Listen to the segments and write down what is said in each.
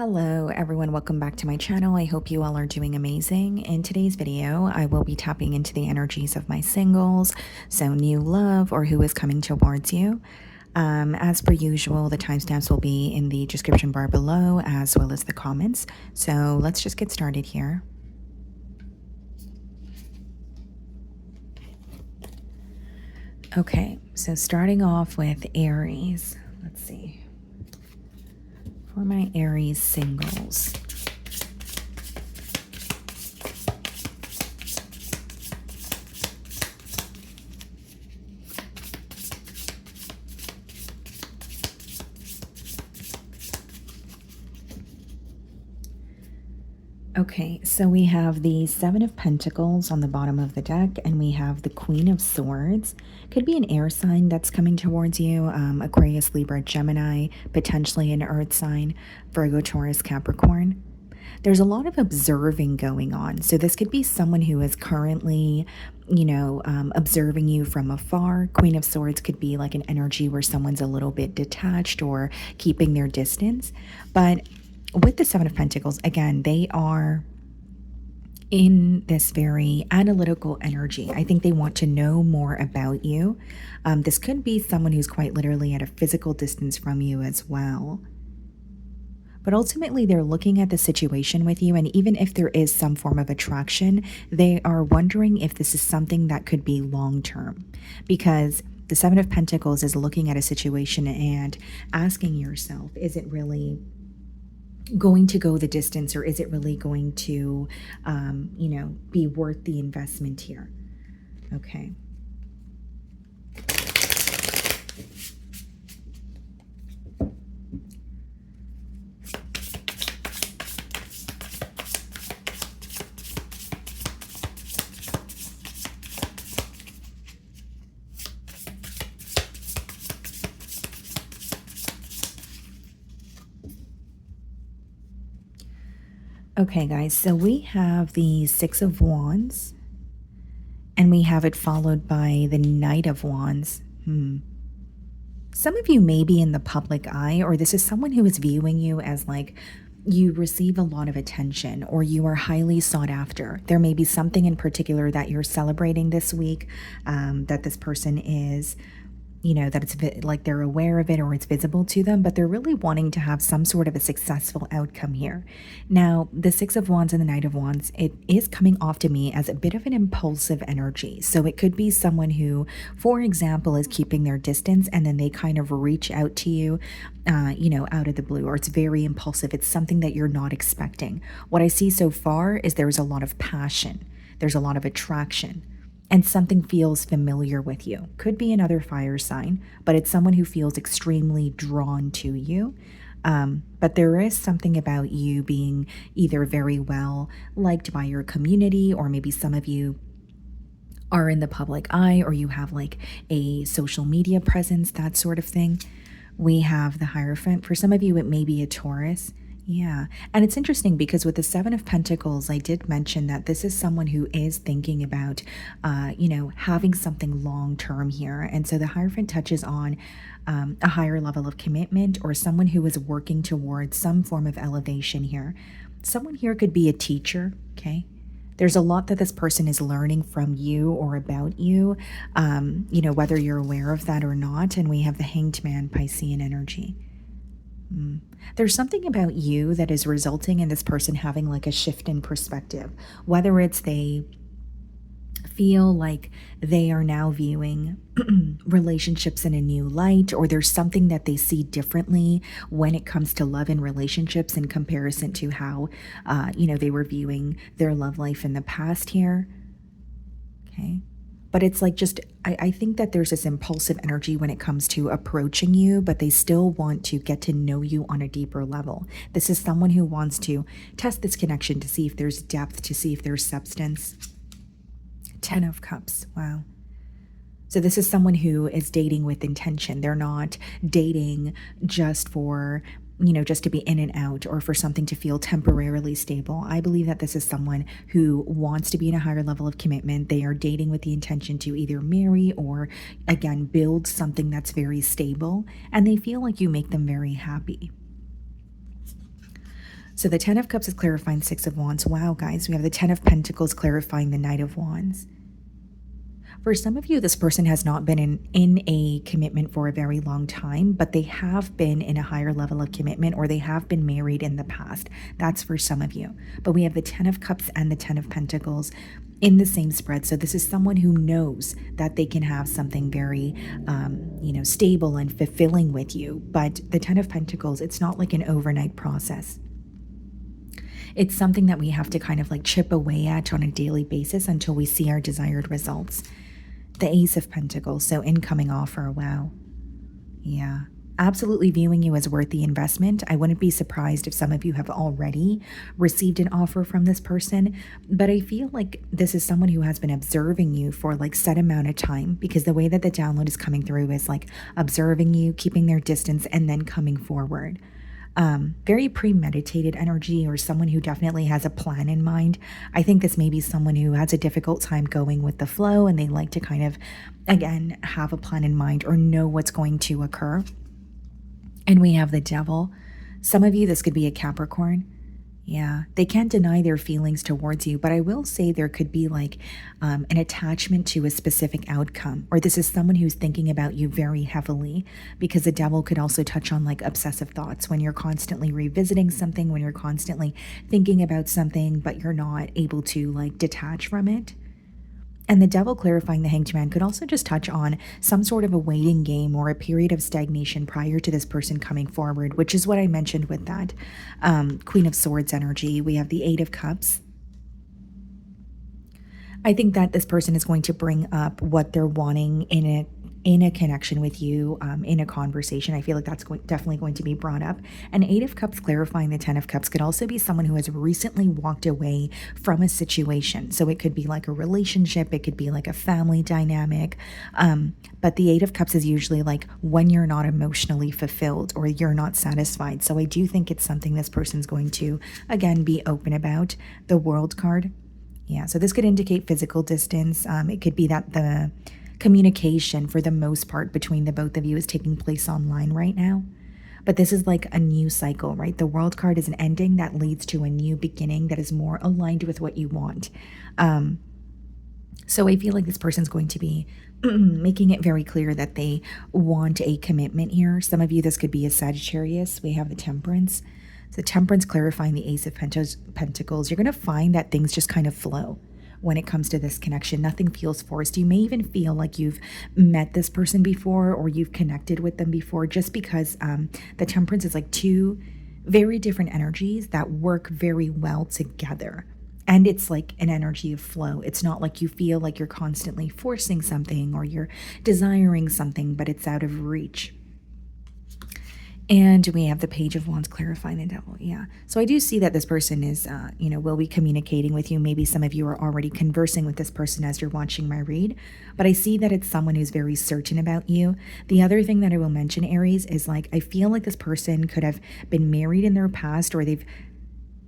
Hello everyone, welcome back to my channel. I hope you all are doing amazing. In today's video, I will be tapping into the energies of my singles, so new love or who is coming towards you. As per usual, the timestamps will be in the description bar below as well as the comments. So let's just get started here. Okay, so starting off with Aries. Let's see. For my Aries singles. Okay, so we have the Seven of Pentacles on the bottom of the deck, and we have the Queen of Swords. Could be an air sign that's coming towards you, Aquarius, Libra, Gemini, potentially an earth sign, Virgo, Taurus, Capricorn. There's a lot of observing going on. So this could be someone who is currently, observing you from afar. Queen of Swords could be like an energy where someone's a little bit detached or keeping their distance. But with the Seven of Pentacles, again, they are in this very analytical energy. I think they want to know more about you. This could be someone who's quite literally at a physical distance from you as well. But ultimately, they're looking at the situation with you, and even if there is some form of attraction, they are wondering if this is something that could be long-term. Because the Seven of Pentacles is looking at a situation and asking yourself, is it really going to go the distance, or is it really going to, be worth the investment here? Okay. Okay, guys, so we have the Six of Wands, and we have it followed by the Knight of Wands. Some of you may be in the public eye, or this is someone who is viewing you as like you receive a lot of attention or you are highly sought after. There may be something in particular that you're celebrating this week, that this person is, that it's like they're aware of it or it's visible to them, but they're really wanting to have some sort of a successful outcome here. Now, the Six of Wands and the Knight of Wands, it is coming off to me as a bit of an impulsive energy. So it could be someone who, for example, is keeping their distance and then they kind of reach out to you, out of the blue, or it's very impulsive. It's something that you're not expecting. What I see so far is there's a lot of passion. There's a lot of attraction. And something feels familiar with you. Could be another fire sign, but it's someone who feels extremely drawn to you. But there is something about you being either very well liked by your community, or maybe some of you are in the public eye, or you have like a social media presence, that sort of thing. We have the Hierophant. For some of you, it may be a Taurus. Yeah. And it's interesting because with the Seven of Pentacles, I did mention that this is someone who is thinking about, having something long term here. And so the Hierophant touches on a higher level of commitment, or someone who is working towards some form of elevation here. Someone here could be a teacher. Okay. There's a lot that this person is learning from you or about you, whether you're aware of that or not. And we have the Hanged Man, Piscean energy. There's something about you that is resulting in this person having like a shift in perspective, whether it's they feel like they are now viewing relationships in a new light, or there's something that they see differently when it comes to love and relationships in comparison to how, they were viewing their love life in the past here. Okay. But it's like I think that there's this impulsive energy when it comes to approaching you, but they still want to get to know you on a deeper level. This is someone who wants to test this connection to see if there's depth, to see if there's substance. 10 of Cups. Wow. So this is someone who is dating with intention. They're not dating just for, just to be in and out, or for something to feel temporarily stable. I believe that this is someone who wants to be in a higher level of commitment. They are dating with the intention to either marry or, again, build something that's very stable, and they feel like you make them very happy. So the Ten of Cups is clarifying Six of Wands. Wow, guys, we have the Ten of Pentacles clarifying the Knight of Wands. For some of you, this person has not been in a commitment for a very long time, but they have been in a higher level of commitment, or they have been married in the past. That's for some of you. But we have the Ten of Cups and the Ten of Pentacles in the same spread. So this is someone who knows that they can have something very, stable and fulfilling with you. But the Ten of Pentacles, it's not like an overnight process. It's something that we have to kind of like chip away at on a daily basis until we see our desired results. The Ace of Pentacles, so incoming offer, wow. Yeah, absolutely viewing you as worth the investment. I wouldn't be surprised if some of you have already received an offer from this person, but I feel like this is someone who has been observing you for like set amount of time, because the way that the download is coming through is like observing you, keeping their distance, and then coming forward. Very premeditated energy, or someone who definitely has a plan in mind. I think this may be someone who has a difficult time going with the flow, and they like to kind of, again, have a plan in mind or know what's going to occur. And we have the Devil. Some of you, this could be a Capricorn. Yeah, they can't deny their feelings towards you, but I will say there could be like an attachment to a specific outcome, or this is someone who's thinking about you very heavily, because the Devil could also touch on like obsessive thoughts, when you're constantly revisiting something, when you're constantly thinking about something, but you're not able to like detach from it. And the Devil clarifying the Hanged Man could also just touch on some sort of a waiting game or a period of stagnation prior to this person coming forward, which is what I mentioned with that Queen of Swords energy. We have the Eight of Cups. I think that this person is going to bring up what they're wanting in a connection with you, in a conversation. I feel like that's definitely going to be brought up. And Eight of Cups clarifying the Ten of Cups could also be someone who has recently walked away from a situation. So it could be like a relationship, it could be like a family dynamic. But the Eight of Cups is usually like when you're not emotionally fulfilled or you're not satisfied. So I do think it's something this person's going to, again, be open about. The World card. Yeah, so this could indicate physical distance. It could be that the communication for the most part between the both of you is taking place online right now. But this is like a new cycle, right? The World card is an ending that leads to a new beginning that is more aligned with what you want. So I feel like this person's going to be making it very clear that they want a commitment here. Some of you, this could be a Sagittarius. We have the Temperance. So Temperance clarifying the Ace of Pentacles. You're going to find that things just kind of flow when it comes to this connection. Nothing feels forced. You may even feel like you've met this person before, or you've connected with them before, just because the Temperance is like two very different energies that work very well together. And it's like an energy of flow. It's not like you feel like you're constantly forcing something or you're desiring something, but it's out of reach. And we have the Page of Wands clarifying the Devil. Yeah. So I do see that this person is, will be communicating with you. Maybe some of you are already conversing with this person as you're watching my read. But I see that it's someone who's very certain about you. The other thing that I will mention, Aries, is like I feel like this person could have been married in their past, or they've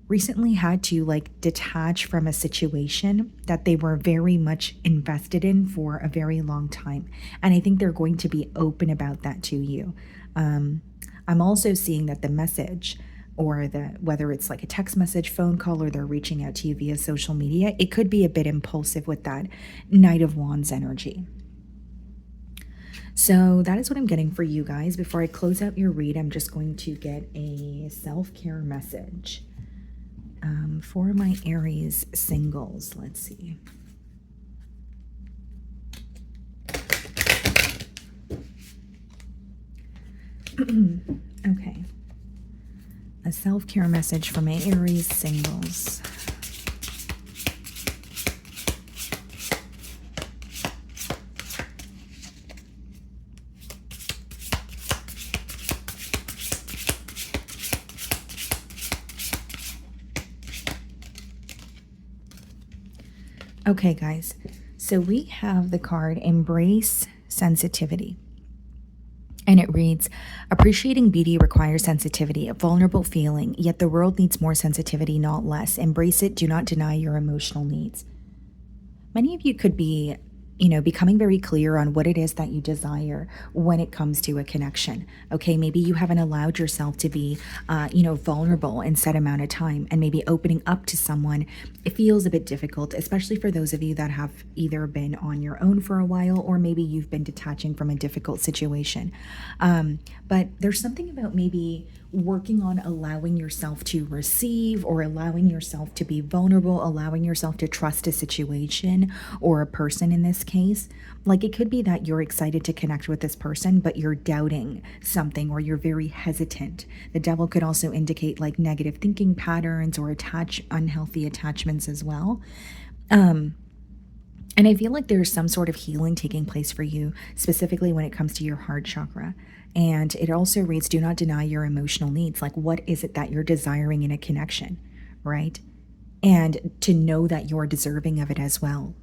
recently had to like detach from a situation that they were very much invested in for a very long time. And I think they're going to be open about that to you. I'm also seeing that the message, or whether it's like a text message, phone call, or they're reaching out to you via social media, it could be a bit impulsive with that Knight of Wands energy. So that is what I'm getting for you guys. Before I close out your read, I'm just going to get a self-care message for my Aries singles. Let's see. Okay. A self-care message for my Aries singles. Okay, guys. So we have the card Embrace Sensitivity. And it reads, appreciating beauty requires sensitivity, a vulnerable feeling, yet the world needs more sensitivity, not less. Embrace it. Do not deny your emotional needs. Many of you could be becoming very clear on what it is that you desire when it comes to a connection. Okay, maybe you haven't allowed yourself to be, vulnerable in set amount of time, and maybe opening up to someone, it feels a bit difficult, especially for those of you that have either been on your own for a while, or maybe you've been detaching from a difficult situation. But there's something about maybe working on allowing yourself to receive, or allowing yourself to be vulnerable, allowing yourself to trust a situation or a person in this case. Like, it could be that you're excited to connect with this person, but you're doubting something, or you're very hesitant. The devil could also indicate like negative thinking patterns or unhealthy attachments as well. And I feel like there's some sort of healing taking place for you, specifically when it comes to your heart chakra. And it also reads, do not deny your emotional needs. Like, what is it that you're desiring in a connection, right? And to know that you're deserving of it as well.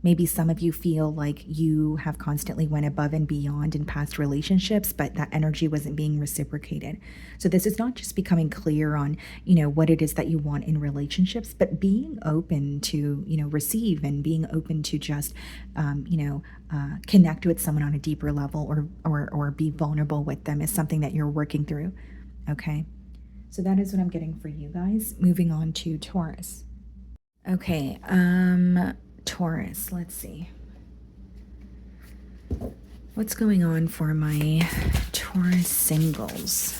Maybe some of you feel like you have constantly went above and beyond in past relationships, but that energy wasn't being reciprocated. So this is not just becoming clear on, what it is that you want in relationships, but being open to, receive, and being open to just, connect with someone on a deeper level, or be vulnerable with them, is something that you're working through. Okay. So that is what I'm getting for you guys. Moving on to Taurus. Okay. Taurus, let's see. What's going on for my Taurus singles?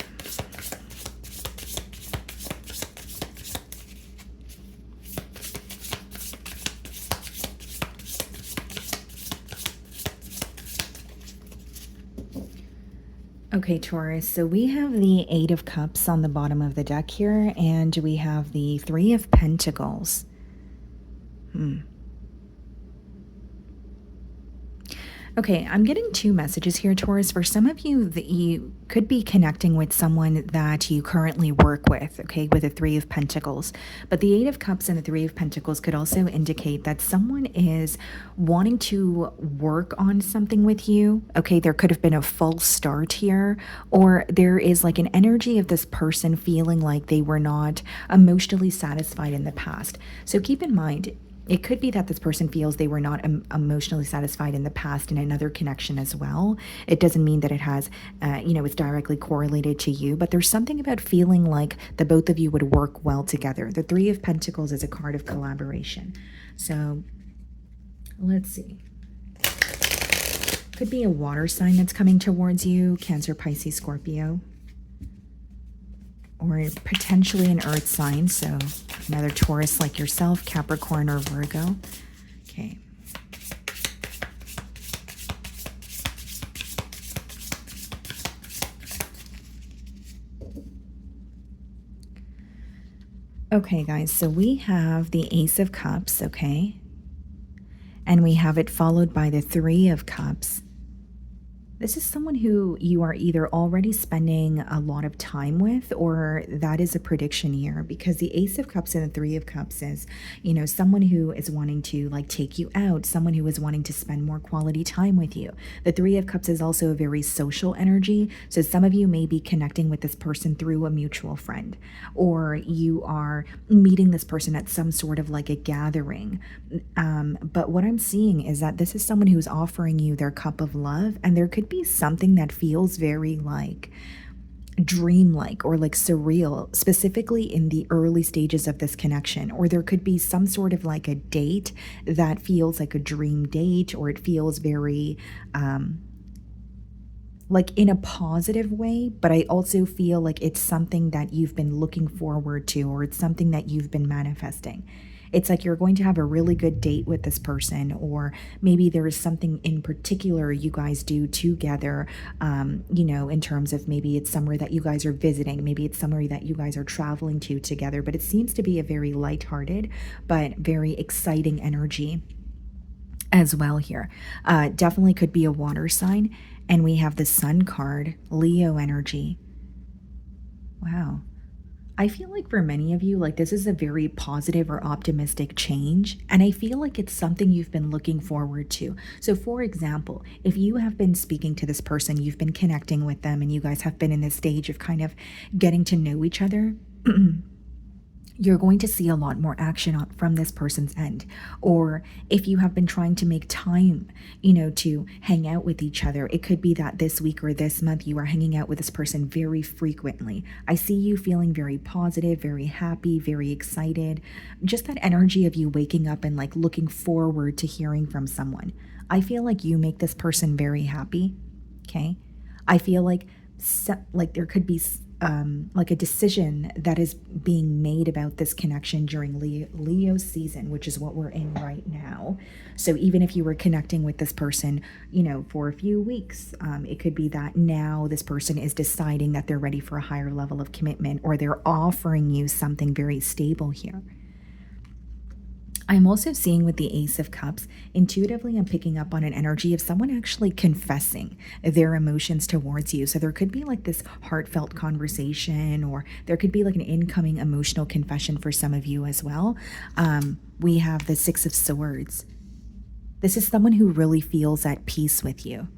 Okay, Taurus, so we have the Eight of Cups on the bottom of the deck here, and we have the Three of Pentacles. Okay, I'm getting two messages here, Taurus. For some of you, that you could be connecting with someone that you currently work with, okay, with the Three of Pentacles. But the Eight of Cups and the Three of Pentacles could also indicate that someone is wanting to work on something with you, okay? There could have been a false start here, or there is like an energy of this person feeling like they were not emotionally satisfied in the past. So keep in mind, it could be that this person feels they were not emotionally satisfied in the past in another connection as well. It doesn't mean that it has, it's directly correlated to you, but there's something about feeling like the both of you would work well together. The Three of Pentacles is a card of collaboration. So let's see. Could be a water sign that's coming towards you, Cancer, Pisces, Scorpio. Or potentially an earth sign, so another Taurus like yourself, Capricorn or Virgo. Okay. Okay, guys, so we have the Ace of Cups, okay? And we have it followed by the Three of Cups. This is someone who you are either already spending a lot of time with, or that is a prediction here, because the Ace of Cups and the Three of Cups is, someone who is wanting to like take you out, someone who is wanting to spend more quality time with you. The Three of Cups is also a very social energy. So some of you may be connecting with this person through a mutual friend, or you are meeting this person at some sort of like a gathering. But what I'm seeing is that this is someone who's offering you their cup of love, and there could be something that feels very like dreamlike or like surreal, specifically in the early stages of this connection. Or there could be some sort of like a date that feels like a dream date, or it feels very like in a positive way, but I also feel like it's something that you've been looking forward to, or it's something that you've been manifesting. It's like you're going to have a really good date with this person, or maybe there is something in particular you guys do together, in terms of maybe it's somewhere that you guys are visiting, maybe it's somewhere that you guys are traveling to together, but it seems to be a very lighthearted but very exciting energy as well here. Definitely could be a water sign, and we have the Sun card, Leo energy. Wow. I feel like for many of you, like this is a very positive or optimistic change, and I feel like it's something you've been looking forward to. So for example, if you have been speaking to this person, you've been connecting with them, and you guys have been in this stage of kind of getting to know each other, you're going to see a lot more action from this person's end. Or if you have been trying to make time, to hang out with each other, it could be that this week or this month you are hanging out with this person very frequently. I see you feeling very positive, very happy, very excited. Just that energy of you waking up and like looking forward to hearing from someone. I feel like you make this person very happy. Okay. I feel like there could be like a decision that is being made about this connection during Leo season, which is what we're in right now. So even if you were connecting with this person, for a few weeks, it could be that now this person is deciding that they're ready for a higher level of commitment, or they're offering you something very stable here. I'm also seeing with the Ace of Cups, intuitively I'm picking up on an energy of someone actually confessing their emotions towards you. So there could be like this heartfelt conversation, or there could be like an incoming emotional confession for some of you as well. We have the Six of Swords. This is someone who really feels at peace with you.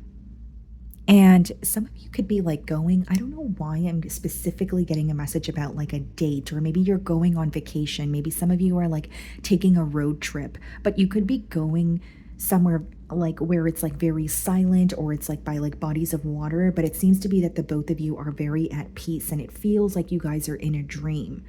And some of you could be like going, I don't know why I'm specifically getting a message about like a date, or maybe you're going on vacation. Maybe some of you are like taking a road trip, but you could be going somewhere like where it's like very silent, or it's like by like bodies of water. But it seems to be that the both of you are very at peace, and it feels like you guys are in a dream.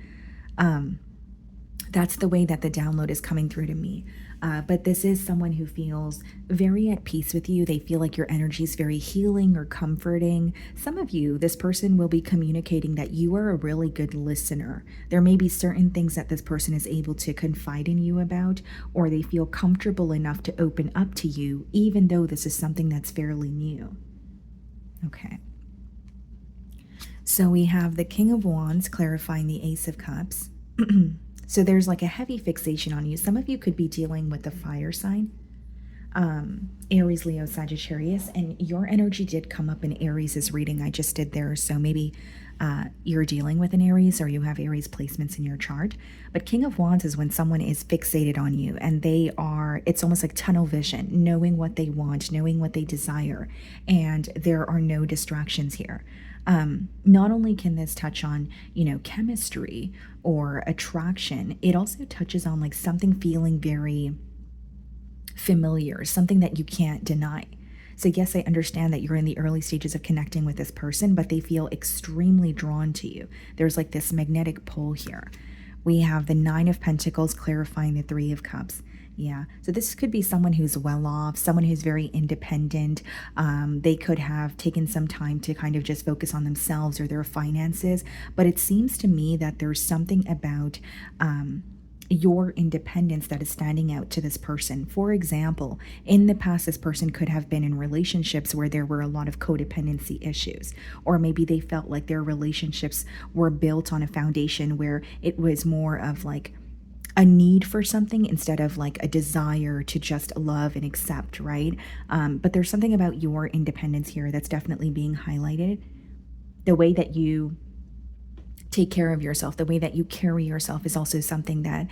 That's the way that the download is coming through to me. But this is someone who feels very at peace with you. They feel like your energy is very healing or comforting. Some of you, this person will be communicating that you are a really good listener. There may be certain things that this person is able to confide in you about, or they feel comfortable enough to open up to you, even though this is something that's fairly new. Okay. So we have the King of Wands clarifying the Ace of Cups. So there's like a heavy fixation on you. Some of you could be dealing with the fire sign, Aries, Leo, Sagittarius, and your energy did come up in Aries' reading I just did there. So maybe you're dealing with an Aries, or you have Aries placements in your chart. But King of Wands is when someone is fixated on you, and it's almost like tunnel vision, knowing what they want, knowing what they desire, and there are no distractions here. Not only can this touch on, chemistry or attraction, it also touches on like something feeling very familiar, something that you can't deny. So yes, I understand that you're in the early stages of connecting with this person, but they feel extremely drawn to you. There's like this magnetic pull here. We have the Nine of Pentacles clarifying the Three of Cups. Yeah, so this could be someone who's well off, someone who's very independent. They could have taken some time to kind of just focus on themselves or their finances. But it seems to me that there's something about your independence that is standing out to this person. For example, in the past, this person could have been in relationships where there were a lot of codependency issues, or maybe they felt like their relationships were built on a foundation where it was more of like a need for something instead of like a desire to just love and accept, right? But there's something about your independence here that's definitely being highlighted. The way that you take care of yourself, the way that you carry yourself is also something that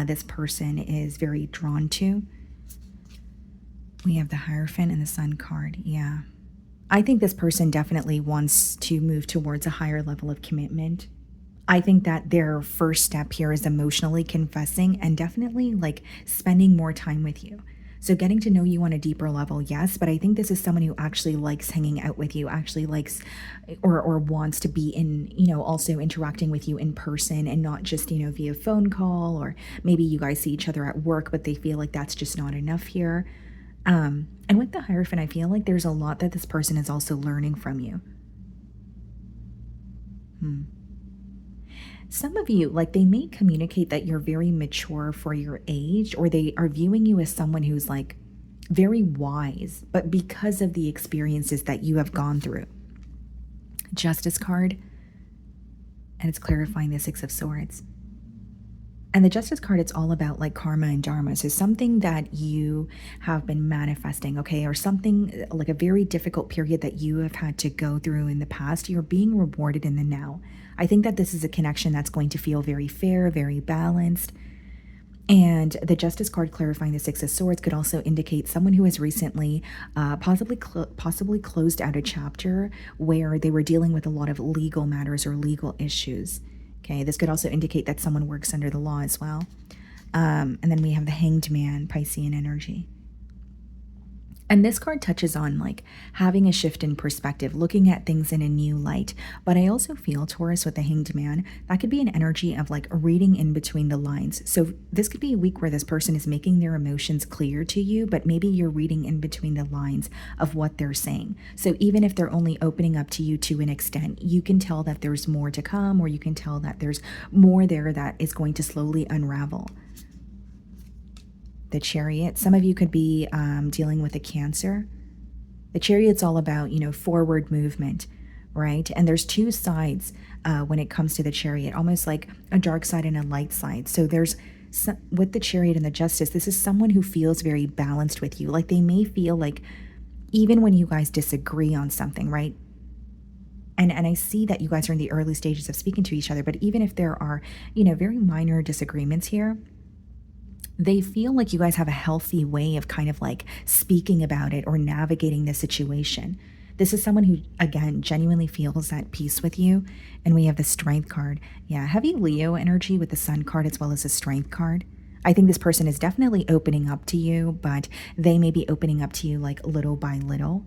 this person is very drawn to. We have the Hierophant and the Sun card. Yeah. I think this person definitely wants to move towards a higher level of commitment. I think that their first step here is emotionally confessing and definitely like spending more time with you. So getting to know you on a deeper level, yes, but I think this is someone who actually likes hanging out with you, actually likes or wants to be in, also interacting with you in person and not just, via phone call, or maybe you guys see each other at work, but they feel like that's just not enough here. And with the Hierophant, I feel like there's a lot that this person is also learning from you. Some of you, like, they may communicate that you're very mature for your age, or they are viewing you as someone who's like very wise, but because of the experiences that you have gone through. Justice card, and it's clarifying the Six of Swords. And the Justice card, it's all about like karma and dharma. So something that you have been manifesting, okay, or something like a very difficult period that you have had to go through in the past, you're being rewarded in the now. I think that this is a connection that's going to feel very fair, very balanced. And the Justice card clarifying the Six of Swords could also indicate someone who has recently possibly closed out a chapter where they were dealing with a lot of legal matters or legal issues. Okay, this could also indicate that someone works under the law as well. And then we have the Hanged Man, Piscean energy. And this card touches on like having a shift in perspective, looking at things in a new light. But I also feel, Taurus, with the Hanged Man, that could be an energy of like reading in between the lines. So this could be a week where this person is making their emotions clear to you, but maybe you're reading in between the lines of what they're saying. So even if they're only opening up to you to an extent, you can tell that there's more to come, or you can tell that there's more there that is going to slowly unravel. The Chariot. Some of you could be dealing with a Cancer. The Chariot's all about, forward movement, right? And there's two sides when it comes to the Chariot, almost like a dark side and a light side. So there's, with the Chariot and the Justice, this is someone who feels very balanced with you. Like they may feel like, even when you guys disagree on something, right? And I see that you guys are in the early stages of speaking to each other, but even if there are, very minor disagreements here, they feel like you guys have a healthy way of kind of like speaking about it or navigating the situation. This is someone who, again, genuinely feels at peace with you. And we have the Strength card. Yeah, heavy Leo energy with the Sun card as well as the Strength card. I think this person is definitely opening up to you, but they may be opening up to you like little by little.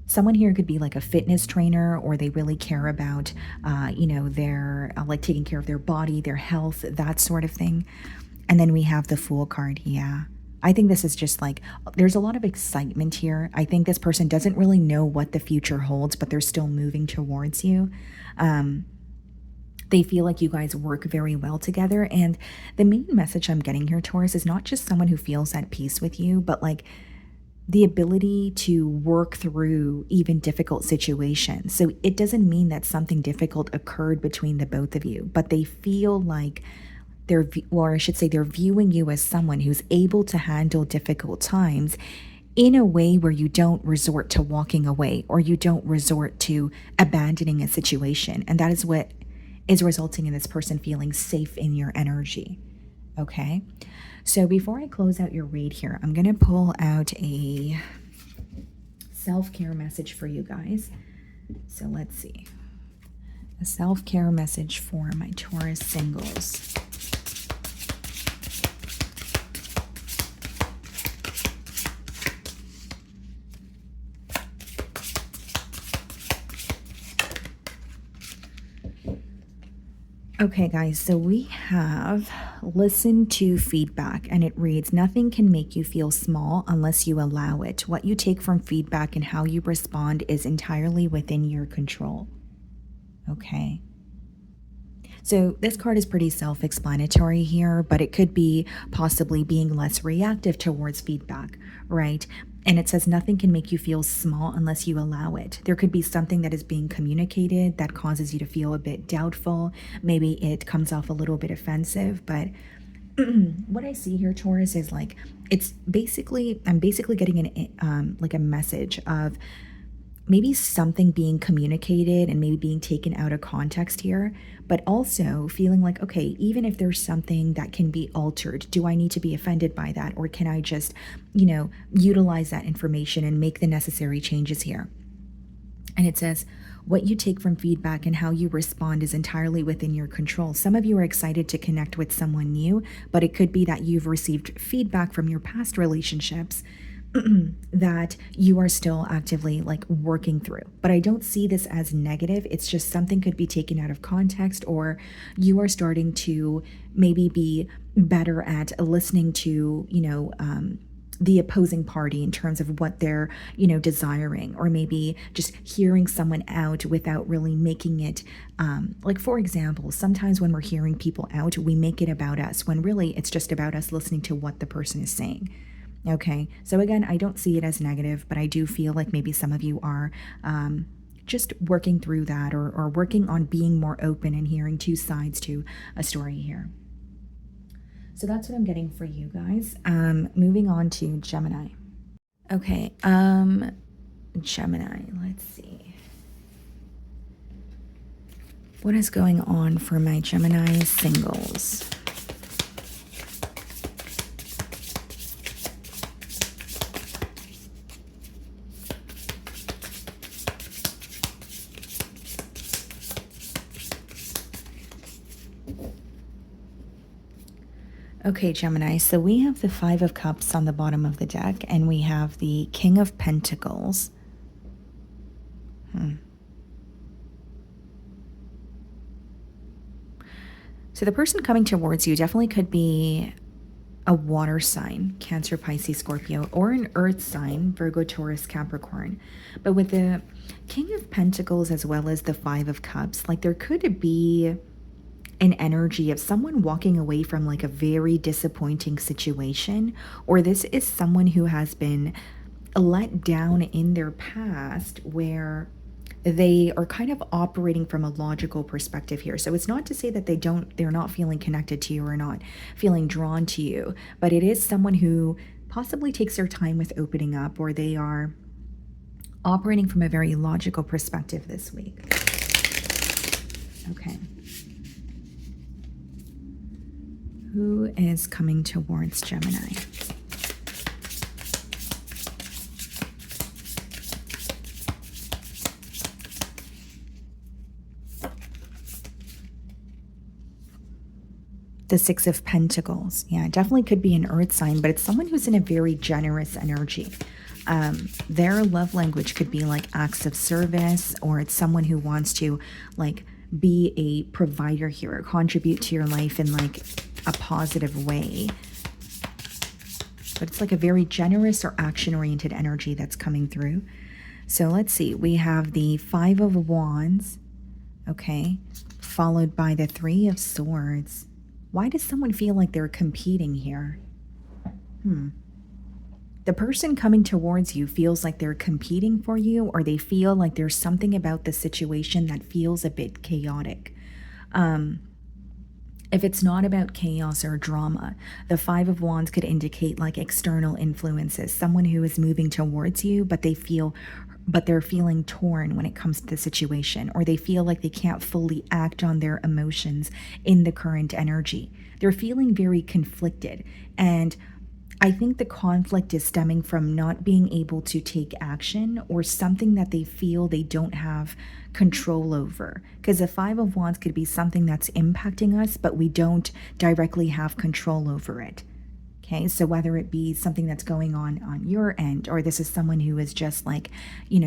Someone here could be like a fitness trainer, or they really care about, their like taking care of their body, their health, that sort of thing. And then we have the Fool card. Yeah. I think this is just like, there's a lot of excitement here. I think this person doesn't really know what the future holds, but they're still moving towards you. They feel like you guys work very well together. And the main message I'm getting here, Taurus, is not just someone who feels at peace with you, but like the ability to work through even difficult situations. So it doesn't mean that something difficult occurred between the both of you, but they feel like they're viewing you as someone who's able to handle difficult times in a way where you don't resort to walking away, or you don't resort to abandoning a situation. And that is what is resulting in this person feeling safe in your energy. Okay. So before I close out your read here, I'm going to pull out a self-care message for you guys. So let's see. A self-care message for my Taurus singles. Okay, guys, so we have listen to feedback, and it reads, nothing can make you feel small unless you allow it. What you take from feedback and how you respond is entirely within your control. Okay. So this card is pretty self-explanatory here, but it could be possibly being less reactive towards feedback, right? And it says nothing can make you feel small unless you allow it. There could be something that is being communicated that causes you to feel a bit doubtful. Maybe it comes off a little bit offensive, but what I see here, Taurus, is like, I'm basically getting like a message of maybe something being communicated and maybe being taken out of context here, but also feeling like, okay, even if there's something that can be altered, do I need to be offended by that? Or can I just, utilize that information and make the necessary changes here? And it says, what you take from feedback and how you respond is entirely within your control. Some of you are excited to connect with someone new, but it could be that you've received feedback from your past relationships that you are still actively like working through. But I don't see this as negative. It's just something could be taken out of context, or you are starting to maybe be better at listening to, the opposing party in terms of what they're, desiring, or maybe just hearing someone out without really making it, like, for example, sometimes when we're hearing people out, we make it about us when really it's just about us listening to what the person is saying. Okay, so again, I don't see it as negative, but I do feel like maybe some of you are just working through that, or working on being more open and hearing two sides to a story here. So that's what I'm getting for you guys. Moving on to Gemini. Okay, Gemini, let's see. What is going on for my Gemini singles? Okay, Gemini, so we have the Five of Cups on the bottom of the deck, and we have the King of Pentacles. So the person coming towards you definitely could be a water sign, Cancer, Pisces, Scorpio, or an earth sign, Virgo, Taurus, Capricorn. But with the King of Pentacles as well as the Five of Cups, like there could be an energy of someone walking away from like a very disappointing situation, or this is someone who has been let down in their past where they are kind of operating from a logical perspective here. So it's not to say that they're not feeling connected to you or not feeling drawn to you, but it is someone who possibly takes their time with opening up, or they are operating from a very logical perspective this week. Okay. Who is coming towards Gemini? The Six of Pentacles. Yeah, it definitely could be an earth sign, but it's someone who's in a very generous energy. Their love language could be like acts of service, or it's someone who wants to like be a provider here, or contribute to your life in like a positive way. But it's like a very generous or action-oriented energy that's coming through. So let's see. We have the Five of Wands, okay, followed by the Three of Swords. Why does someone feel like they're competing here? The person coming towards you feels like they're competing for you, or they feel like there's something about the situation that feels a bit chaotic. If it's not about chaos or drama, the Five of Wands could indicate like external influences, someone who is moving towards you, but they're feeling torn when it comes to the situation, or they feel like they can't fully act on their emotions in the current energy. They're feeling very conflicted, and I think the conflict is stemming from not being able to take action, or something that they feel they don't have control over. Because the Five of Wands could be something that's impacting us, but we don't directly have control over it. Okay, so whether it be something that's going on your end, or this is someone who is just like,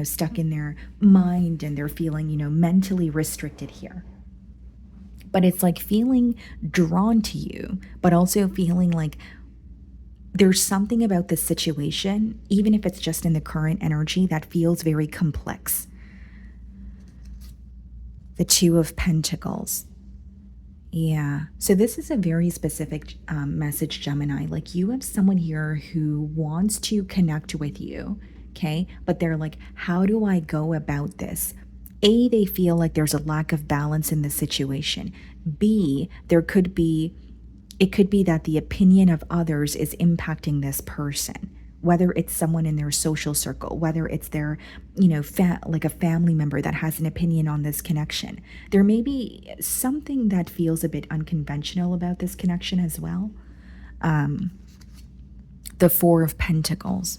stuck in their mind and they're feeling, mentally restricted here. But it's like feeling drawn to you, but also feeling like there's something about this situation, even if it's just in the current energy, that feels very complex. The Two of Pentacles. Yeah. So this is a very specific message, Gemini. Like, you have someone here who wants to connect with you, okay? But they're like, how do I go about this? A, they feel like there's a lack of balance in the situation. B, it could be that the opinion of others is impacting this person, whether it's someone in their social circle, whether it's their, like a family member that has an opinion on this connection. There may be something that feels a bit unconventional about this connection as well. The Four of Pentacles.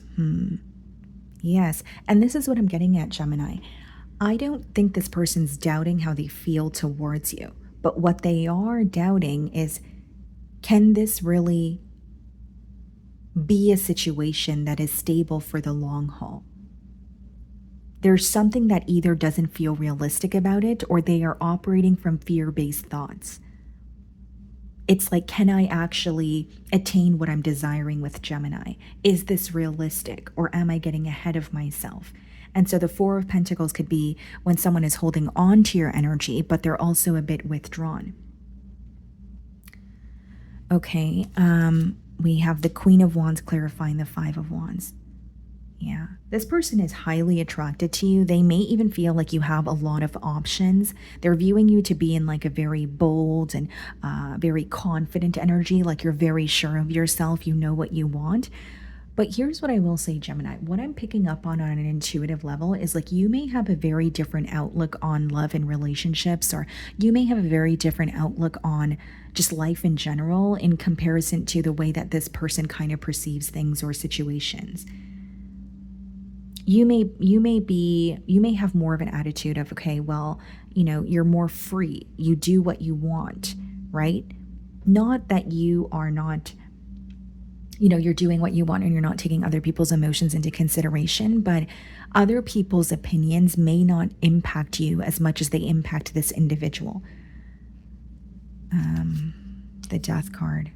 Yes. And this is what I'm getting at, Gemini. I don't think this person's doubting how they feel towards you, but what they are doubting is, can this really be a situation that is stable for the long haul? There's something that either doesn't feel realistic about it, or they are operating from fear-based thoughts. It's like, can I actually attain what I'm desiring with Gemini? Is this realistic, or am I getting ahead of myself? And so the Four of Pentacles could be when someone is holding on to your energy, but they're also a bit withdrawn. Okay, we have the Queen of Wands clarifying the Five of Wands. Yeah, this person is highly attracted to you. They may even feel like you have a lot of options. They're viewing you to be in like a very bold and very confident energy, like you're very sure of yourself, you know what you want. But here's what I will say, Gemini. What I'm picking up on an intuitive level is like, you may have a very different outlook on love and relationships, or you may have a very different outlook on just life in general in comparison to the way that this person kind of perceives things or situations. You may have more of an attitude of, okay, well, you're more free. You do what you want, right? Not that you are not, you're doing what you want and you're not taking other people's emotions into consideration, but other people's opinions may not impact you as much as they impact this individual. The Death card.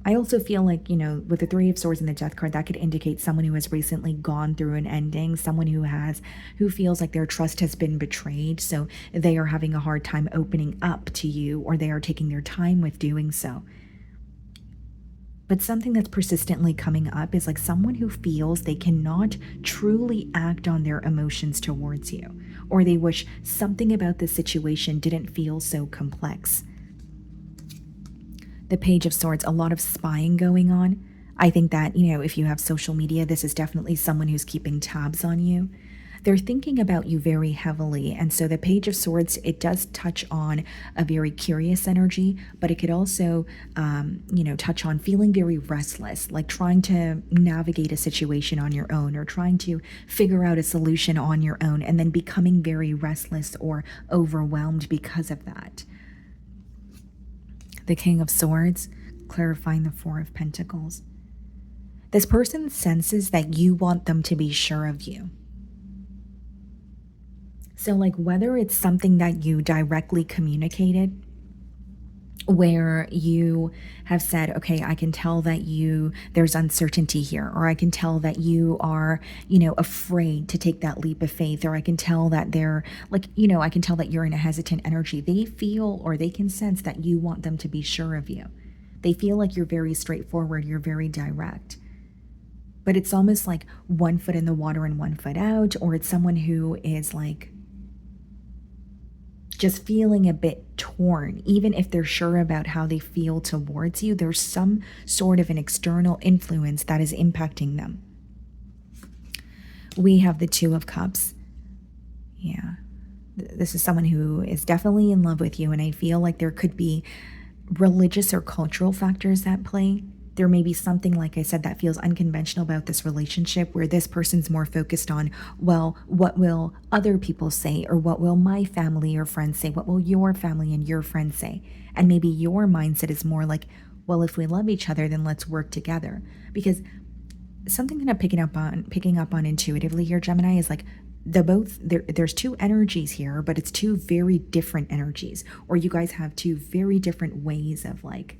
I also feel like, with the Three of Swords and the Death card, that could indicate someone who has recently gone through an ending, someone who feels like their trust has been betrayed, so they are having a hard time opening up to you, or they are taking their time with doing so. But something that's persistently coming up is like someone who feels they cannot truly act on their emotions towards you, or they wish something about this situation didn't feel so complex. The Page of Swords, a lot of spying going on. I think that, if you have social media, this is definitely someone who's keeping tabs on you. They're thinking about you very heavily. And so the Page of Swords, it does touch on a very curious energy, but it could also, touch on feeling very restless, like trying to navigate a situation on your own, or trying to figure out a solution on your own, and then becoming very restless or overwhelmed because of that. The King of Swords, clarifying the Four of Pentacles. This person senses that you want them to be sure of you. So like whether it's something that you directly communicated, where you have said, okay, I can tell that there's uncertainty here, or I can tell that you are, afraid to take that leap of faith, or I can tell that I can tell that you're in a hesitant energy. They feel, or they can sense that you want them to be sure of you. They feel like you're very straightforward, you're very direct. But it's almost like one foot in the water and one foot out, or it's someone who is like just feeling a bit torn. Even if they're sure about how they feel towards you, there's some sort of an external influence that is impacting them. We have the Two of Cups. Yeah. This is someone who is definitely in love with you, and I feel like there could be religious or cultural factors at play. There may be something, like I said, that feels unconventional about this relationship, where this person's more focused on, well, what will other people say, or what will my family or friends say? What will your family and your friends say? And maybe your mindset is more like, well, if we love each other, then let's work together. Because something that I'm picking up on intuitively here, Gemini, is like there's two energies here, but it's two very different energies, or you guys have two very different ways of like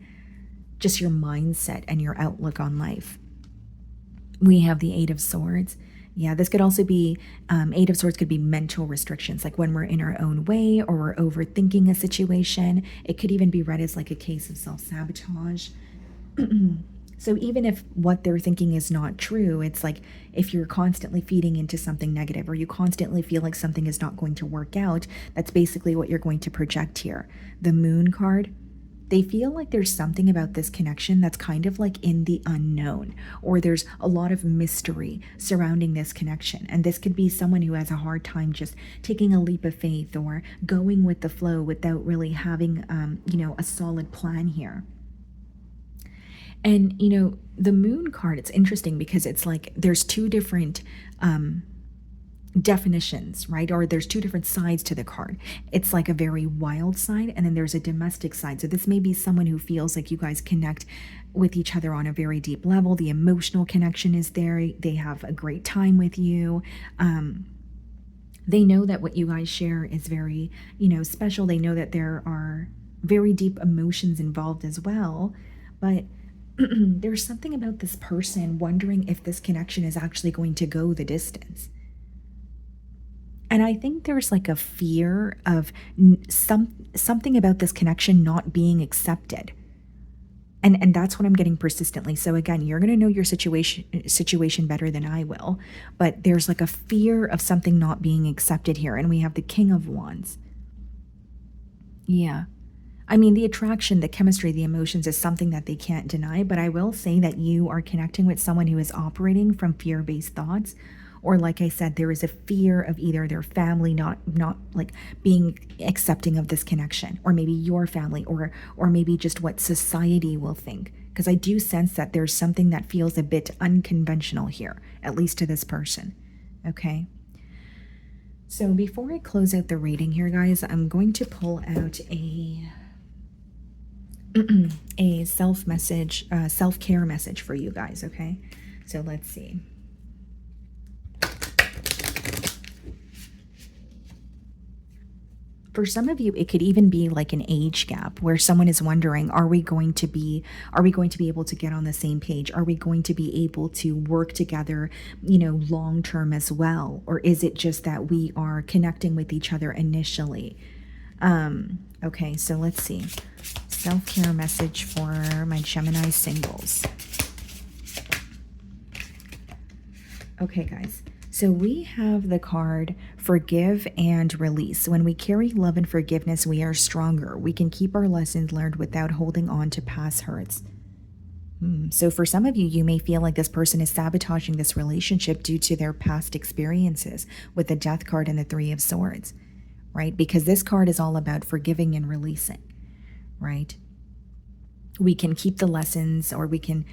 just your mindset and your outlook on life. We have the Eight of Swords. Yeah, this could also be, Eight of Swords could be mental restrictions, like when we're in our own way or we're overthinking a situation. It could even be read as like a case of self-sabotage. So even if what they're thinking is not true, it's like if you're constantly feeding into something negative, or you constantly feel like something is not going to work out, that's basically what you're going to project here. The Moon card. They feel like there's something about this connection that's kind of like in the unknown, or there's a lot of mystery surrounding this connection. And this could be someone who has a hard time just taking a leap of faith or going with the flow without really having, a solid plan here. And, the Moon card, it's interesting because it's like there's two different definitions, right? Or there's two different sides to the card. It's like a very wild side, and then there's a domestic side. So this may be someone who feels like you guys connect with each other on a very deep level. The emotional connection is there. They have a great time with you. They know that what you guys share is very, special. They know that there are very deep emotions involved as well. But there's something about this person wondering if this connection is actually going to go the distance. And I think there's like a fear of something about this connection not being accepted. And that's what I'm getting persistently. So again, you're going to know your situation better than I will. But there's like a fear of something not being accepted here. And we have the King of Wands. Yeah. I mean, the attraction, the chemistry, the emotions is something that they can't deny. But I will say that you are connecting with someone who is operating from fear-based thoughts. Or like I said, there is a fear of either their family not like being accepting of this connection, or maybe your family, or maybe just what society will think. Because I do sense that there's something that feels a bit unconventional here, at least to this person. Okay. So before I close out the reading here, guys, I'm going to pull out a self-care message for you guys, okay? So let's see. For some of you, it could even be like an age gap where someone is wondering, are we going to be able to get on the same page? Are we going to be able to work together, long term as well? Or is it just that we are connecting with each other initially? Okay, so let's see. Self-care message for my Gemini singles. Okay, guys. So we have the card forgive and release. When we carry love and forgiveness, we are stronger. We can keep our lessons learned without holding on to past hurts. So for some of you, you may feel like this person is sabotaging this relationship due to their past experiences with the Death card and the Three of Swords, right? Because this card is all about forgiving and releasing, right? We can keep the lessons, or we can,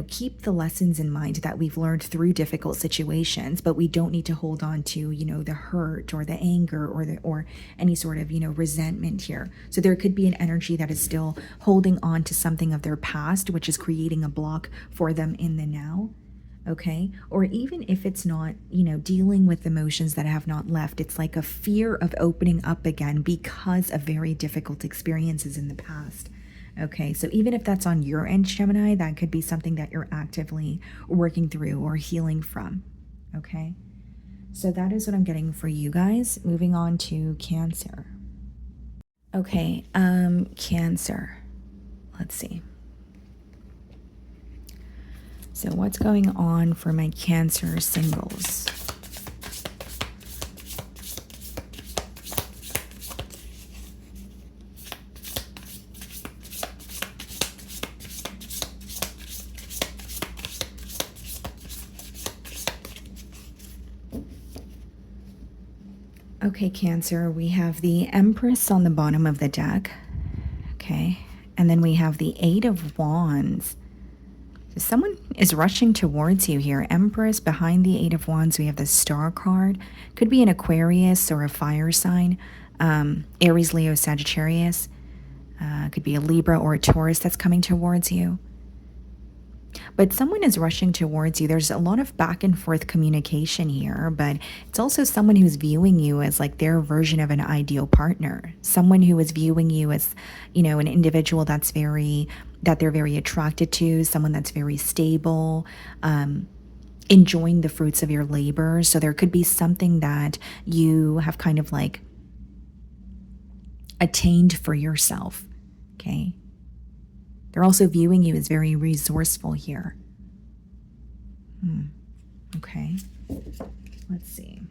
keep the lessons in mind that we've learned through difficult situations, but we don't need to hold on to, the hurt or the anger or any sort of, resentment here. So there could be an energy that is still holding on to something of their past, which is creating a block for them in the now. Okay. Or even if it's not, dealing with emotions that have not left, it's like a fear of opening up again because of very difficult experiences in the past. Okay, so even if that's on your end, Gemini, that could be something that you're actively working through or healing from. Okay, so that is what I'm getting for you guys. Moving on to Cancer. Okay, Cancer. Let's see. So what's going on for my Cancer singles? Okay, Cancer, we have the Empress on the bottom of the deck. Okay, and then we have the Eight of Wands. So someone is rushing towards you here. Empress behind the Eight of Wands. We have the Star card. Could be an Aquarius or a fire sign. Aries, Leo, Sagittarius. Could be a Libra or a Taurus that's coming towards you. But someone is rushing towards you. There's a lot of back and forth communication here, but it's also someone who's viewing you as like their version of an ideal partner. Someone who is viewing you as, an individual that they're very attracted to, someone that's very stable, enjoying the fruits of your labor. So there could be something that you have kind of like attained for yourself. Okay. They're also viewing you as very resourceful here. Okay. Let's see.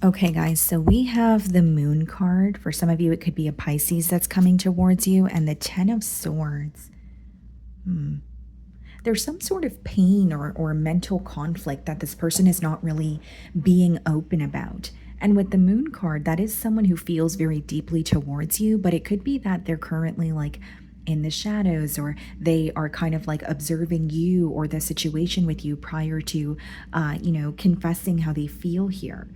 Okay, guys, so we have the Moon card. For some of you, it could be a Pisces that's coming towards you, and the Ten of Swords. There's some sort of pain or mental conflict that this person is not really being open about. And with the Moon card, that is someone who feels very deeply towards you, but it could be that they're currently like in the shadows, or they are kind of like observing you or the situation with you prior to, confessing how they feel here.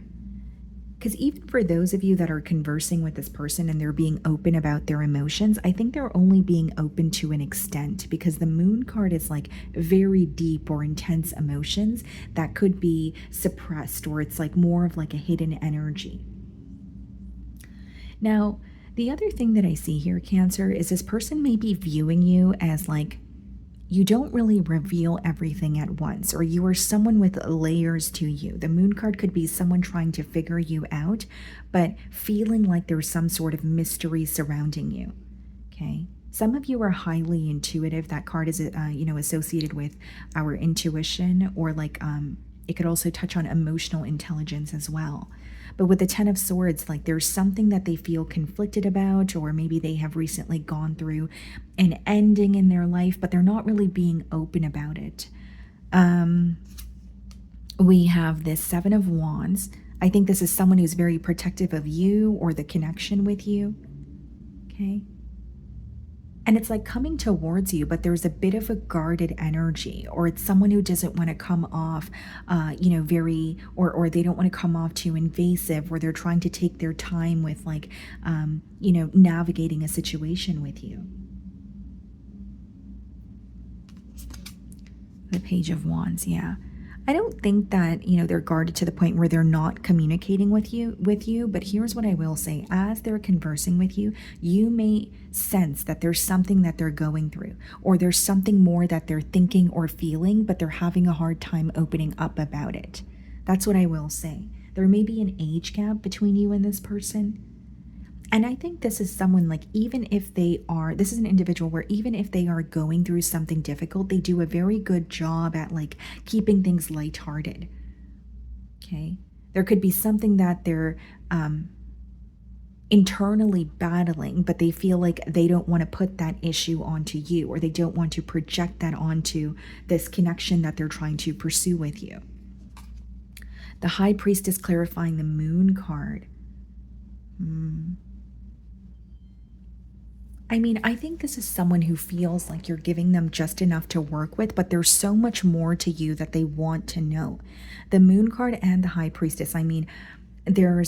Because even for those of you that are conversing with this person and they're being open about their emotions, I think they're only being open to an extent, because the Moon card is like very deep or intense emotions that could be suppressed, or it's like more of like a hidden energy. Now, the other thing that I see here, Cancer, is this person may be viewing you as like, you don't really reveal everything at once, or you are someone with layers to you. The Moon card could be someone trying to figure you out, but feeling like there's some sort of mystery surrounding you. Okay. Some of you are highly intuitive. That card is, associated with our intuition, or like, it could also touch on emotional intelligence as well. But with the Ten of Swords, like there's something that they feel conflicted about, or maybe they have recently gone through an ending in their life, but they're not really being open about it. We have this Seven of Wands. I think this is someone who's very protective of you or the connection with you. Okay. And it's like coming towards you, but there's a bit of a guarded energy, or it's someone who doesn't want to come off, very, or they don't want to come off too invasive, or they're trying to take their time with like, navigating a situation with you. The Page of Wands, yeah. I don't think that, they're guarded to the point where they're not communicating with you, but here's what I will say. As they're conversing with you, you may sense that there's something that they're going through, or there's something more that they're thinking or feeling, but they're having a hard time opening up about it. That's what I will say. There may be an age gap between you and this person. And I think this is someone, like, even if they are, this is an individual where even if they are going through something difficult, they do a very good job at like keeping things lighthearted. Okay. There could be something that they're internally battling, but they feel like they don't want to put that issue onto you, or they don't want to project that onto this connection that they're trying to pursue with you. The High Priestess clarifying the Moon card. I mean, I think this is someone who feels like you're giving them just enough to work with, but there's so much more to you that they want to know. The Moon card and the High Priestess, I mean, there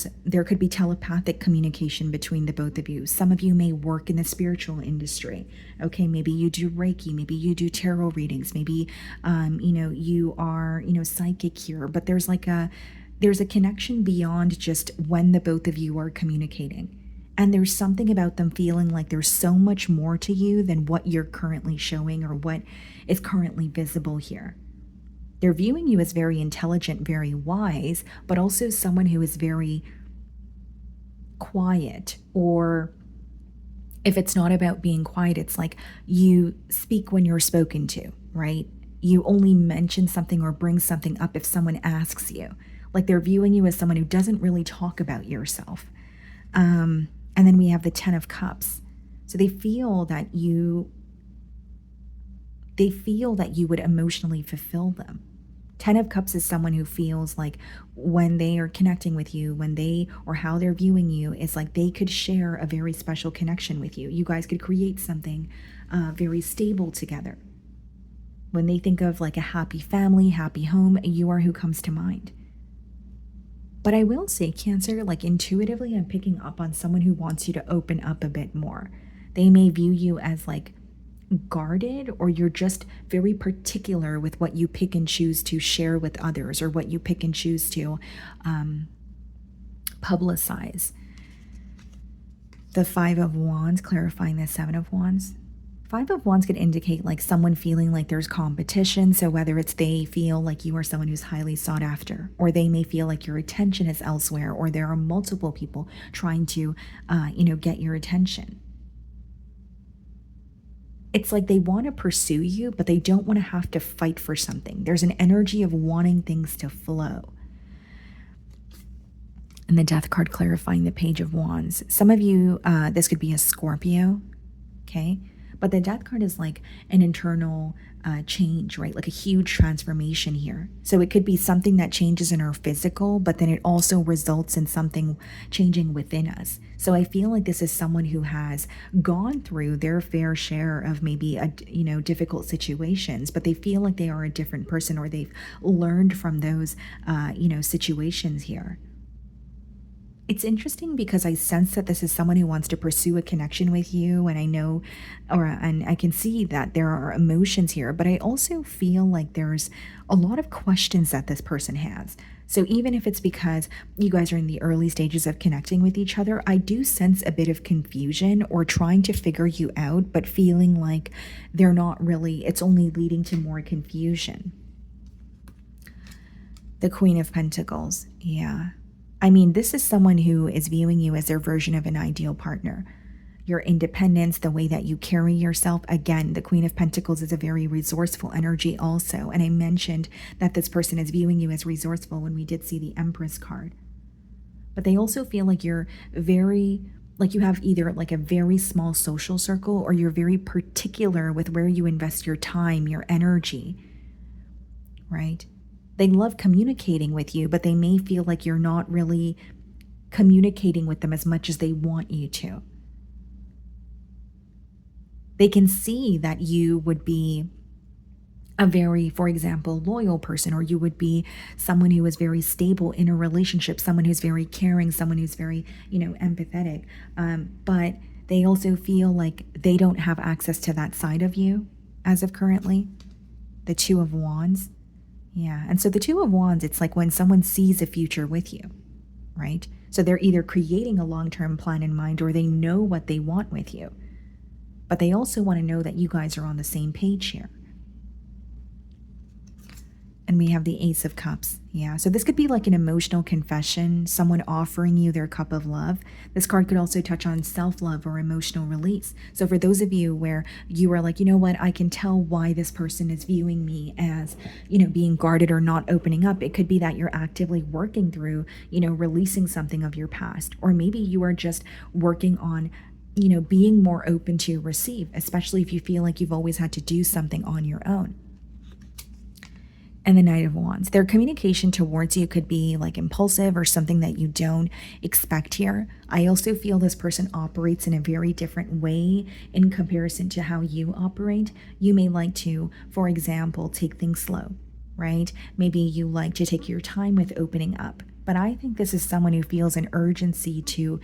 could be telepathic communication between the both of you. Some of you may work in the spiritual industry. Okay, maybe you do Reiki, maybe you do tarot readings, maybe you are, psychic here, but there's a connection beyond just when the both of you are communicating. And there's something about them feeling like there's so much more to you than what you're currently showing or what is currently visible here. They're viewing you as very intelligent, very wise, but also someone who is very quiet. Or if it's not about being quiet, it's like you speak when you're spoken to, right? You only mention something or bring something up if someone asks you. Like they're viewing you as someone who doesn't really talk about yourself. And then we have the Ten of Cups. So they feel that you would emotionally fulfill them. Ten of Cups is someone who feels like when they are connecting with you, or how they're viewing you, is like they could share a very special connection with you. You guys could create something very stable together. When they think of like a happy family, happy home, you are who comes to mind. But I will say, Cancer, like intuitively, I'm picking up on someone who wants you to open up a bit more. They may view you as like guarded, or you're just very particular with what you pick and choose to share with others, or what you pick and choose to publicize. The Five of Wands clarifying the Seven of Wands. Five of Wands could indicate like someone feeling like there's competition. So whether it's they feel like you are someone who's highly sought after, or they may feel like your attention is elsewhere, or there are multiple people trying to, get your attention. It's like they want to pursue you, but they don't want to have to fight for something. There's an energy of wanting things to flow. And the Death card clarifying the Page of Wands. Some of you, this could be a Scorpio, okay? But the Death card is like an internal change, right? Like a huge transformation here. So it could be something that changes in our physical, but then it also results in something changing within us. So I feel like this is someone who has gone through their fair share of maybe difficult situations, but they feel like they are a different person, or they've learned from those situations here. It's interesting because I sense that this is someone who wants to pursue a connection with you, and I know, and I can see that there are emotions here, but I also feel like there's a lot of questions that this person has. So even if it's because you guys are in the early stages of connecting with each other, I do sense a bit of confusion, or trying to figure you out, but feeling like they're not really, it's only leading to more confusion. The Queen of Pentacles, yeah. I mean, this is someone who is viewing you as their version of an ideal partner. Your independence, the way that you carry yourself. Again, the Queen of Pentacles is a very resourceful energy also. And I mentioned that this person is viewing you as resourceful when we did see the Empress card. But they also feel like you're very, like you have either like a very small social circle, or you're very particular with where you invest your time, your energy, right? They love communicating with you, but they may feel like you're not really communicating with them as much as they want you to. They can see that you would be a very, for example, loyal person, or you would be someone who is very stable in a relationship, someone who's very caring, someone who's very, empathetic. But they also feel like they don't have access to that side of you as of currently. The Two of Wands. Yeah. And so the Two of Wands, it's like when someone sees a future with you, right? So they're either creating a long-term plan in mind, or they know what they want with you. But they also want to know that you guys are on the same page here. And we have the Ace of Cups. Yeah, so this could be like an emotional confession, someone offering you their cup of love. This card could also touch on self-love or emotional release. So for those of you where you are like, you know what, I can tell why this person is viewing me as, being guarded or not opening up. It could be that you're actively working through, releasing something of your past. Or maybe you are just working on, being more open to receive, especially if you feel like you've always had to do something on your own. And the Knight of Wands. Their communication towards you could be like impulsive or something that you don't expect here. I also feel this person operates in a very different way in comparison to how you operate. You may like to, for example, take things slow, right? Maybe you like to take your time with opening up. But I think this is someone who feels an urgency to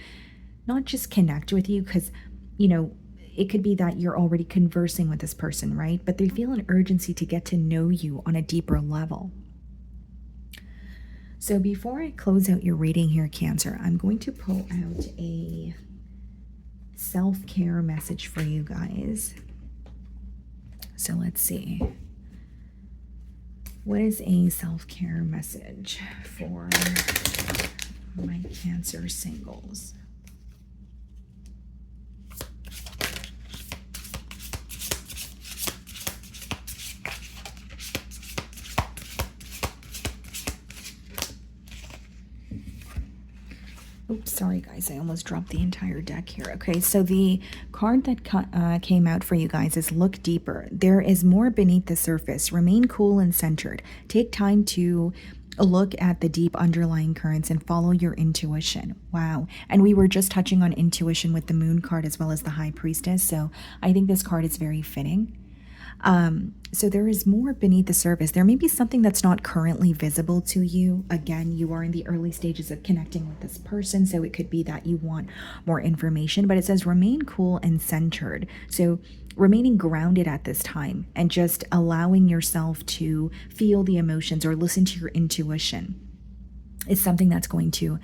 not just connect with you because, it could be that you're already conversing with this person, right? But they feel an urgency to get to know you on a deeper level. So before I close out your reading here, Cancer, I'm going to pull out a self-care message for you guys. So let's see. What is a self-care message for my Cancer singles? Oops, sorry guys, I almost dropped the entire deck here. Okay, so the card that came out for you guys is Look Deeper. There is more beneath the surface. Remain cool and centered. Take time to look at the deep underlying currents and follow your intuition. Wow. And we were just touching on intuition with the Moon card as well as the High Priestess, so I think this card is very fitting. So there is more beneath the surface. There may be something that's not currently visible to you. Again, you are in the early stages of connecting with this person, so it could be that you want more information, but it says remain cool and centered. So remaining grounded at this time and just allowing yourself to feel the emotions or listen to your intuition is something that's going to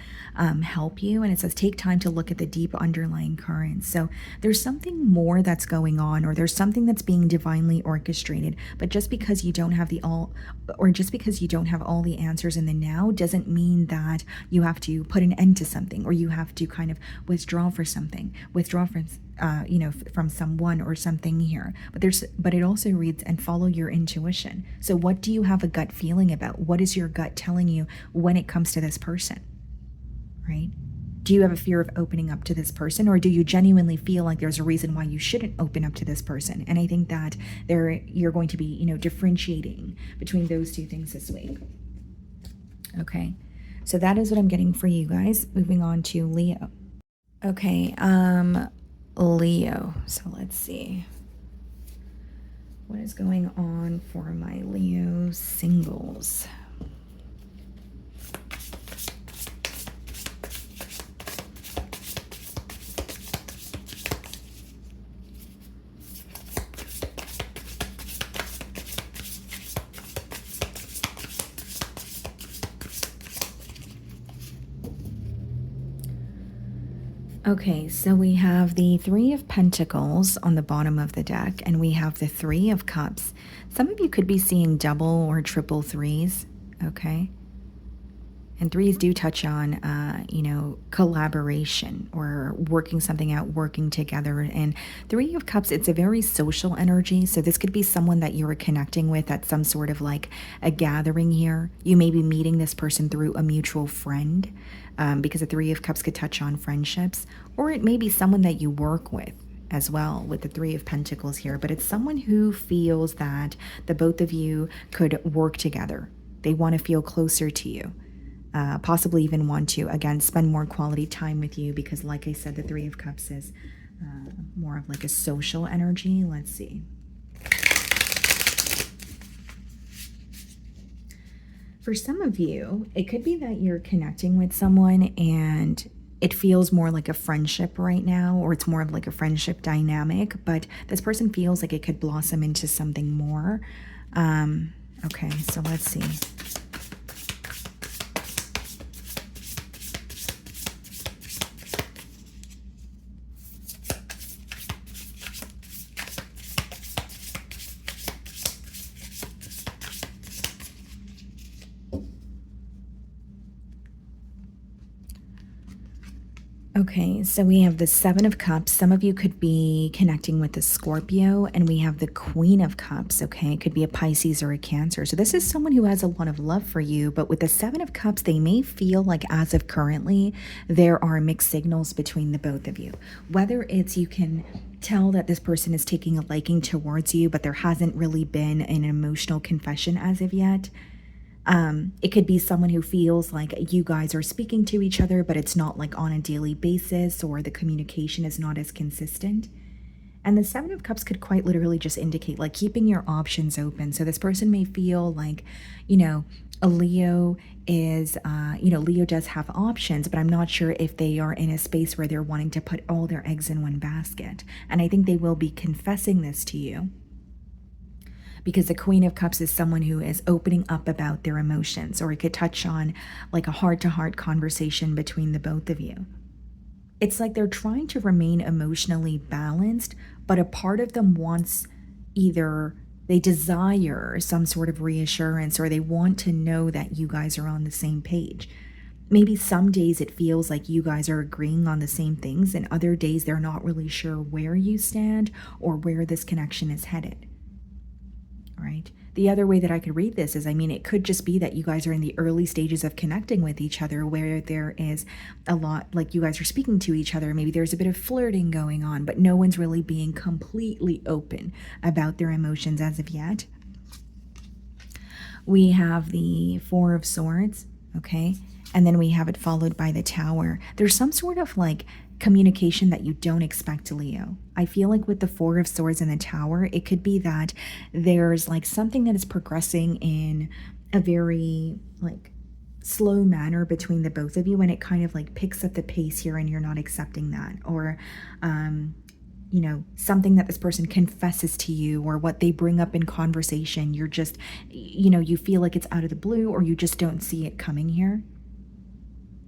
help you. And it says take time to look at the deep underlying currents. So there's something more that's going on, or there's something that's being divinely orchestrated. But just because you don't have all the answers in the now doesn't mean that you have to put an end to something, or you have to kind of withdraw from from someone or something here. But it also reads, and follow your intuition. So what do you have a gut feeling about? What is your gut telling you when it comes to this person, right? Do you have a fear of opening up to this person, or do you genuinely feel like there's a reason why you shouldn't open up to this person? And I think that you're going to be, differentiating between those two things this week. Okay, so that is what I'm getting for you guys. Moving on to Leo. Okay, Leo. So let's see. What is going on for my Leo singles? Okay, so we have the Three of Pentacles on the bottom of the deck, and we have the Three of Cups. Some of you could be seeing double or triple threes, okay? And threes do touch on, collaboration or working something out, working together. And Three of Cups, it's a very social energy. So this could be someone that you are connecting with at some sort of like a gathering here. You may be meeting this person through a mutual friend, because the Three of Cups could touch on friendships. Or it may be someone that you work with as well with the Three of Pentacles here. But it's someone who feels that the both of you could work together. They want to feel closer to you. Possibly even want to, again, spend more quality time with you because, like I said, the Three of Cups is more of like a social energy. Let's see. For some of you, it could be that you're connecting with someone and it feels more like a friendship right now, or it's more of like a friendship dynamic, but this person feels like it could blossom into something more. Okay, so let's see. Okay, so we have the Seven of Cups. Some of you could be connecting with the Scorpio, and we have the Queen of Cups, okay? It could be a Pisces or a Cancer. So this is someone who has a lot of love for you, but with the Seven of Cups, they may feel like as of currently, there are mixed signals between the both of you. Whether it's you can tell that this person is taking a liking towards you, but there hasn't really been an emotional confession as of yet. It could be someone who feels like you guys are speaking to each other, but it's not like on a daily basis, or the communication is not as consistent. And the Seven of Cups could quite literally just indicate like keeping your options open. So this person may feel like, a Leo is, Leo does have options, but I'm not sure if they are in a space where they're wanting to put all their eggs in one basket. And I think they will be confessing this to you, because the Queen of Cups is someone who is opening up about their emotions, or it could touch on like a heart-to-heart conversation between the both of you. It's like they're trying to remain emotionally balanced, but a part of them wants either they desire some sort of reassurance, or they want to know that you guys are on the same page. Maybe some days it feels like you guys are agreeing on the same things, and other days they're not really sure where you stand or where this connection is headed. Right? The other way that I could read this is, it could just be that you guys are in the early stages of connecting with each other, where there is a lot, like you guys are speaking to each other. Maybe there's a bit of flirting going on, but no one's really being completely open about their emotions as of yet. We have the Four of Swords, okay? And then we have it followed by the Tower. There's some sort of like communication that you don't expect, Leo. I feel like with the Four of Swords and the Tower, it could be that there's like something that is progressing in a very like slow manner between the both of you, and it kind of like picks up the pace here and you're not accepting that. Or something that this person confesses to you, or what they bring up in conversation, you're just, you feel like it's out of the blue, or you just don't see it coming here.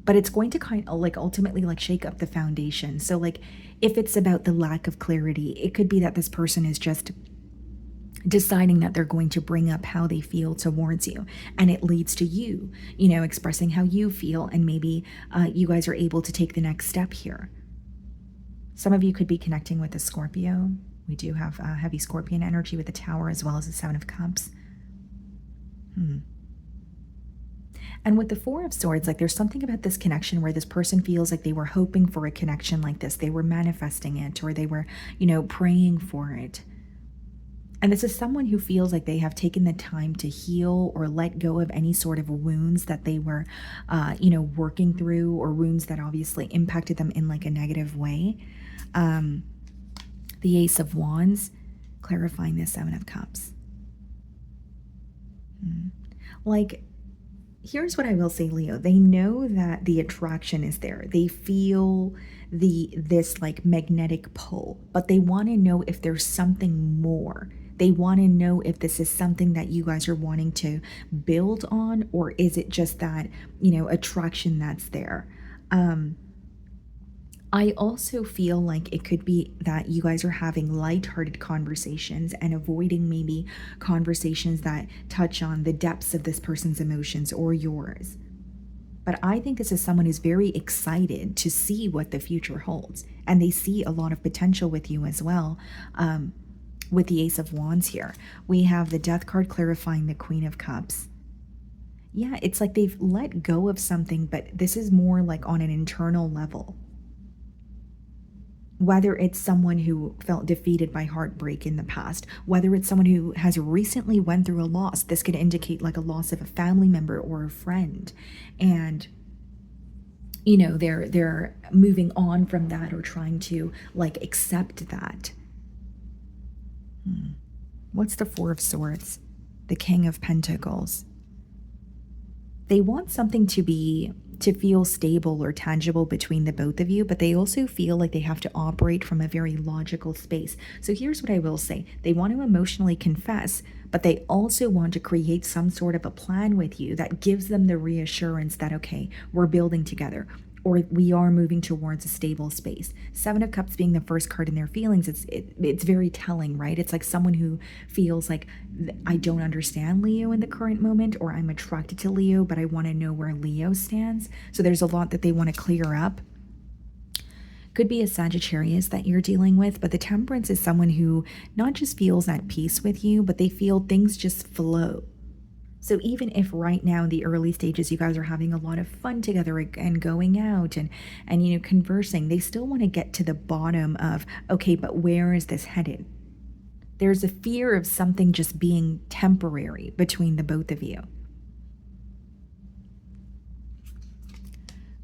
But it's going to kind of like ultimately like shake up the foundation. So like if it's about the lack of clarity, it could be that this person is just deciding that they're going to bring up how they feel towards you, and it leads to you, expressing how you feel, and maybe you guys are able to take the next step here. Some of you could be connecting with a Scorpio. We do have heavy Scorpion energy with the Tower as well as the Seven of Cups. And with the Four of Swords, like there's something about this connection where this person feels like they were hoping for a connection like this. They were manifesting it, or they were, praying for it. And this is someone who feels like they have taken the time to heal or let go of any sort of wounds that they were, working through, or wounds that obviously impacted them in like a negative way. The Ace of Wands, clarifying the Seven of Cups. Like, here's what I will say, Leo. They know that the attraction is there. They feel this like magnetic pull, but they want to know if there's something more. They want to know if this is something that you guys are wanting to build on, or is it just that, attraction that's there. I also feel like it could be that you guys are having lighthearted conversations and avoiding maybe conversations that touch on the depths of this person's emotions or yours. But I think this is someone who's very excited to see what the future holds. And they see a lot of potential with you as well. With the Ace of Wands here, we have the Death card clarifying the Queen of Cups. Yeah, it's like they've let go of something, but this is more like on an internal level. Whether it's someone who felt defeated by heartbreak in the past, whether it's someone who has recently went through a loss, this could indicate like a loss of a family member or a friend. And you know, they're moving on from that or trying to like accept that. What's the Four of Swords? The King of Pentacles. They want something to feel stable or tangible between the both of you, but they also feel like they have to operate from a very logical space. So here's what I will say. They want to emotionally confess, but they also want to create some sort of a plan with you that gives them the reassurance that, okay, we're building together, or we are moving towards a stable space. Seven of Cups being the first card in their feelings, it's very telling, right? It's like someone who feels like, I don't understand Leo in the current moment, or I'm attracted to Leo, but I want to know where Leo stands. So there's a lot that they want to clear up. Could be a Sagittarius that you're dealing with, but the Temperance is someone who not just feels at peace with you, but they feel things just flow. So even if right now in the early stages you guys are having a lot of fun together and going out and you know, conversing, they still want to get to the bottom of, okay, but where is this headed? There's a fear of something just being temporary between the both of you.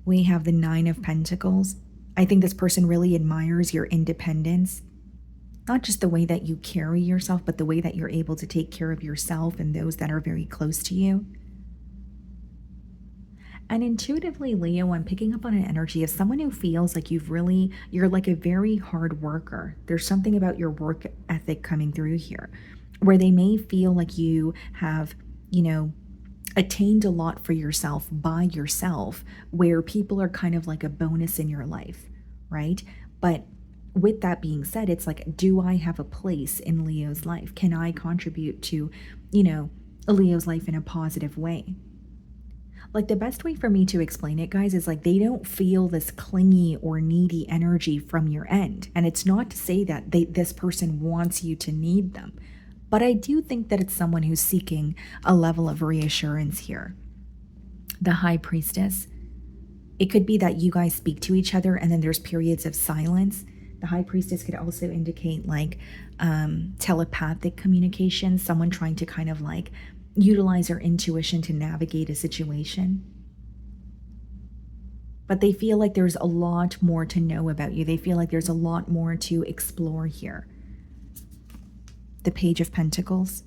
We have the Nine of Pentacles. I think this person really admires your independence. Not just the way that you carry yourself, but the way that you're able to take care of yourself and those that are very close to you. And intuitively, Leo, I'm picking up on an energy of someone who feels like you're like a very hard worker. There's something about your work ethic coming through here, where they may feel like you have, you know, attained a lot for yourself by yourself, where people are kind of like a bonus in your life, right? But with that being said, it's like, do I have a place in Leo's life? Can I contribute to, you know, Leo's life in a positive way? Like the best way for me to explain it, guys, is like they don't feel this clingy or needy energy from your end. And it's not to say that this person wants you to need them, but I do think that it's someone who's seeking a level of reassurance here. The High Priestess. It could be that you guys speak to each other and then there's periods of silence. The High Priestess could also indicate like telepathic communication, someone trying to kind of like utilize their intuition to navigate a situation. But they feel like there's a lot more to know about you. They feel like there's a lot more to explore here. The Page of Pentacles.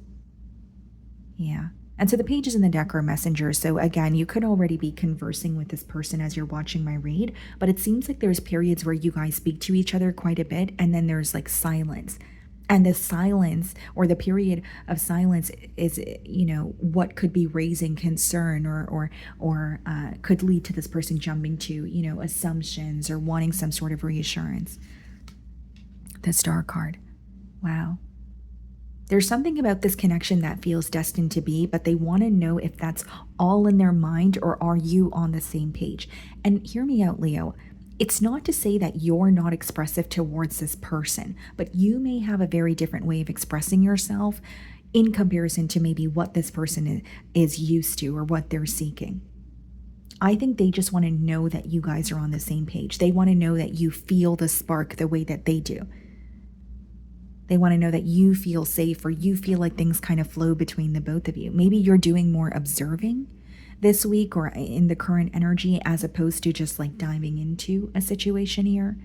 Yeah. And so the pages in the deck are messengers. So again, you could already be conversing with this person as you're watching my read, but it seems like there's periods where you guys speak to each other quite a bit, and then there's like silence. And the silence, or the period of silence, is, you know, what could be raising concern or could lead to this person jumping to, you know, assumptions or wanting some sort of reassurance. The Star card. Wow. There's something about this connection that feels destined to be, but they want to know if that's all in their mind, or are you on the same page? And hear me out, Leo. It's not to say that you're not expressive towards this person, but you may have a very different way of expressing yourself in comparison to maybe what this person is used to or what they're seeking. I think they just want to know that you guys are on the same page. They want to know that you feel the spark the way that they do. They want to know that you feel safe, or you feel like things kind of flow between the both of you. Maybe you're doing more observing this week or in the current energy, as opposed to just like diving into a situation here.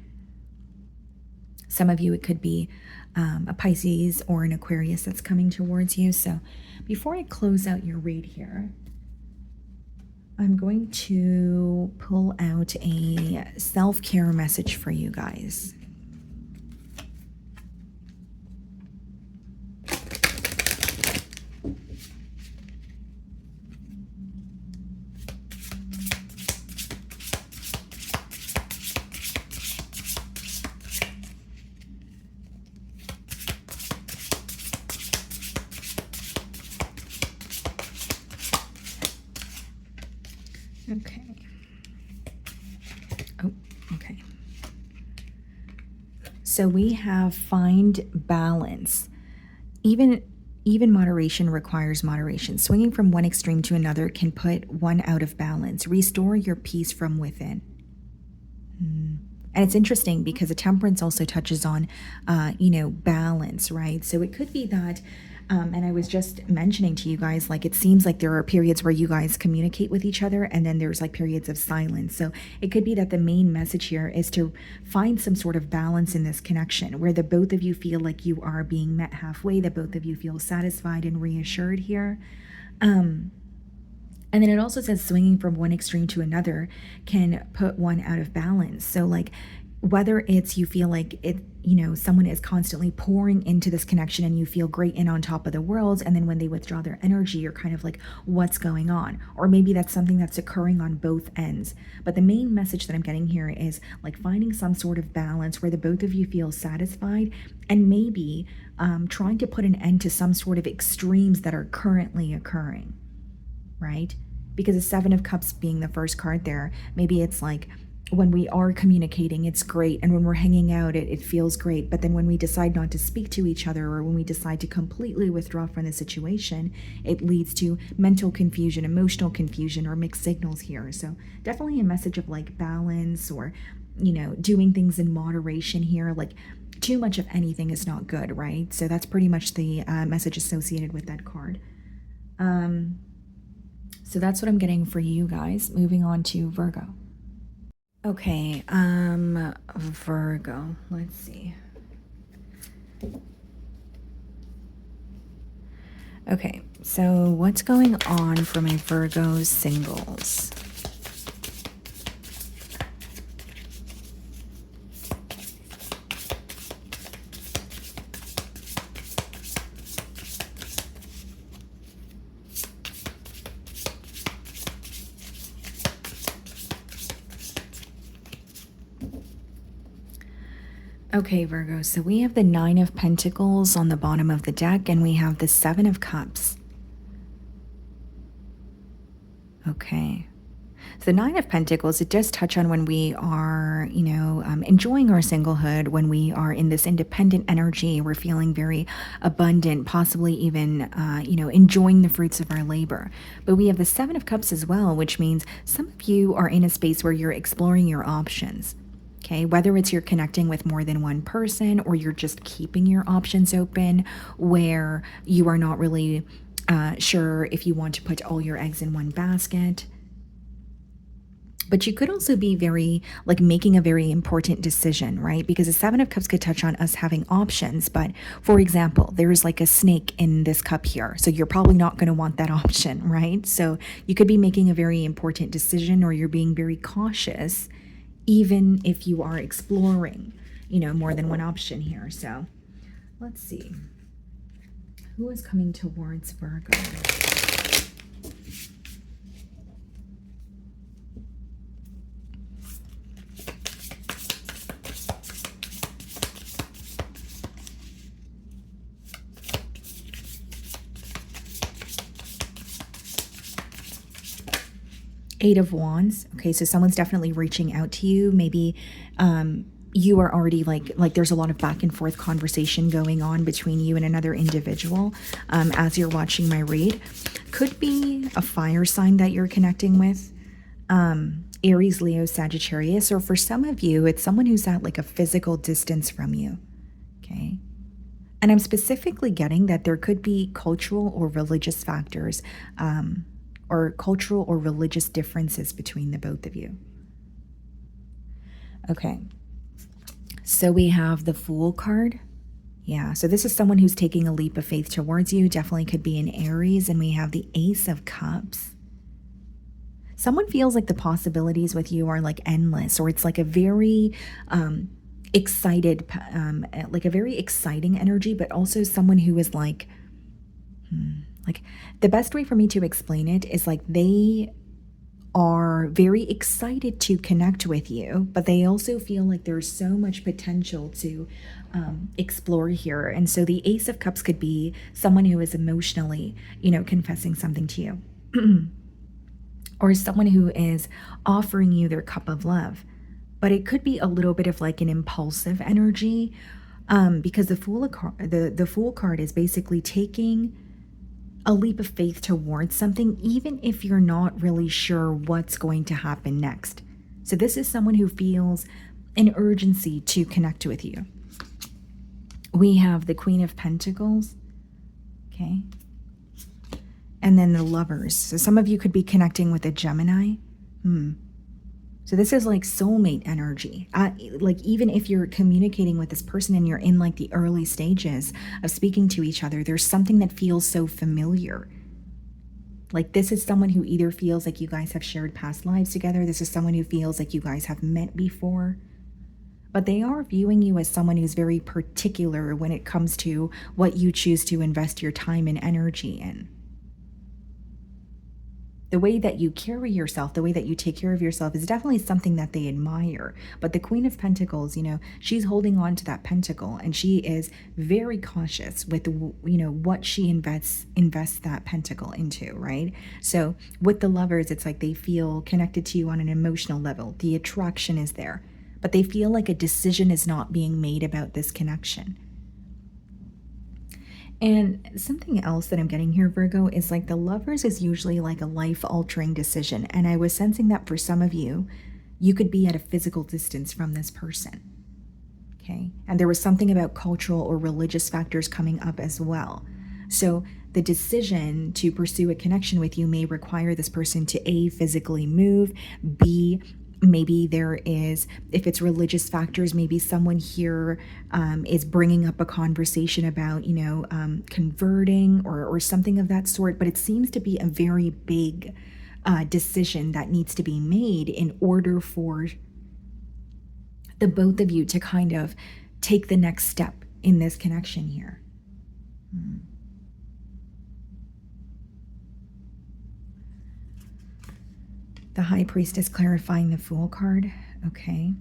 Some of you, it could be a Pisces or an Aquarius that's coming towards you. So before I close out your read here, I'm going to pull out a self-care message for you guys. Okay. So we have find balance. Even moderation requires moderation. Swinging from one extreme to another can put one out of balance. Restore your peace from within. And it's interesting because the temperance also touches on, balance, right? So it could be that, and I was just mentioning to you guys, like, it seems like there are periods where you guys communicate with each other, and then there's like periods of silence. So it could be that the main message here is to find some sort of balance in this connection where the both of you feel like you are being met halfway, that both of you feel satisfied and reassured here. And then it also says swinging from one extreme to another can put one out of balance. So like, whether it's you feel like someone is constantly pouring into this connection and you feel great and on top of the world, and then when they withdraw their energy, you're kind of like, what's going on? Or maybe that's something that's occurring on both ends. But the main message that I'm getting here is like finding some sort of balance where the both of you feel satisfied, and maybe trying to put an end to some sort of extremes that are currently occurring. Right? Because the Seven of Cups being the first card there, maybe it's like when we are communicating, it's great. And when we're hanging out, it feels great. But then when we decide not to speak to each other, or when we decide to completely withdraw from the situation, it leads to mental confusion, emotional confusion, or mixed signals here. So definitely a message of like balance, or, doing things in moderation here. Like too much of anything is not good, right? So that's pretty much the message associated with that card. So that's what I'm getting for you guys. Moving on to Virgo. Okay, Virgo, let's see. Okay, so what's going on for my Virgo singles? Okay, Virgo, so we have the Nine of Pentacles on the bottom of the deck, and we have the Seven of Cups. Okay. So the Nine of Pentacles, it does touch on when we are, enjoying our singlehood, when we are in this independent energy, we're feeling very abundant, possibly even, enjoying the fruits of our labor. But we have the Seven of Cups as well, which means some of you are in a space where you're exploring your options. Okay, whether it's you're connecting with more than one person, or you're just keeping your options open, where you are not really sure if you want to put all your eggs in one basket. But you could also be very, like, making a very important decision, right? Because the Seven of Cups could touch on us having options. But for example, there's like a snake in this cup here. So you're probably not going to want that option, right? So you could be making a very important decision, or you're being very cautious, even if you are exploring, more than one option here. So let's see. Who is coming towards Virgo? Eight of Wands. Okay, so someone's definitely reaching out to you. Maybe you are already like there's a lot of back and forth conversation going on between you and another individual as you're watching my read. Could be a fire sign that you're connecting with. Aries, Leo, Sagittarius, or for some of you, it's someone who's at like a physical distance from you. Okay. And I'm specifically getting that there could be cultural or religious factors, or cultural or religious differences between the both of you. Okay. So we have the Fool card. Yeah, so this is someone who's taking a leap of faith towards you. Definitely could be an Aries. And we have the Ace of Cups. Someone feels like the possibilities with you are like endless, or it's like a very excited, like a very exciting energy, but also someone who is like the best way for me to explain it is like they are very excited to connect with you, but they also feel like there's so much potential to explore here. And so the Ace of Cups could be someone who is emotionally, confessing something to you. Or someone who is offering you their cup of love. but it could be a little bit of like an impulsive energy, because the Fool card is basically taking a leap of faith towards something, even if you're not really sure what's going to happen next. So this is someone who feels an urgency to connect with you. We have the Queen of Pentacles, okay? And then the Lovers. So some of you could be connecting with a Gemini. So this is like soulmate energy. Like even if you're communicating with this person and you're in like the early stages of speaking to each other, there's something that feels so familiar. Like this is someone who either feels like you guys have shared past lives together. This is someone who feels like you guys have met before. But they are viewing you as someone who's very particular when it comes to what you choose to invest your time and energy in. The way that you carry yourself, the way that you take care of yourself is definitely something that they admire. But the Queen of Pentacles, you know, she's holding on to that pentacle, and she is very cautious with, you know, what she invests that pentacle into, right? So with the Lovers, it's like they feel connected to you on an emotional level. The attraction is there, but they feel like a decision is not being made about this connection. And something else that I'm getting here, Virgo, is like the Lovers is usually like a life-altering decision. And I was sensing that for some of you, you could be at a physical distance from this person. Okay. And there was something about cultural or religious factors coming up as well. So the decision to pursue a connection with you may require this person to A, physically move, B, maybe there is, if it's religious factors, maybe someone here is bringing up a conversation about, you know, converting or something of that sort. But it seems to be a very big decision that needs to be made in order for the both of you to kind of take the next step in this connection here. The High Priestess clarifying the Fool card. Okay.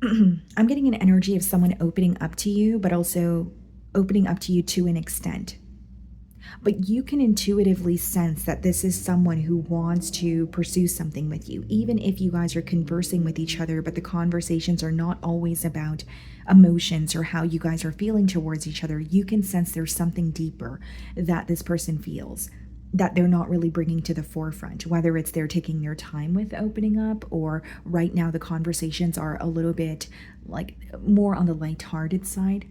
I'm getting an energy of someone opening up to you, but also opening up to you to an extent. But you can intuitively sense that this is someone who wants to pursue something with you, even if you guys are conversing with each other, but the conversations are not always about emotions or how you guys are feeling towards each other. You can sense there's something deeper that this person feels that they're not really bringing to the forefront, whether it's they're taking their time with opening up, or right now the conversations are a little bit like more on the lighthearted side.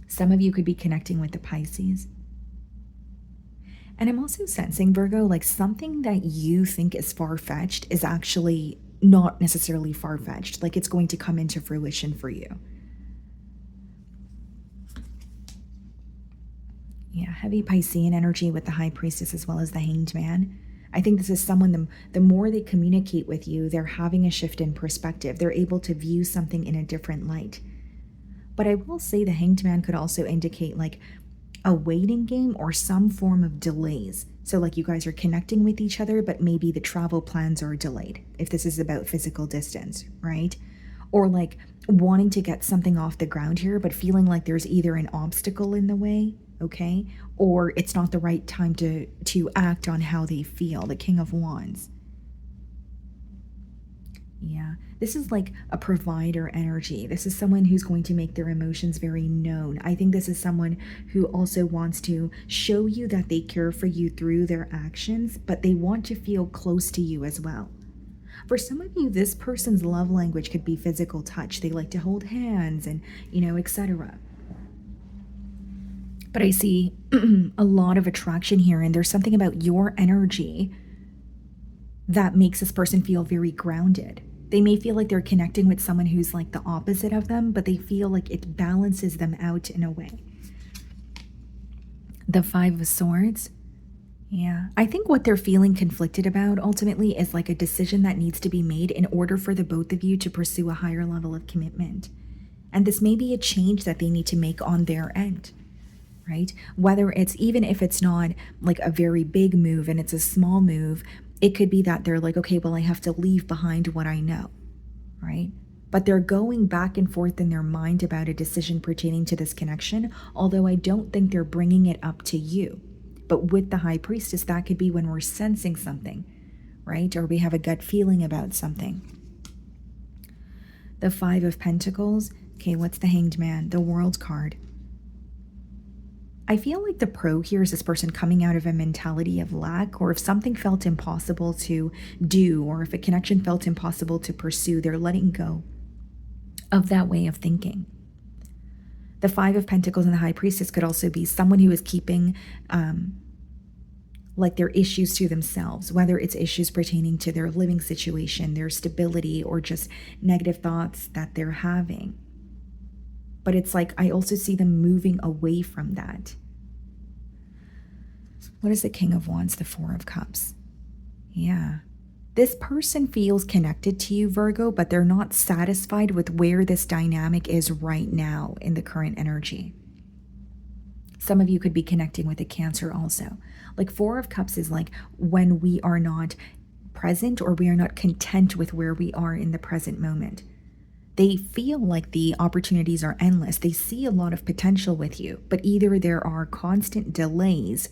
Some of you could be connecting with the Pisces. And I'm also sensing, Virgo, like something that you think is far-fetched is actually not necessarily far-fetched. Like it's going to come into fruition for you. Yeah, heavy Piscean energy with the High Priestess as well as the Hanged Man. I think this is someone, the more they communicate with you, they're having a shift in perspective. They're able to view something in a different light. But I will say the Hanged Man could also indicate like a waiting game or some form of delays. So like you guys are connecting with each other, but maybe the travel plans are delayed, if this is about physical distance, right? Or like wanting to get something off the ground here, but feeling like there's either an obstacle in the way, okay, or it's not the right time to act on how they feel. The King of Wands. Yeah, this is like a provider energy. This is someone who's going to make their emotions very known. I think this is someone who also wants to show you that they care for you through their actions, but they want to feel close to you as well. For some of you, this person's love language could be physical touch. They like to hold hands and, you know, etc. But I see a lot of attraction here, and there's something about your energy that makes this person feel very grounded. They may feel like they're connecting with someone who's like the opposite of them, but they feel like it balances them out in a way. The Five of Swords. Yeah, I think what they're feeling conflicted about ultimately is like a decision that needs to be made in order for the both of you to pursue a higher level of commitment. And this may be a change that they need to make on their end, right? Whether it's, even if it's not like a very big move and it's a small move, it could be that they're like, okay, well, I have to leave behind what I know, right? But they're going back and forth in their mind about a decision pertaining to this connection, although I don't think they're bringing it up to you. But with the High Priestess, that could be when we're sensing something, right? Or we have a gut feeling about something. The Five of Pentacles. Okay, what's the Hanged Man? The World card. I feel like the pro here is this person coming out of a mentality of lack, or if something felt impossible to do, or if a connection felt impossible to pursue, they're letting go of that way of thinking. The Five of Pentacles and the High Priestess could also be someone who is keeping like their issues to themselves, whether it's issues pertaining to their living situation, their stability, or just negative thoughts that they're having. But it's like I also see them moving away from that. What is the King of Wands? The Four of Cups. Yeah. This person feels connected to you, Virgo, but they're not satisfied with where this dynamic is right now in the current energy. Some of you could be connecting with a Cancer also. Like Four of Cups is like when we are not present, or we are not content with where we are in the present moment. They feel like the opportunities are endless. They see a lot of potential with you, but either there are constant delays,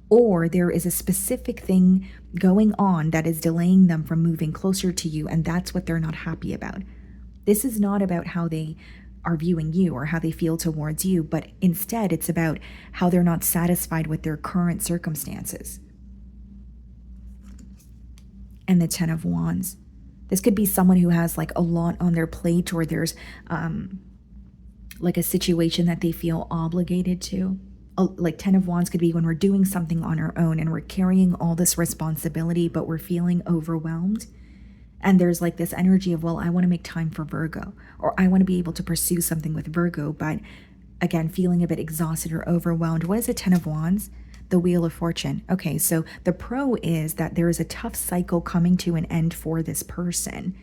or there is a specific thing going on that is delaying them from moving closer to you, and that's what they're not happy about. This is not about how they are viewing you or how they feel towards you, but instead it's about how they're not satisfied with their current circumstances. And the Ten of Wands. This could be someone who has like a lot on their plate, or there's like a situation that they feel obligated to. Like Ten of Wands could be when we're doing something on our own and we're carrying all this responsibility, but we're feeling overwhelmed. And there's like this energy of, well, I want to make time for Virgo, or I want to be able to pursue something with Virgo, but again, feeling a bit exhausted or overwhelmed. What is a Ten of Wands? The Wheel of Fortune. Okay, so the pro is that there is a tough cycle coming to an end for this person,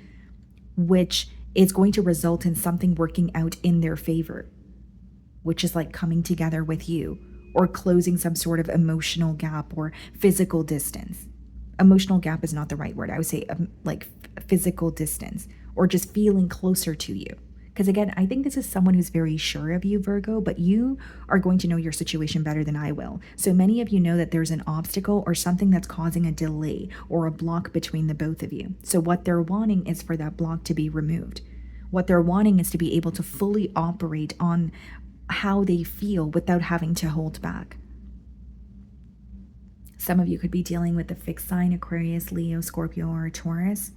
which is going to result in something working out in their favor, which is like coming together with you, or closing some sort of emotional gap or physical distance. Emotional gap is not the right word. I would say like physical distance, or just feeling closer to you. Because again, I think this is someone who's very sure of you, Virgo, but you are going to know your situation better than I will. So many of you know that there's an obstacle or something that's causing a delay or a block between the both of you. So what they're wanting is for that block to be removed. What they're wanting is to be able to fully operate on how they feel without having to hold back. Some of you could be dealing with the fixed sign, Aquarius, Leo, Scorpio, or Taurus.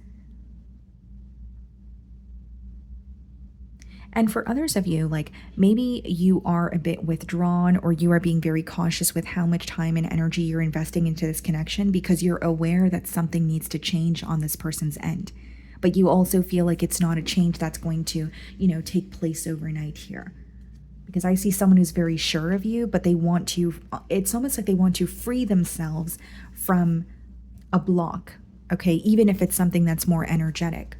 And for others of you, like maybe you are a bit withdrawn, or you are being very cautious with how much time and energy you're investing into this connection, because you're aware that something needs to change on this person's end. But you also feel like it's not a change that's going to, take place overnight here. Because I see someone who's very sure of you, but they want to, it's almost like they want to free themselves from a block, okay? Even if it's something that's more energetic.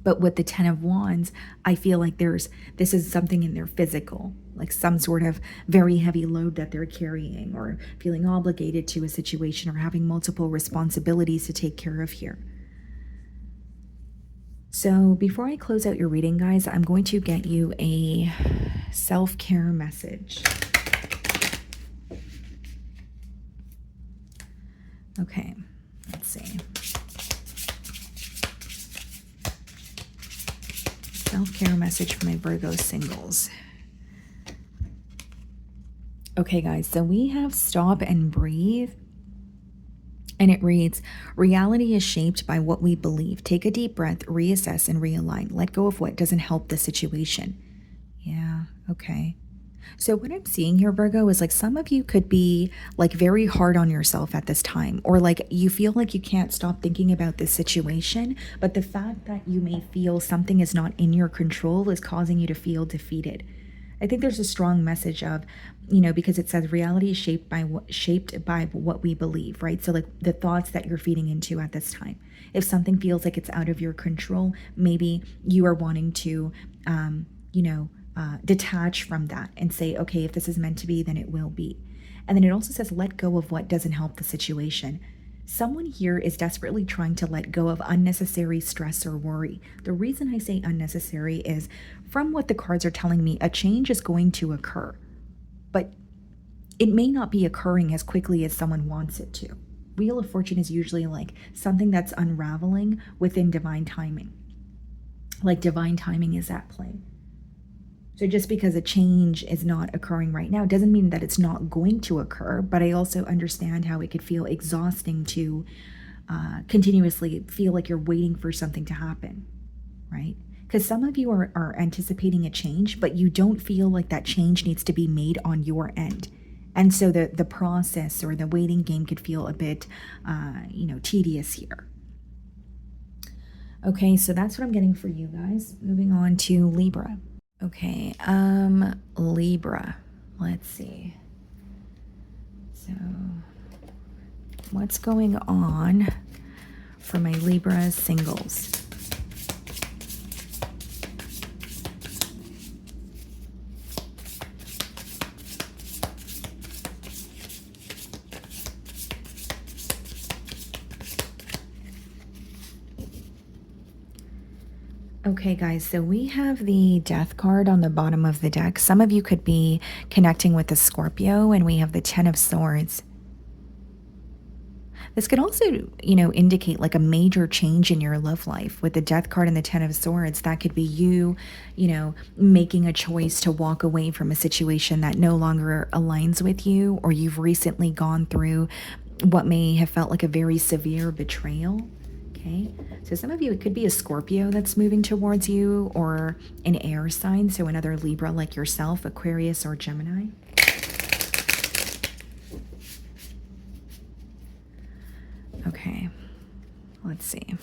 But with the Ten of Wands, I feel like this is something in their physical, like some sort of very heavy load that they're carrying, or feeling obligated to a situation, or having multiple responsibilities to take care of here. So before I close out your reading, guys, I'm going to get you a self-care message. Okay, let's see. Self-care message for my Virgo singles. Okay, guys, so we have Stop and Breathe. And it reads, reality is shaped by what we believe. Take a deep breath, reassess, and realign. Let go of what doesn't help the situation. Yeah, okay. So what I'm seeing here, Virgo, is like some of you could be like very hard on yourself at this time, or like you feel like you can't stop thinking about this situation, but the fact that you may feel something is not in your control is causing you to feel defeated. I think there's a strong message of, because it says reality is shaped by what we believe, right? So like the thoughts that you're feeding into at this time. If something feels like it's out of your control, maybe you are wanting to, detach from that and say, okay, if this is meant to be, then it will be. And then it also says, let go of what doesn't help the situation. Someone here is desperately trying to let go of unnecessary stress or worry. The reason I say unnecessary is, from what the cards are telling me, a change is going to occur, but it may not be occurring as quickly as someone wants it to. Wheel of Fortune is usually like something that's unraveling within divine timing. like divine timing is at play. So just because a change is not occurring right now doesn't mean that it's not going to occur, but I also understand how it could feel exhausting to continuously feel like you're waiting for something to happen, right? Because some of you are anticipating a change, but you don't feel like that change needs to be made on your end. And so the process or the waiting game could feel a bit, tedious here. Okay, so that's what I'm getting for you guys. Moving on to Libra. Okay, Libra. Let's see. So, what's going on for my Libra singles? Okay, guys, so we have the Death card on the bottom of the deck. Some of you could be connecting with the Scorpio, and we have the Ten of Swords. This could also, indicate like a major change in your love life. With the Death card and the Ten of Swords, that could be you, making a choice to walk away from a situation that no longer aligns with you, or you've recently gone through what may have felt like a very severe betrayal. Okay, so some of you, it could be a Scorpio that's moving towards you, or an air sign, so another Libra like yourself, Aquarius or Gemini. Okay, let's see.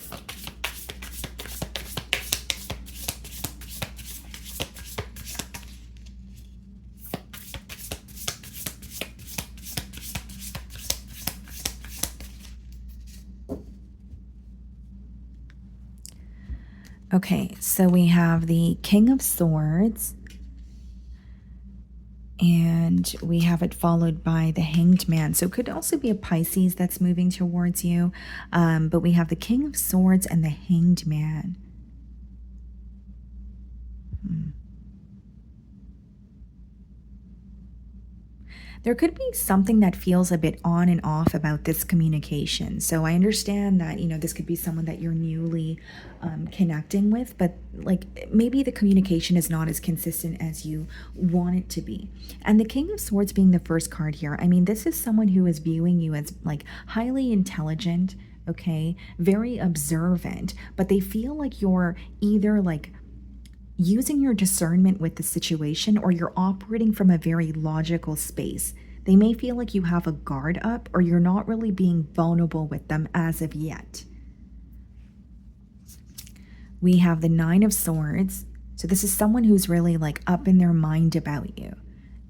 Okay, so we have the King of Swords, and we have it followed by the Hanged Man. So it could also be a Pisces that's moving towards you, but we have the King of Swords and the Hanged Man. There could be something that feels a bit on and off about this communication. So I understand that, this could be someone that you're newly connecting with, but like maybe the communication is not as consistent as you want it to be. And the King of Swords being the first card here, I mean, this is someone who is viewing you as like highly intelligent, okay, very observant, but they feel like you're either like using your discernment with the situation, or you're operating from a very logical space. They may feel like you have a guard up, or you're not really being vulnerable with them as of yet. We have the Nine of Swords. So this is someone who's really like up in their mind about you.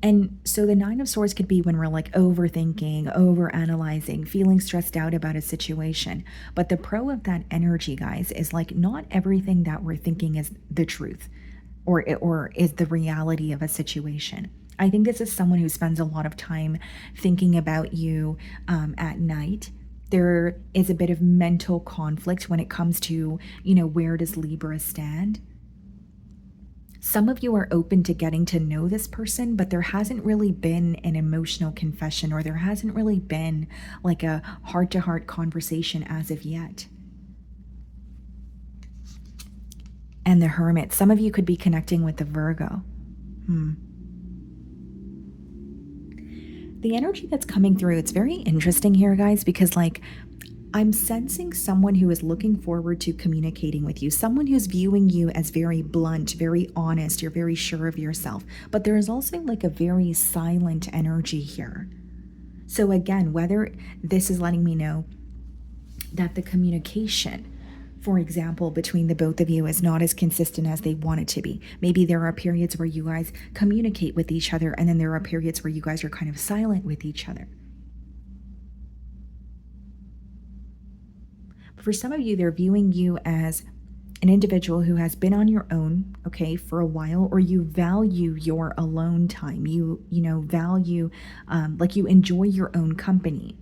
And so the Nine of Swords could be when we're like overthinking, overanalyzing, feeling stressed out about a situation. But the pro of that energy, guys, is like not everything that we're thinking is the truth, or is the reality of a situation. I think this is someone who spends a lot of time thinking about you at night. There is a bit of mental conflict when it comes to, where does Libra stand? Some of you are open to getting to know this person, but there hasn't really been an emotional confession, or there hasn't really been like a heart-to-heart conversation as of yet. And the Hermit. Some of you could be connecting with the Virgo. The energy that's coming through, it's very interesting here, guys, because like I'm sensing someone who is looking forward to communicating with you, someone who's viewing you as very blunt, very honest, you're very sure of yourself. But there is also like a very silent energy here. So again, whether this is letting me know that the communication, for example, between the both of you is not as consistent as they want it to be. Maybe there are periods where you guys communicate with each other, and then there are periods where you guys are kind of silent with each other. For some of you, they're viewing you as an individual who has been on your own, okay, for a while, or you value your alone time. You value, like you enjoy your own company,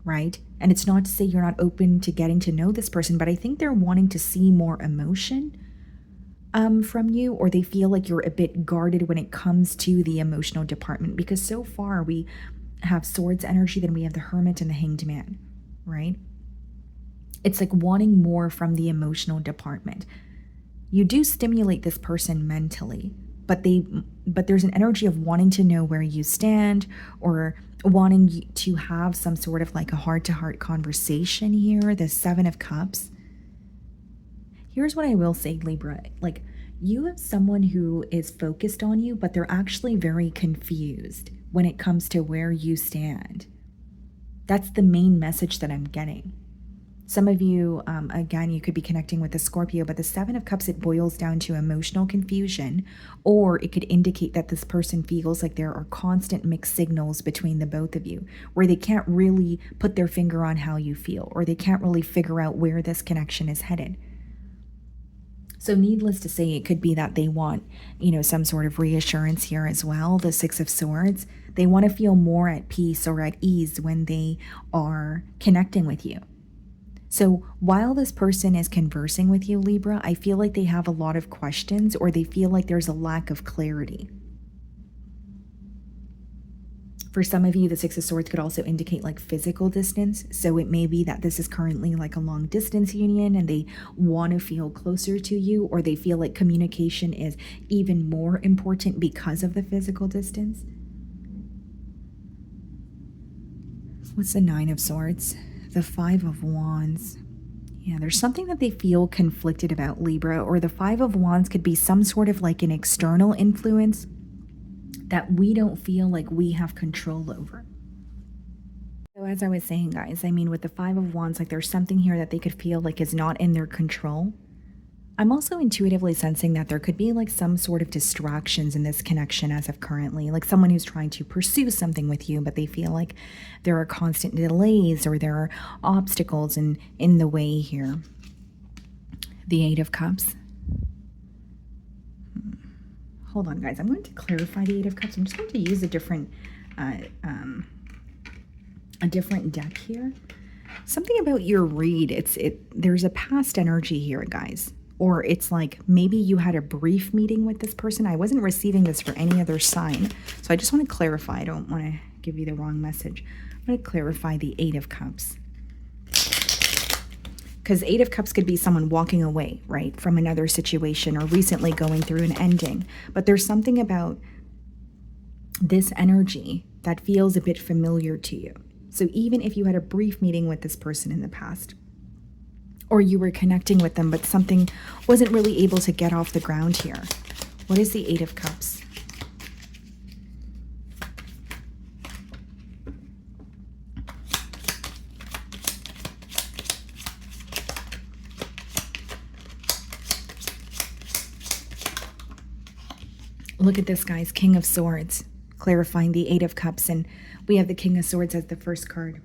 right? And it's not to say you're not open to getting to know this person, but I think they're wanting to see more emotion from you, or they feel like you're a bit guarded when it comes to the emotional department, because so far we have Swords energy, then we have the Hermit and the Hanged Man, right? It's like wanting more from the emotional department. You do stimulate this person mentally, but there's an energy of wanting to know where you stand, or wanting to have some sort of like a heart-to-heart conversation here. The Seven of Cups. Here's what I will say, Libra. Like, you have someone who is focused on you, but they're actually very confused when it comes to where you stand. That's the main message that I'm getting. Some of you, again, you could be connecting with the Scorpio, but the Seven of Cups, it boils down to emotional confusion, or it could indicate that this person feels like there are constant mixed signals between the both of you, where they can't really put their finger on how you feel, or they can't really figure out where this connection is headed. So needless to say, it could be that they want, some sort of reassurance here as well. The Six of Swords, they want to feel more at peace or at ease when they are connecting with you. So while this person is conversing with you, Libra, I feel like they have a lot of questions, or they feel like there's a lack of clarity. For some of you, the Six of Swords could also indicate like physical distance. So it may be that this is currently like a long distance union and they want to feel closer to you, or they feel like communication is even more important because of the physical distance. What's the Nine of Swords? The Five of Wands. Yeah, there's something that they feel conflicted about, Libra, or the Five of Wands could be some sort of like an external influence that we don't feel like we have control over. So as I was saying, guys, I mean, with the Five of Wands, like there's something here that they could feel like is not in their control. I'm also intuitively sensing that there could be like some sort of distractions in this connection as of currently, like someone who's trying to pursue something with you, but they feel like there are constant delays or there are obstacles in the way here. The Eight of Cups. Hold on, guys. I'm going to clarify the Eight of Cups. I'm just going to use a different deck here. Something about your read. There's a past energy here, guys. Or it's like maybe you had a brief meeting with this person. I wasn't receiving this for any other sign. So I just want to clarify. I don't want to give you the wrong message. I'm going to clarify the Eight of Cups. Because Eight of Cups could be someone walking away, right, from another situation or recently going through an ending. But there's something about this energy that feels a bit familiar to you. So even if you had a brief meeting with this person in the past, or you were connecting with them, but something wasn't really able to get off the ground here. What is the Eight of Cups? Look at this, guys. King of Swords, clarifying the Eight of Cups. And we have the King of Swords as the first card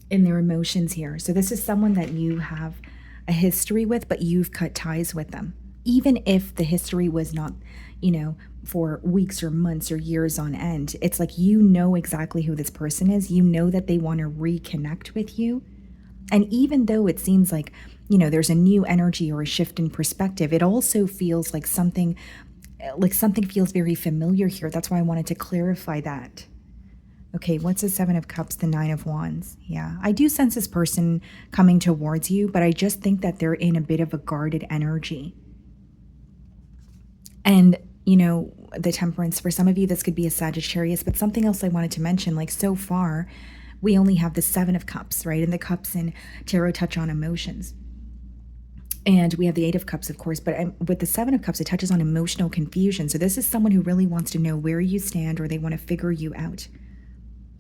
in their emotions here. So this is someone that you have a history with, but you've cut ties with them. Even if the history was not, for weeks or months or years on end, it's like you know exactly who this person is. You know that they want to reconnect with you. And even though it seems like, there's a new energy or a shift in perspective, it also feels like something feels very familiar here. That's why I wanted to clarify that. Okay, what's the Seven of Cups, the Nine of Wands? Yeah, I do sense this person coming towards you, but I just think that they're in a bit of a guarded energy. And, the Temperance, for some of you, this could be a Sagittarius, but something else I wanted to mention, like so far, we only have the Seven of Cups, right? And the cups in tarot touch on emotions. And we have the Eight of Cups, of course, but with the Seven of Cups, it touches on emotional confusion. So this is someone who really wants to know where you stand, or they want to figure you out.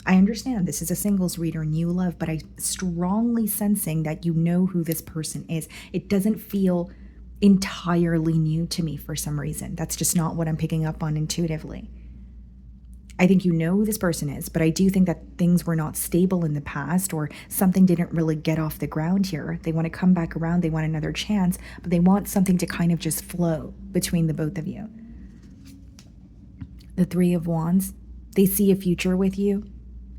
I understand this is a singles reader, new love, but I'm strongly sensing that you know who this person is. It doesn't feel entirely new to me for some reason. That's just not what I'm picking up on intuitively. I think you know who this person is, but I do think that things were not stable in the past, or something didn't really get off the ground here. They want to come back around. They want another chance, but they want something to kind of just flow between the both of you. The Three of Wands, they see a future with you.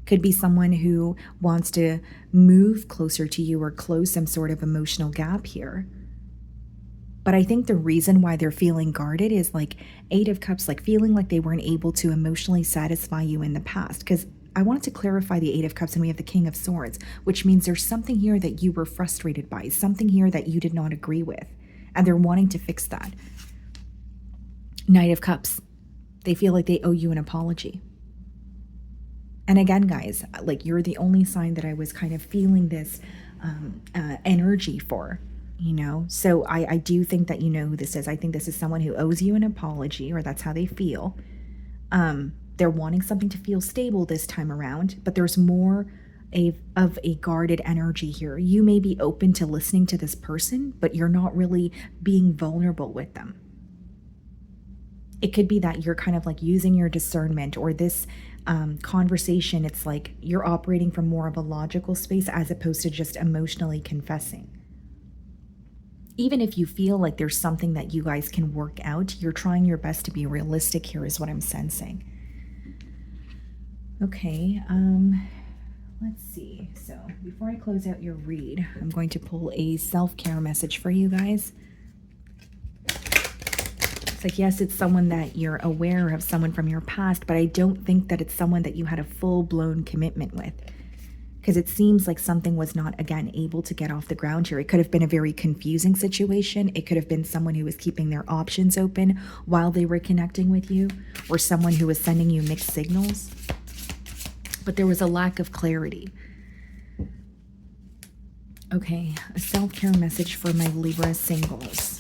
Could be someone who wants to move closer to you or close some sort of emotional gap here. But I think the reason why they're feeling guarded is like Eight of Cups, like feeling like they weren't able to emotionally satisfy you in the past. Because I wanted to clarify the Eight of Cups, and we have the King of Swords, which means there's something here that you were frustrated by, something here that you did not agree with. and they're wanting to fix that. Knight of Cups. They feel like they owe you an apology. And again, guys, like you're the only sign that I was kind of feeling this energy for, you know? So I do think that you know who this is. I think this is someone who owes you an apology, or that's how they feel. They're wanting something to feel stable this time around, but there's more of a guarded energy here. You may be open to listening to this person, but you're not really being vulnerable with them. It could be that you're kind of like using your discernment, or this conversation, it's like you're operating from more of a logical space as opposed to just emotionally confessing. Even if you feel like there's something that you guys can work out, you're trying your best to be realistic here is what I'm sensing. Okay, let's see. So before I close out your read, I'm going to pull a self-care message for you guys. It's like, yes, it's someone that you're aware of, someone from your past, but I don't think that it's someone that you had a full-blown commitment with, because it seems like something was not, again, able to get off the ground here. It could have been a very confusing situation. It could have been someone who was keeping their options open while they were connecting with you, or someone who was sending you mixed signals. But there was a lack of clarity. Okay, a self-care message for my Libra singles.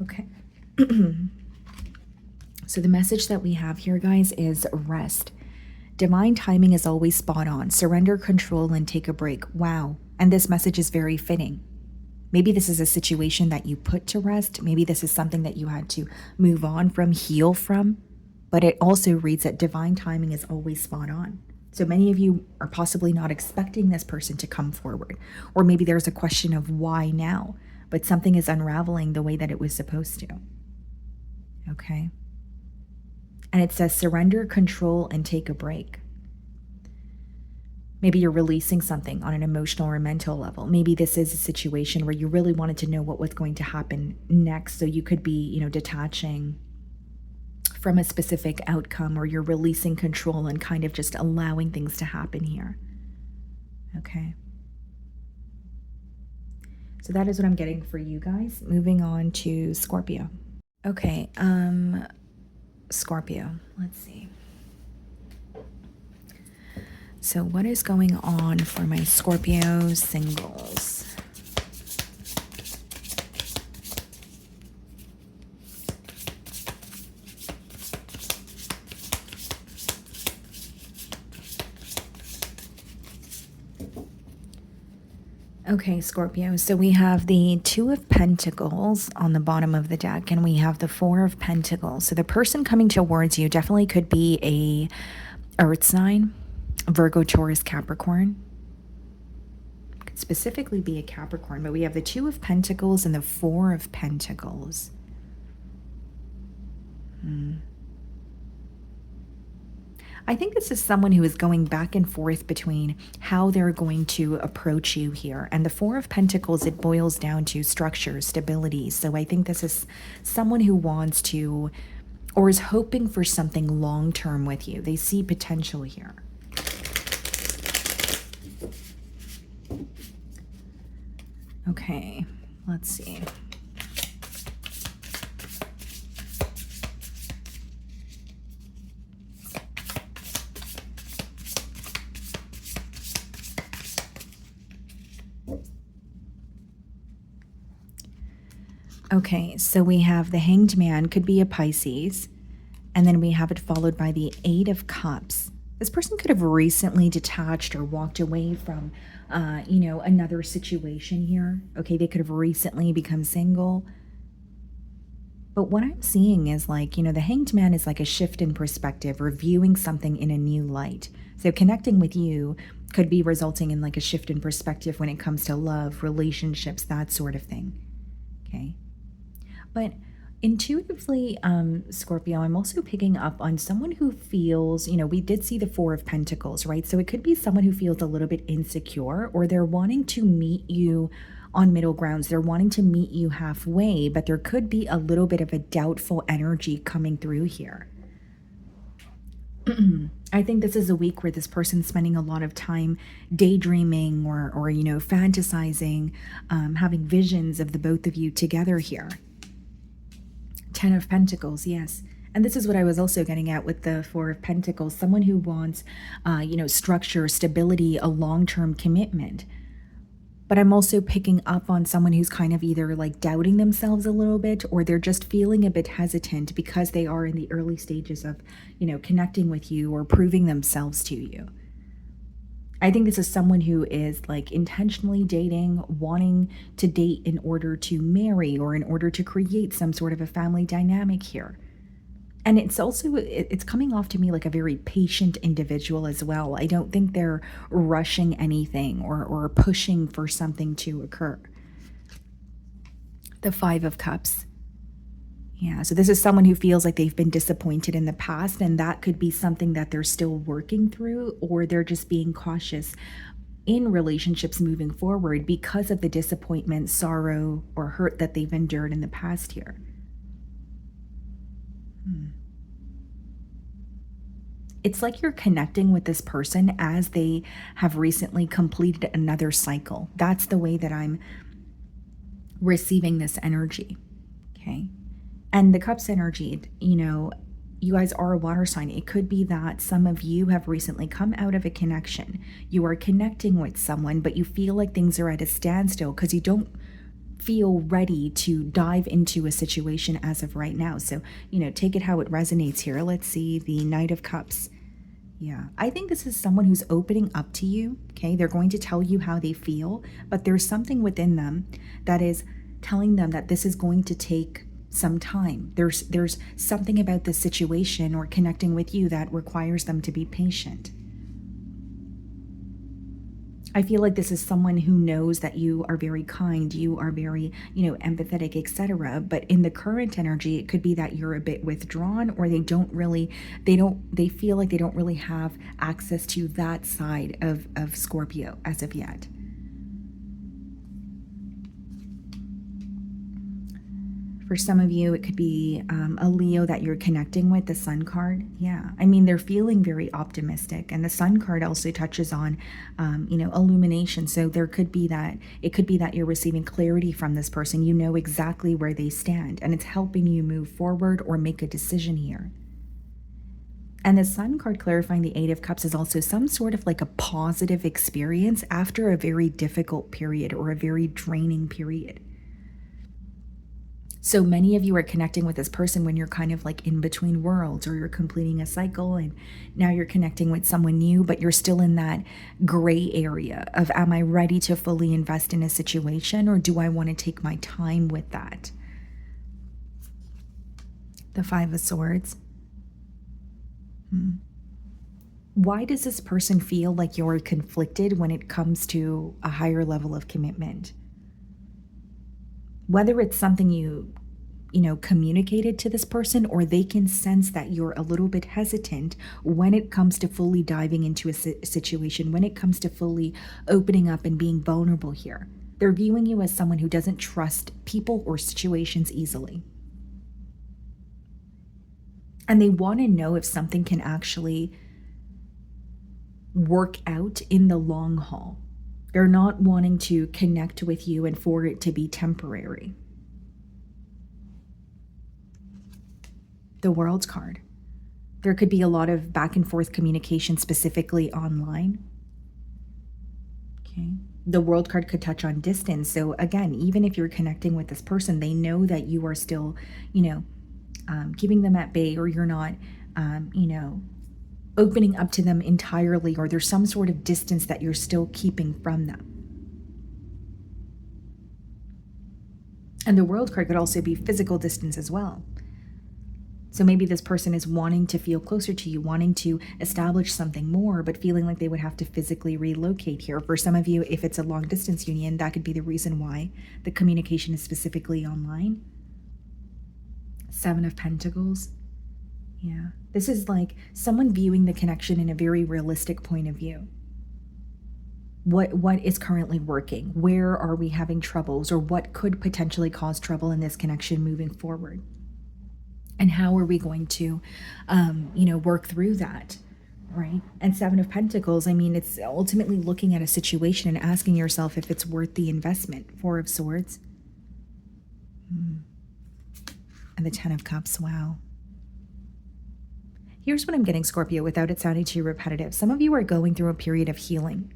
Okay. So the message that we have here, guys, is rest. Divine timing is always spot on. Surrender control and take a break. Wow. And this message is very fitting. Maybe this is a situation that you put to rest. Maybe this is something that you had to move on from, heal from. But it also reads that divine timing is always spot on. So many of you are possibly not expecting this person to come forward. Or maybe there's a question of why now, but something is unraveling the way that it was supposed to. Okay. And it says surrender, control, and take a break. Maybe you're releasing something on an emotional or mental level. Maybe this is a situation where you really wanted to know what was going to happen next. So you could be, detaching from a specific outcome, or you're releasing control and kind of just allowing things to happen here. Okay. So that is what I'm getting for you guys. Moving on to Scorpio. Okay, Scorpio, let's see. So what is going on for my Scorpio singles? Okay, Scorpio, so we have the Two of Pentacles on the bottom of the deck, and we have the Four of Pentacles. So the person coming towards you definitely could be a earth sign, Virgo, Taurus, Capricorn. It could specifically be a Capricorn, but we have the Two of Pentacles and the Four of Pentacles. I think this is someone who is going back and forth between how they're going to approach you here. And the Four of Pentacles, it boils down to structure, stability. So I think this is someone who wants to, or is hoping for something long-term with you. They see potential here. Okay, let's see. Okay, so we have the Hanged Man, could be a Pisces, and then we have it followed by the Eight of Cups. This person could have recently detached or walked away from, another situation here. Okay, they could have recently become single. But what I'm seeing is like, the Hanged Man is like a shift in perspective, reviewing something in a new light. So connecting with you could be resulting in like a shift in perspective when it comes to love, relationships, that sort of thing. Okay. But intuitively, Scorpio, I'm also picking up on someone who feels, we did see the Four of Pentacles, right? So it could be someone who feels a little bit insecure, or they're wanting to meet you on middle grounds. They're wanting to meet you halfway, but there could be a little bit of a doubtful energy coming through here. I think this is a week where this person's spending a lot of time daydreaming or fantasizing, having visions of the both of you together here. 10 of Pentacles, yes. And this is what I was also getting at with the 4 of Pentacles. Someone who wants, structure, stability, a long-term commitment. But I'm also picking up on someone who's kind of either like doubting themselves a little bit, or they're just feeling a bit hesitant because they are in the early stages of, connecting with you or proving themselves to you. I think this is someone who is like intentionally dating, wanting to date in order to marry or in order to create some sort of a family dynamic here. And it's coming off to me like a very patient individual as well. I don't think they're rushing anything or pushing for something to occur. The 5 of Cups. Yeah, so this is someone who feels like they've been disappointed in the past, and that could be something that they're still working through, or they're just being cautious in relationships moving forward because of the disappointment, sorrow, or hurt that they've endured in the past here. It's like you're connecting with this person as they have recently completed another cycle. That's the way that I'm receiving this energy, okay? And the Cups energy, you guys are a water sign. It could be that some of you have recently come out of a connection. You are connecting with someone, but you feel like things are at a standstill because you don't feel ready to dive into a situation as of right now. So, take it how it resonates here. Let's see, the Knight of Cups. Yeah, I think this is someone who's opening up to you, okay? They're going to tell you how they feel, but there's something within them that is telling them that this is going to take some time. There's something about this situation or connecting with you that requires them to be patient. I feel like this is someone who knows that you are very kind, you are very, empathetic, etc. But in the current energy, it could be that you're a bit withdrawn, or they feel like they don't really have access to that side of Scorpio as of yet. For some of you, it could be a Leo that you're connecting with, the Sun card. Yeah, I mean, they're feeling very optimistic. And the Sun card also touches on, illumination. So it could be that you're receiving clarity from this person. You know exactly where they stand, and it's helping you move forward or make a decision here. And the Sun card clarifying the 8 of Cups is also some sort of like a positive experience after a very difficult period or a very draining period. So many of you are connecting with this person when you're kind of like in between worlds, or you're completing a cycle and now you're connecting with someone new, but you're still in that gray area of, am I ready to fully invest in a situation, or do I want to take my time with that? The 5 of Swords. Why does this person feel like you're conflicted when it comes to a higher level of commitment? Whether it's something you communicated to this person, or they can sense that you're a little bit hesitant when it comes to fully diving into a situation, when it comes to fully opening up and being vulnerable here. They're viewing you as someone who doesn't trust people or situations easily. And they want to know if something can actually work out in the long haul. They're not wanting to connect with you and for it to be temporary. The World's card. There could be a lot of back and forth communication, specifically online. Okay. The World card could touch on distance. So again, even if you're connecting with this person, they know that you are still, keeping them at bay, or you're not, opening up to them entirely, or there's some sort of distance that you're still keeping from them. And the World card could also be physical distance as well. So maybe this person is wanting to feel closer to you, wanting to establish something more, but feeling like they would have to physically relocate here. For some of you, if it's a long distance union, that could be the reason why the communication is specifically online. 7 of Pentacles. Yeah. This is like someone viewing the connection in a very realistic point of view. What is currently working? Where are we having troubles, or what could potentially cause trouble in this connection moving forward? And how are we going to, work through that, right? And Seven of Pentacles, I mean, it's ultimately looking at a situation and asking yourself if it's worth the investment. Four of Swords. And the Ten of Cups, wow. Here's what I'm getting, Scorpio, without it sounding too repetitive. Some of you are going through a period of healing.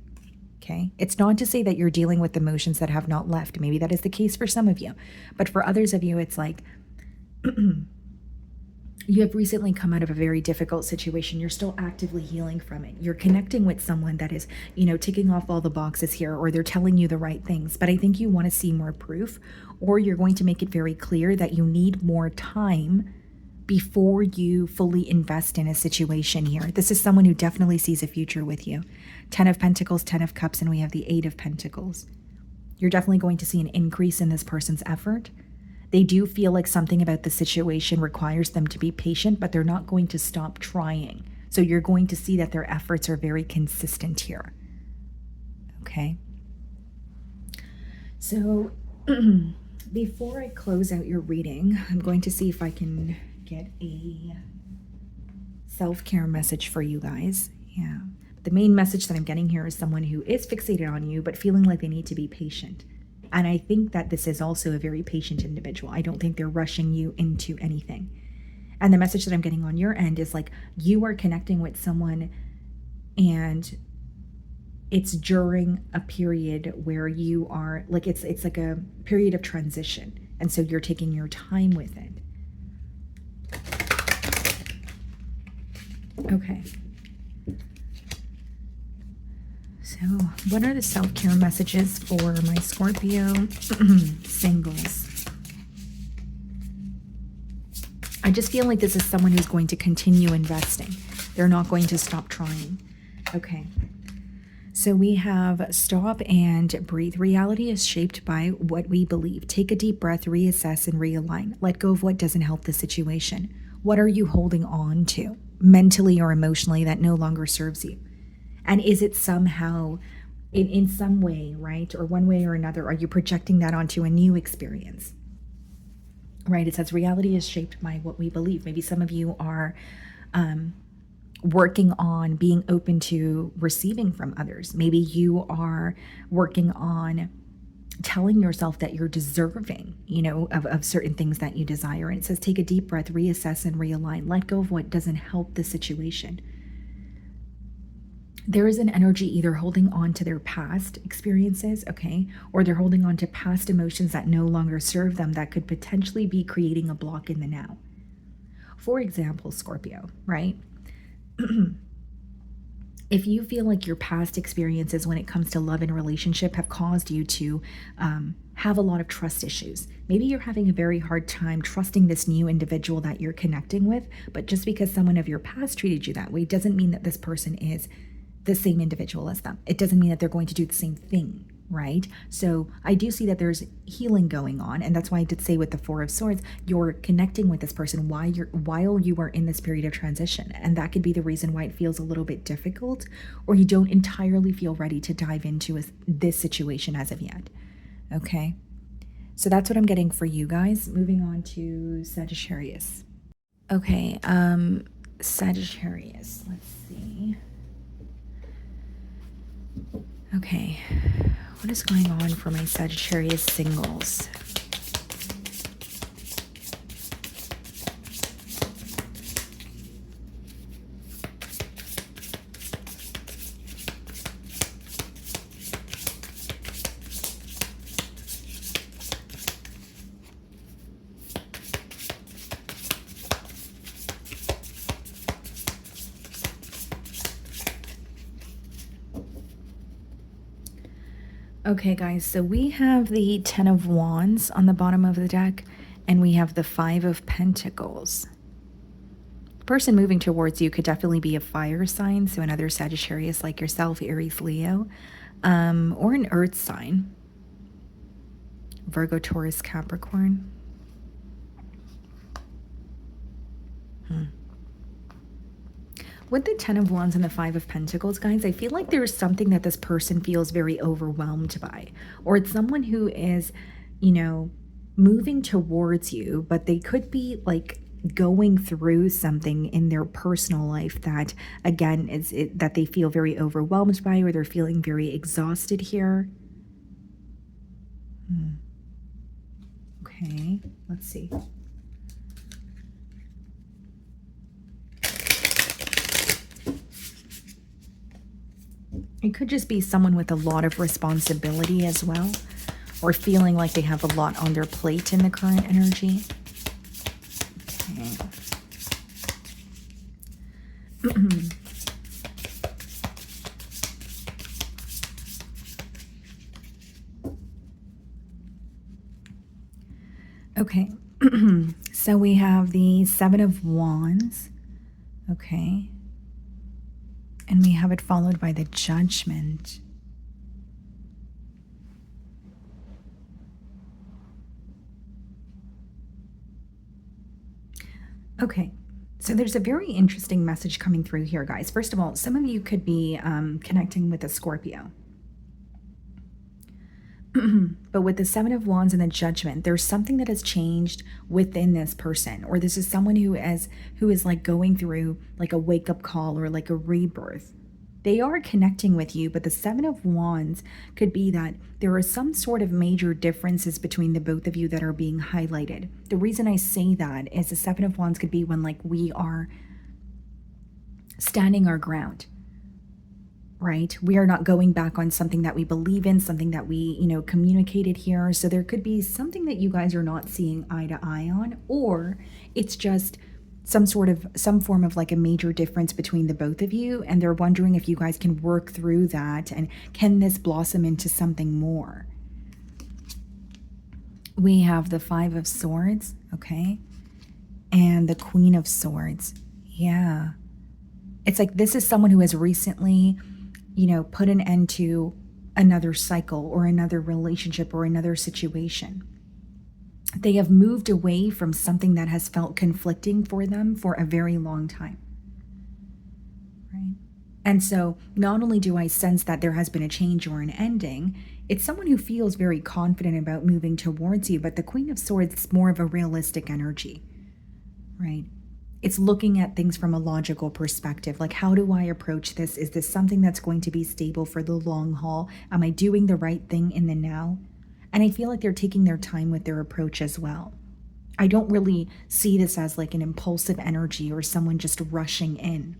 Okay. It's not to say that you're dealing with emotions that have not left. Maybe that is the case for some of you. But for others of you, it's like you have recently come out of a very difficult situation. You're still actively healing from it. You're connecting with someone that is, ticking off all the boxes here, or they're telling you the right things. But I think you want to see more proof, or you're going to make it very clear that you need more time before you fully invest in a situation here. This is someone who definitely sees a future with you. 10 of Pentacles, 10 of Cups, and we have the 8 of Pentacles. You're definitely going to see an increase in this person's effort. They do feel like something about the situation requires them to be patient, but they're not going to stop trying. So you're going to see that their efforts are very consistent here. Okay. So before I close out your reading, I'm going to see if I can get a self-care message for you guys. Yeah. The main message that I'm getting here is someone who is fixated on you, but feeling like they need to be patient. And I think that this is also a very patient individual. I don't think they're rushing you into anything. And the message that I'm getting on your end is like you are connecting with someone, and it's during a period where you are like, it's like a period of transition. And so you're taking your time with it. Okay. So what are the self-care messages for my Scorpio singles? I just feel like this is someone who's going to continue investing. They're not going to stop trying. Okay. So we have stop and breathe. Reality is shaped by what we believe. Take a deep breath, reassess, and realign. Let go of what doesn't help the situation. What are you holding on to, mentally or emotionally, that no longer serves you? And is it somehow, in some way, right, or one way or another, are you projecting that onto a new experience? Right, it says reality is shaped by what we believe. Maybe some of you are working on being open to receiving from others. Maybe you are working on telling yourself that you're deserving, of certain things that you desire. And it says take a deep breath, reassess, and realign. Let go of what doesn't help the situation. There is an energy either holding on to their past experiences, okay, or they're holding on to past emotions that no longer serve them, that could potentially be creating a block in the now. For example, Scorpio, right? If you feel like your past experiences when it comes to love and relationship have caused you to have a lot of trust issues, maybe you're having a very hard time trusting this new individual that you're connecting with, but just because someone of your past treated you that way doesn't mean that this person is the same individual as them. It doesn't mean that they're going to do the same thing, right? So I do see that there's healing going on, and that's why I did say with the Four of Swords, you're connecting with this person while you are in this period of transition, and that could be the reason why it feels a little bit difficult, or you don't entirely feel ready to dive into this situation as of yet. Okay, so that's what I'm getting for you guys. Moving on to Sagittarius. Okay, Sagittarius. Let's see. Okay, what is going on for my Sagittarius singles? Okay, guys, so we have the 10 of Wands on the bottom of the deck, and we have the 5 of Pentacles. The person moving towards you could definitely be a fire sign, so another Sagittarius like yourself, Aries, Leo, or an earth sign, Virgo, Taurus, Capricorn. With the Ten of Wands and the Five of Pentacles, guys, I feel like there's something that this person feels very overwhelmed by. Or it's someone who is, you know, moving towards you, but they could be like going through something in their personal life that, again, that they feel very overwhelmed by, or they're feeling very exhausted here. Okay, let's see. It could just be someone with a lot of responsibility as well, or feeling like they have a lot on their plate in the current energy. Okay. Okay. So we have the Seven of Wands. Okay. And we have it followed by the Judgment. Okay, so there's a very interesting message coming through here, guys. First of all, some of you could be connecting with a Scorpio. But with the Seven of Wands and the Judgment, there's something that has changed within this person, or this is someone who is like going through like a wake-up call or like a rebirth. They are connecting with you, but the Seven of Wands could be that there are some sort of major differences between the both of you that are being highlighted. The reason I say that is the Seven of Wands could be when like we are standing our ground. Right? We are not going back on something that we believe in, something that we, you know, communicated here. So there could be something that you guys are not seeing eye to eye on, or it's just some form of like a major difference between the both of you. And they're wondering if you guys can work through that and can this blossom into something more? We have the Five of Swords, okay? And the Queen of Swords. Yeah. It's like this is someone who has recently, you know, put an end to another cycle or another relationship or another situation. They have moved away from something that has felt conflicting for them for a very long time. Right? And so not only do I sense that there has been a change or an ending, it's someone who feels very confident about moving towards you, but the Queen of Swords is more of a realistic energy, right? It's looking at things from a logical perspective. Like, how do I approach this? Is this something that's going to be stable for the long haul? Am I doing the right thing in the now? And I feel like they're taking their time with their approach as well. I don't really see this as like an impulsive energy or someone just rushing in.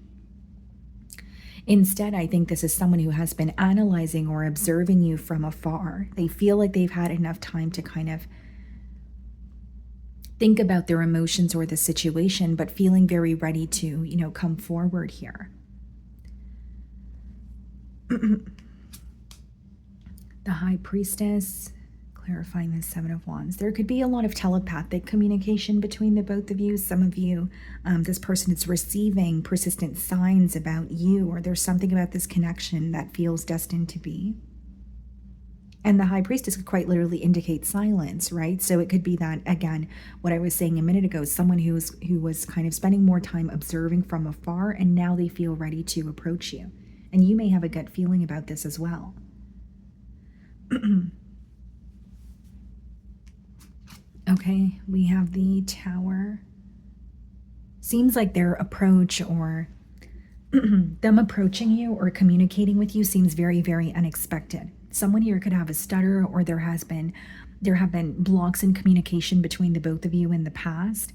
Instead, I think this is someone who has been analyzing or observing you from afar. They feel like they've had enough time to kind of think about their emotions or the situation, but feeling very ready to, you know, come forward here. The High Priestess, clarifying the Seven of Wands. There could be a lot of telepathic communication between the both of you. Some of you, this person is receiving persistent signs about you, or there's something about this connection that feels destined to be. And the High Priestess could quite literally indicate silence, right? So it could be that, again, what I was saying a minute ago, someone who was kind of spending more time observing from afar, and now they feel ready to approach you. And you may have a gut feeling about this as well. Okay, we have the Tower. Seems like their approach or them approaching you or communicating with you seems very, very unexpected. Someone here could have a stutter, or there have been blocks in communication between the both of you in the past.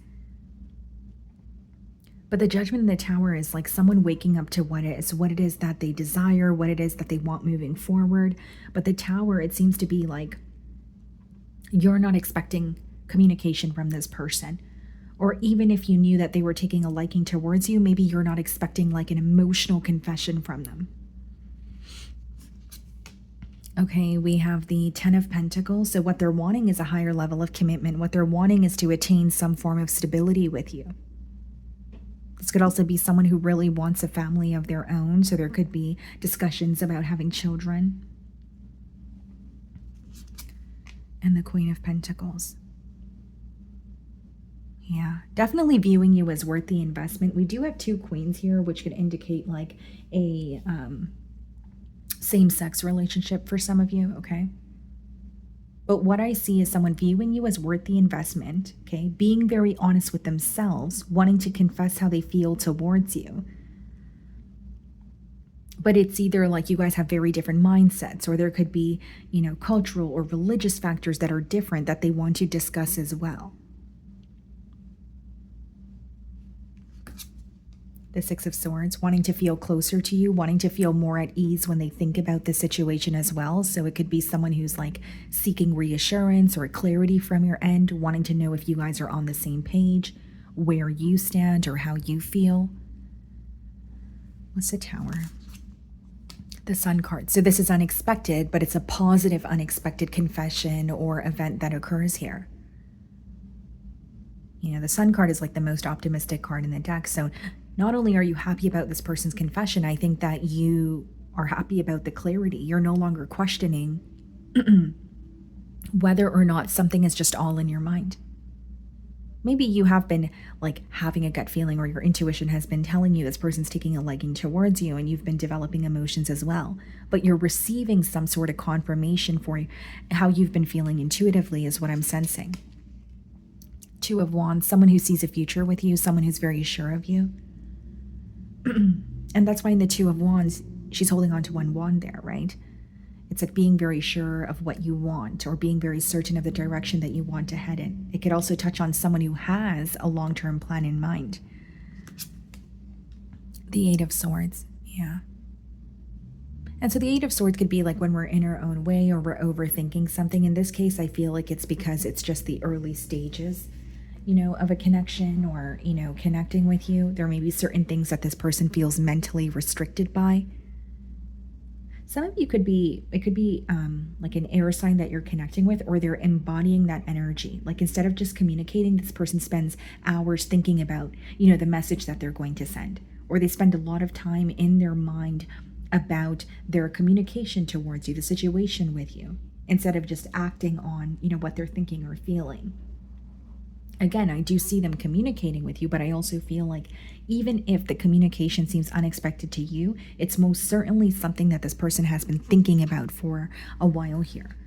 But the Judgment in the Tower is like someone waking up to what it is that they desire, what it is that they want moving forward. But the Tower, it seems to be like you're not expecting communication from this person. Or even if you knew that they were taking a liking towards you, maybe you're not expecting like an emotional confession from them. Okay, we have the Ten of Pentacles. So what they're wanting is a higher level of commitment. What they're wanting is to attain some form of stability with you. This could also be someone who really wants a family of their own. So there could be discussions about having children. And the Queen of Pentacles. Yeah, definitely viewing you as worth the investment. We do have 2 queens here, which could indicate like a same-sex relationship for some of you, okay? But what I see is someone viewing you as worth the investment, okay? Being very honest with themselves, wanting to confess how they feel towards you. But it's either like you guys have very different mindsets, or there could be, cultural or religious factors that are different that they want to discuss as well. The Six of Swords, wanting to feel closer to you, wanting to feel more at ease when they think about the situation as well. So it could be someone who's like seeking reassurance or clarity from your end, wanting to know if you guys are on the same page, where you stand or how you feel. What's the Tower? The Sun card. So this is unexpected, but it's a positive, unexpected confession or event that occurs here. The Sun card is like the most optimistic card in the deck. So not only are you happy about this person's confession, I think that you are happy about the clarity. You're no longer questioning whether or not something is just all in your mind. Maybe you have been like having a gut feeling, or your intuition has been telling you this person's taking a liking towards you, and you've been developing emotions as well. But you're receiving some sort of confirmation for how you've been feeling intuitively is what I'm sensing. Two of Wands, someone who sees a future with you, someone who's very sure of you. And that's why in the Two of Wands, she's holding on to one wand there, right? It's like being very sure of what you want, or being very certain of the direction that you want to head in. It could also touch on someone who has a long-term plan in mind. The Eight of Swords, yeah. And so the Eight of Swords could be like when we're in our own way, or we're overthinking something. In this case, I feel like it's because it's just the early stages, of a connection, or, connecting with you. There may be certain things that this person feels mentally restricted by. Some of you it could be like an air sign that you're connecting with, or they're embodying that energy. Like instead of just communicating, this person spends hours thinking about, the message that they're going to send, or they spend a lot of time in their mind about their communication towards you, the situation with you, instead of just acting on, what they're thinking or feeling. Again, I do see them communicating with you, but I also feel like even if the communication seems unexpected to you, it's most certainly something that this person has been thinking about for a while here.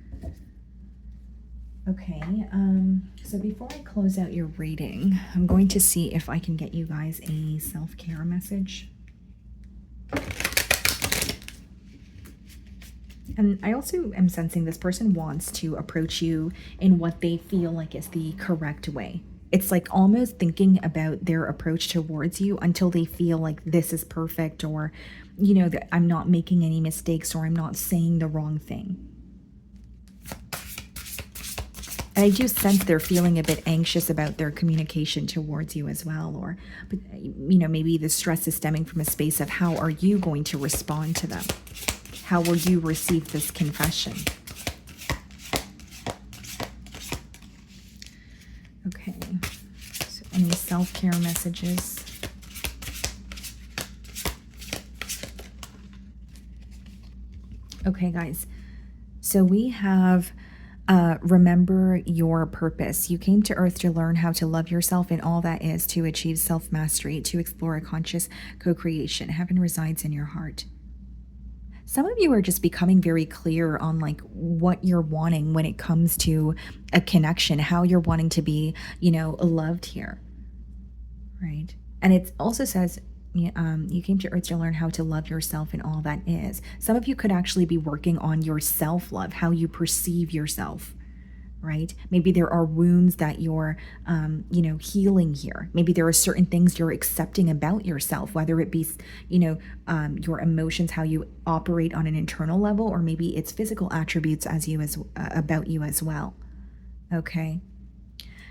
Okay, so before I close out your reading, I'm going to see if I can get you guys a self-care message. And I also am sensing this person wants to approach you in what they feel like is the correct way. It's like almost thinking about their approach towards you until they feel like this is perfect, or, that I'm not making any mistakes, or I'm not saying the wrong thing. And I do sense they're feeling a bit anxious about their communication towards you as well. Or, maybe the stress is stemming from a space of how are you going to respond to them? How will you receive this confession? Okay, so any self-care messages? Okay, guys, so we have remember your purpose. You came to Earth to learn how to love yourself and all that is, to achieve self-mastery, to explore a conscious co-creation. Heaven resides in your heart. Some of you are just becoming very clear on like what you're wanting when it comes to a connection, how you're wanting to be, loved here, right? And it also says you came to Earth to learn how to love yourself and all that is. Some of you could actually be working on your self-love, how you perceive yourself, right? Maybe there are wounds that you're, healing here. Maybe there are certain things you're accepting about yourself, whether it be, your emotions, how you operate on an internal level, or maybe it's physical attributes about you as well. Okay.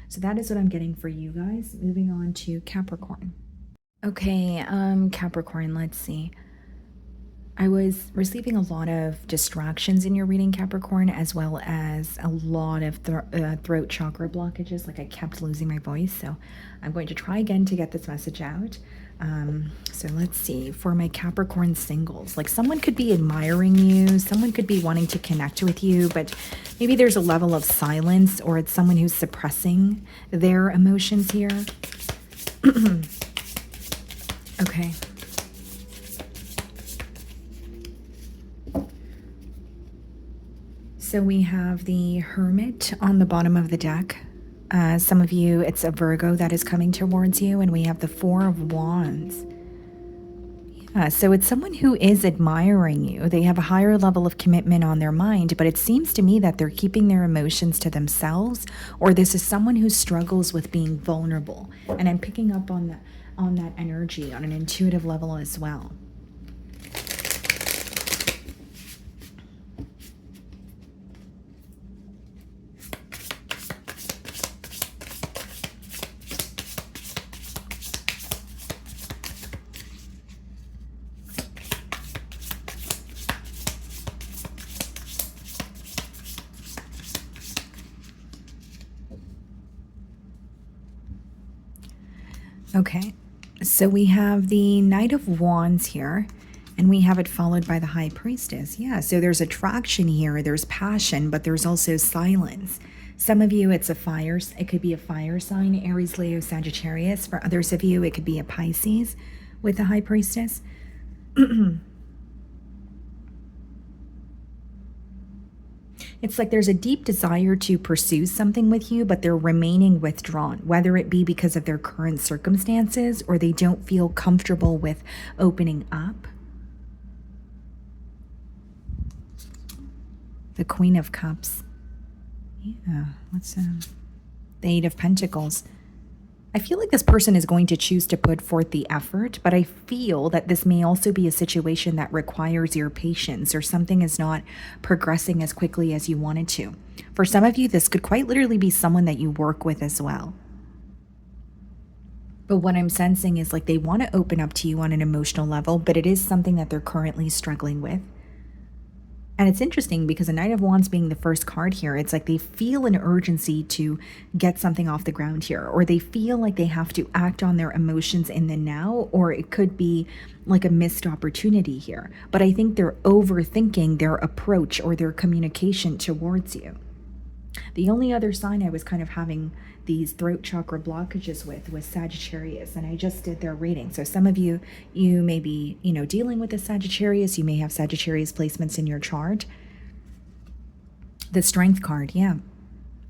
So that is what I'm getting for you guys. Moving on to Capricorn. Okay, Capricorn, let's see. I was receiving a lot of distractions in your reading, Capricorn, as well as a lot of throat chakra blockages. Like I kept losing my voice. So I'm going to try again to get this message out. So let's see, for my Capricorn singles, like someone could be admiring you, someone could be wanting to connect with you, but maybe there's a level of silence, or it's someone who's suppressing their emotions here. Okay. So we have the Hermit on the bottom of the deck. Some of you, it's a Virgo that is coming towards you, and we have the Four of Wands. Yeah, so it's someone who is admiring you. They have a higher level of commitment on their mind, but it seems to me that they're keeping their emotions to themselves, or this is someone who struggles with being vulnerable. And I'm picking up on that energy on an intuitive level as well. Okay, so we have the Knight of Wands here, and we have it followed by the High Priestess. Yeah, so there's attraction here, there's passion, but there's also silence. Some of you, it's a fire, it could be a fire sign, Aries, Leo, Sagittarius. For others of you, it could be a Pisces with the High Priestess. It's like there's a deep desire to pursue something with you, but they're remaining withdrawn, whether it be because of their current circumstances or they don't feel comfortable with opening up. The Queen of Cups. Yeah, what's the Eight of Pentacles? I feel like this person is going to choose to put forth the effort, but I feel that this may also be a situation that requires your patience, or something is not progressing as quickly as you wanted to. For some of you, this could quite literally be someone that you work with as well. But what I'm sensing is like they want to open up to you on an emotional level, but it is something that they're currently struggling with. And it's interesting because the Knight of Wands being the first card here, it's like they feel an urgency to get something off the ground here, or they feel like they have to act on their emotions in the now, or it could be like a missed opportunity here. But I think they're overthinking their approach or their communication towards you. The only other sign I was kind of having these throat chakra blockages with was Sagittarius, and I just did their reading. So some of you, you may be, dealing with a Sagittarius. You may have Sagittarius placements in your chart. The Strength card, yeah.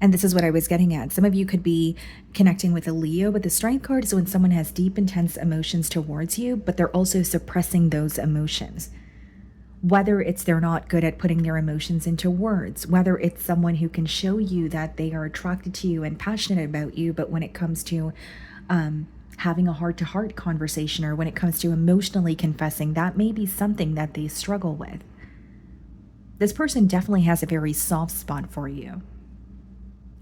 And this is what I was getting at. Some of you could be connecting with a Leo, but the Strength card is when someone has deep, intense emotions towards you, but they're also suppressing those emotions. Whether it's they're not good at putting their emotions into words, whether it's someone who can show you that they are attracted to you and passionate about you, but when it comes to having a heart-to-heart conversation, or when it comes to emotionally confessing, that may be something that they struggle with. This person definitely has a very soft spot for you.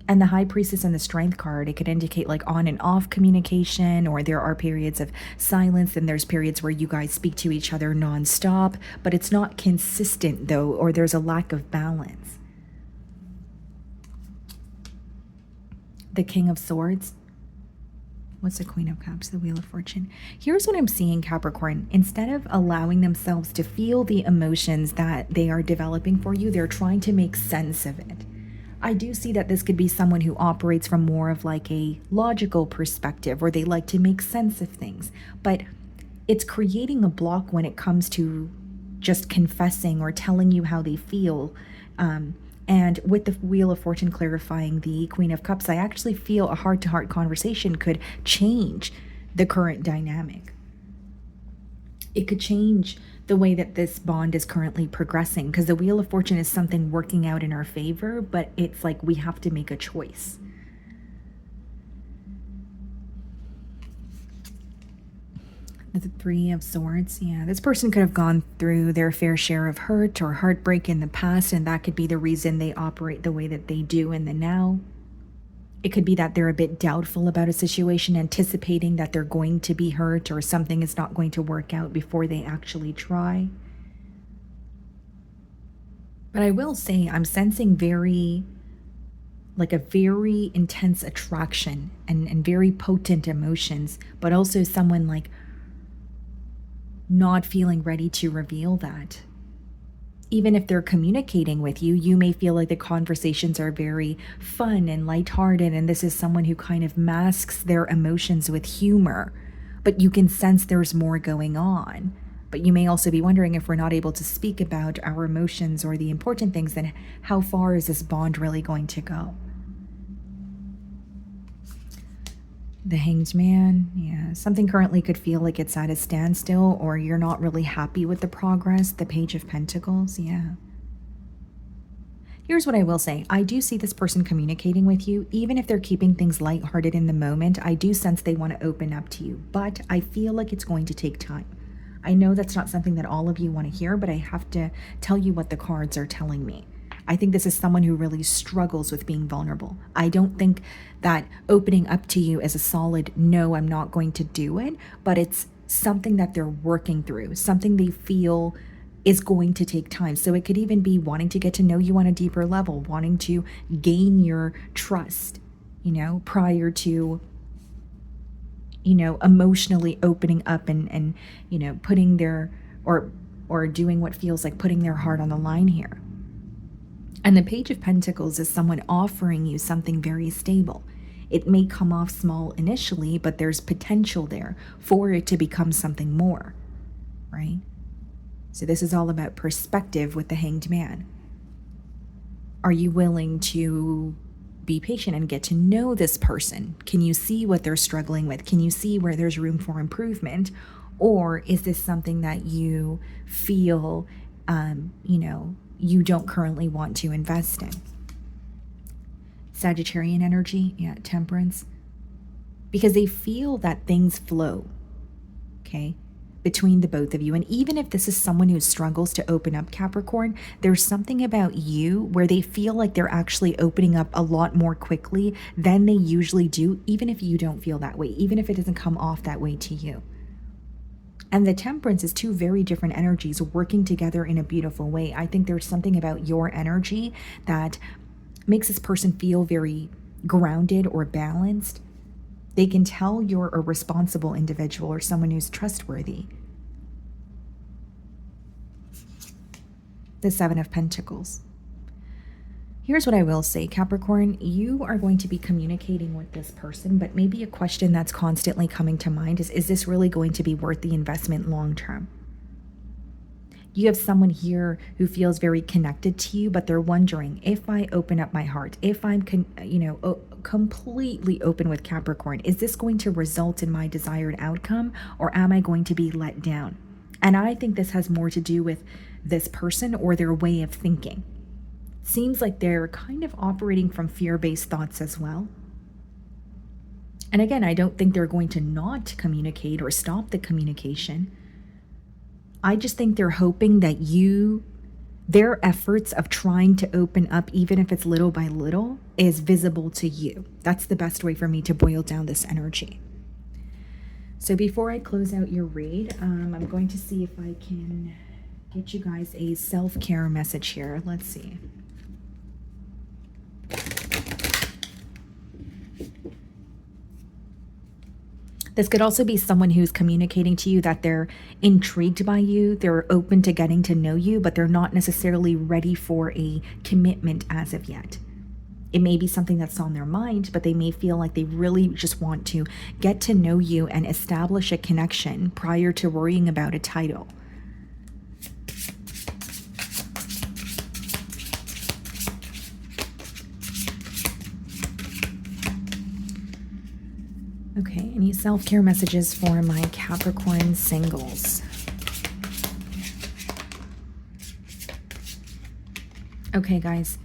And the High Priestess and the Strength card, it could indicate like on and off communication, or there are periods of silence, and there's periods where you guys speak to each other nonstop, but it's not consistent though, or there's a lack of balance. The King of Swords. What's the Queen of Cups? The Wheel of Fortune. Here's what I'm seeing, Capricorn. Instead of allowing themselves to feel the emotions that they are developing for you, they're trying to make sense of it. I do see that this could be someone who operates from more of like a logical perspective, or they like to make sense of things, but it's creating a block when it comes to just confessing or telling you how they feel. And with the Wheel of Fortune clarifying the Queen of Cups, I actually feel a heart-to-heart conversation could change the current dynamic. It could change the way that this bond is currently progressing, because the Wheel of Fortune is something working out in our favor, but it's like we have to make a choice. The Three of Swords, yeah, this person could have gone through their fair share of hurt or heartbreak in the past, and that could be the reason they operate the way that they do in the now. It could be that they're a bit doubtful about a situation, anticipating that they're going to be hurt or something is not going to work out before they actually try. But I will say I'm sensing a very intense attraction and very potent emotions, but also someone like not feeling ready to reveal that. Even if they're communicating with you, you may feel like the conversations are very fun and lighthearted, and this is someone who kind of masks their emotions with humor, but you can sense there's more going on. But you may also be wondering, if we're not able to speak about our emotions or the important things, then how far is this bond really going to go? The Hanged Man, yeah. Something currently could feel like it's at a standstill, or you're not really happy with the progress. The Page of Pentacles, yeah. Here's what I will say. I do see this person communicating with you. Even if they're keeping things lighthearted in the moment, I do sense they want to open up to you. But I feel like it's going to take time. I know that's not something that all of you want to hear, but I have to tell you what the cards are telling me. I think this is someone who really struggles with being vulnerable. I don't think that opening up to you is a solid, no, I'm not going to do it, but it's something that they're working through, something they feel is going to take time. So it could even be wanting to get to know you on a deeper level, wanting to gain your trust, prior to, emotionally opening up and putting their, or doing what feels like putting their heart on the line here. And the Page of Pentacles is someone offering you something very stable. It may come off small initially, but there's potential there for it to become something more, right? So this is all about perspective with the Hanged Man. Are you willing to be patient and get to know this person? Can you see what they're struggling with? Can you see where there's room for improvement? Or is this something that you feel, you don't currently want to invest in? Sagittarian energy, yeah, Temperance. Because they feel that things flow, okay, between the both of you. And even if this is someone who struggles to open up, Capricorn, there's something about you where they feel like they're actually opening up a lot more quickly than they usually do, even if you don't feel that way, even if it doesn't come off that way to you. And the Temperance is two very different energies working together in a beautiful way. I think there's something about your energy that makes this person feel very grounded or balanced. They can tell you're a responsible individual or someone who's trustworthy. The Seven of Pentacles. Here's what I will say, Capricorn, you are going to be communicating with this person, but maybe a question that's constantly coming to mind is this really going to be worth the investment long term? You have someone here who feels very connected to you, but they're wondering, if I open up my heart, if I'm, completely open with Capricorn, is this going to result in my desired outcome, or am I going to be let down? And I think this has more to do with this person or their way of thinking. Seems like they're kind of operating from fear-based thoughts as well. And again, I don't think they're going to not communicate or stop the communication. I just think they're hoping that their efforts of trying to open up, even if it's little by little, is visible to you. That's the best way for me to boil down this energy. So before I close out your read, I'm going to see if I can get you guys a self-care message here. Let's see. This could also be someone who's communicating to you that they're intrigued by you, they're open to getting to know you, but they're not necessarily ready for a commitment as of yet. It may be something that's on their mind, but they may feel like they really just want to get to know you and establish a connection prior to worrying about a title. Okay, any self-care messages for my Capricorn singles? Okay, guys,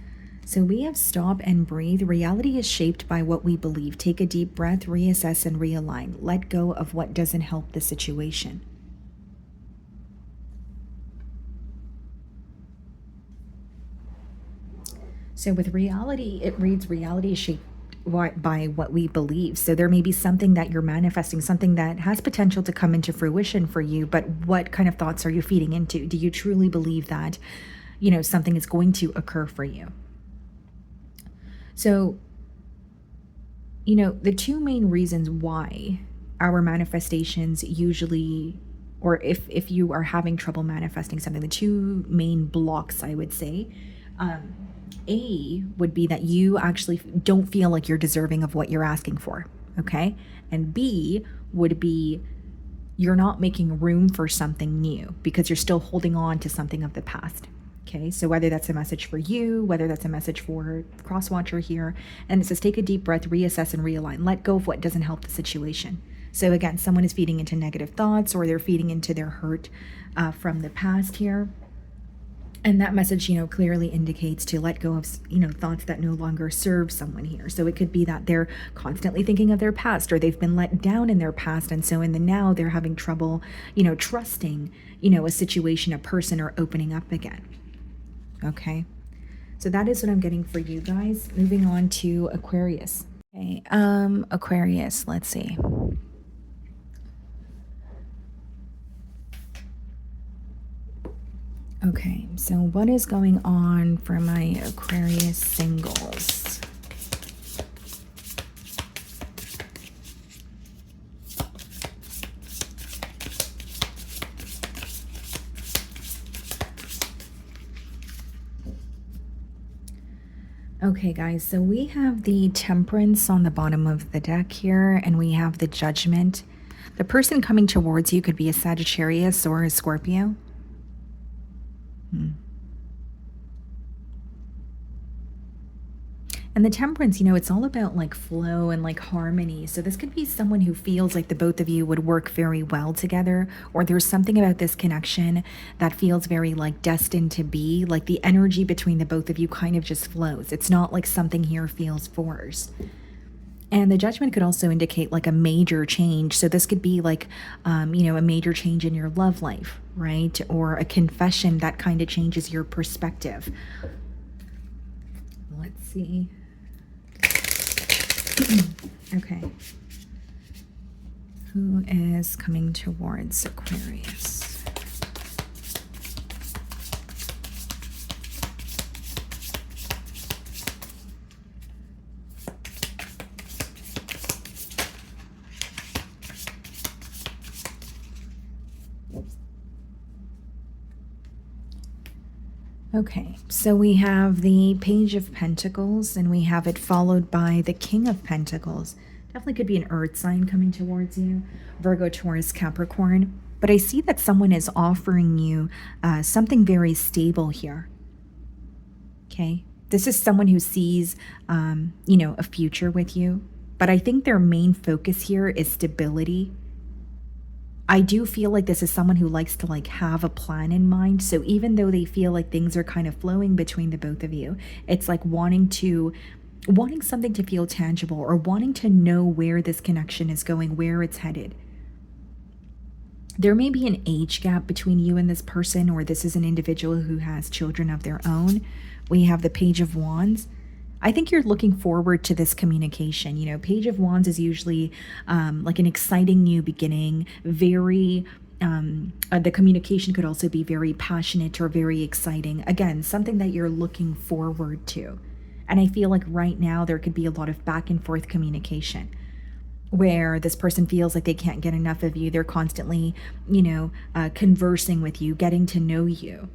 so we have stop and breathe. Reality is shaped by what we believe. Take a deep breath, reassess, and realign. Let go of what doesn't help the situation. So with reality, it reads reality is shaped by what we believe. So there may be something that you're manifesting, something that has potential to come into fruition for you, but what kind of thoughts are you feeding into? Do you truly believe that, something is going to occur for you? So, the two main reasons why our manifestations usually or if you are having trouble manifesting something, the two main blocks, I would say, A would be that you actually don't feel like you're deserving of what you're asking for, okay? And B would be you're not making room for something new because you're still holding on to something of the past. Okay, so whether that's a message for you, whether that's a message for cross-watcher here, and it says take a deep breath, reassess and realign. Let go of what doesn't help the situation. So again, someone is feeding into negative thoughts or they're feeding into their hurt from the past here. And that message, clearly indicates to let go of, thoughts that no longer serve someone here. So it could be that they're constantly thinking of their past or they've been let down in their past. And so in the now, they're having trouble, trusting, a situation, a person, or opening up again. Okay. So that is what I'm getting for you guys. Moving on to Aquarius. Okay. Aquarius, let's see. Okay, so what is going on for my Aquarius singles? Okay, guys, so we have the Temperance on the bottom of the deck here, and we have the Judgment. The person coming towards you could be a Sagittarius or a Scorpio. And the Temperance, it's all about like flow and like harmony. So this could be someone who feels like the both of you would work very well together, or there's something about this connection that feels very like destined to be, like the energy between the both of you kind of just flows. It's not like something here feels forced. And the Judgment could also indicate like a major change. So this could be like, a major change in your love life, right? Or a confession that kind of changes your perspective. Let's see. Okay. Who is coming towards Aquarius? Okay, so we have the Page of Pentacles, and we have it followed by the King of Pentacles. Definitely could be an earth sign coming towards you, Virgo, Taurus, Capricorn. But I see that someone is offering you something very stable here. Okay, this is someone who sees, a future with you. But I think their main focus here is stability. I do feel like this is someone who likes to like have a plan in mind. So even though they feel like things are kind of flowing between the both of you, it's like wanting something to feel tangible or wanting to know where this connection is going, where it's headed. There may be an age gap between you and this person, or this is an individual who has children of their own. We have the Page of Wands. I think you're looking forward to this communication. Page of Wands is usually like an exciting new beginning, very, the communication could also be very passionate or very exciting. Again, something that you're looking forward to. And I feel like right now there could be a lot of back and forth communication where this person feels like they can't get enough of you. They're constantly, conversing with you, getting to know you.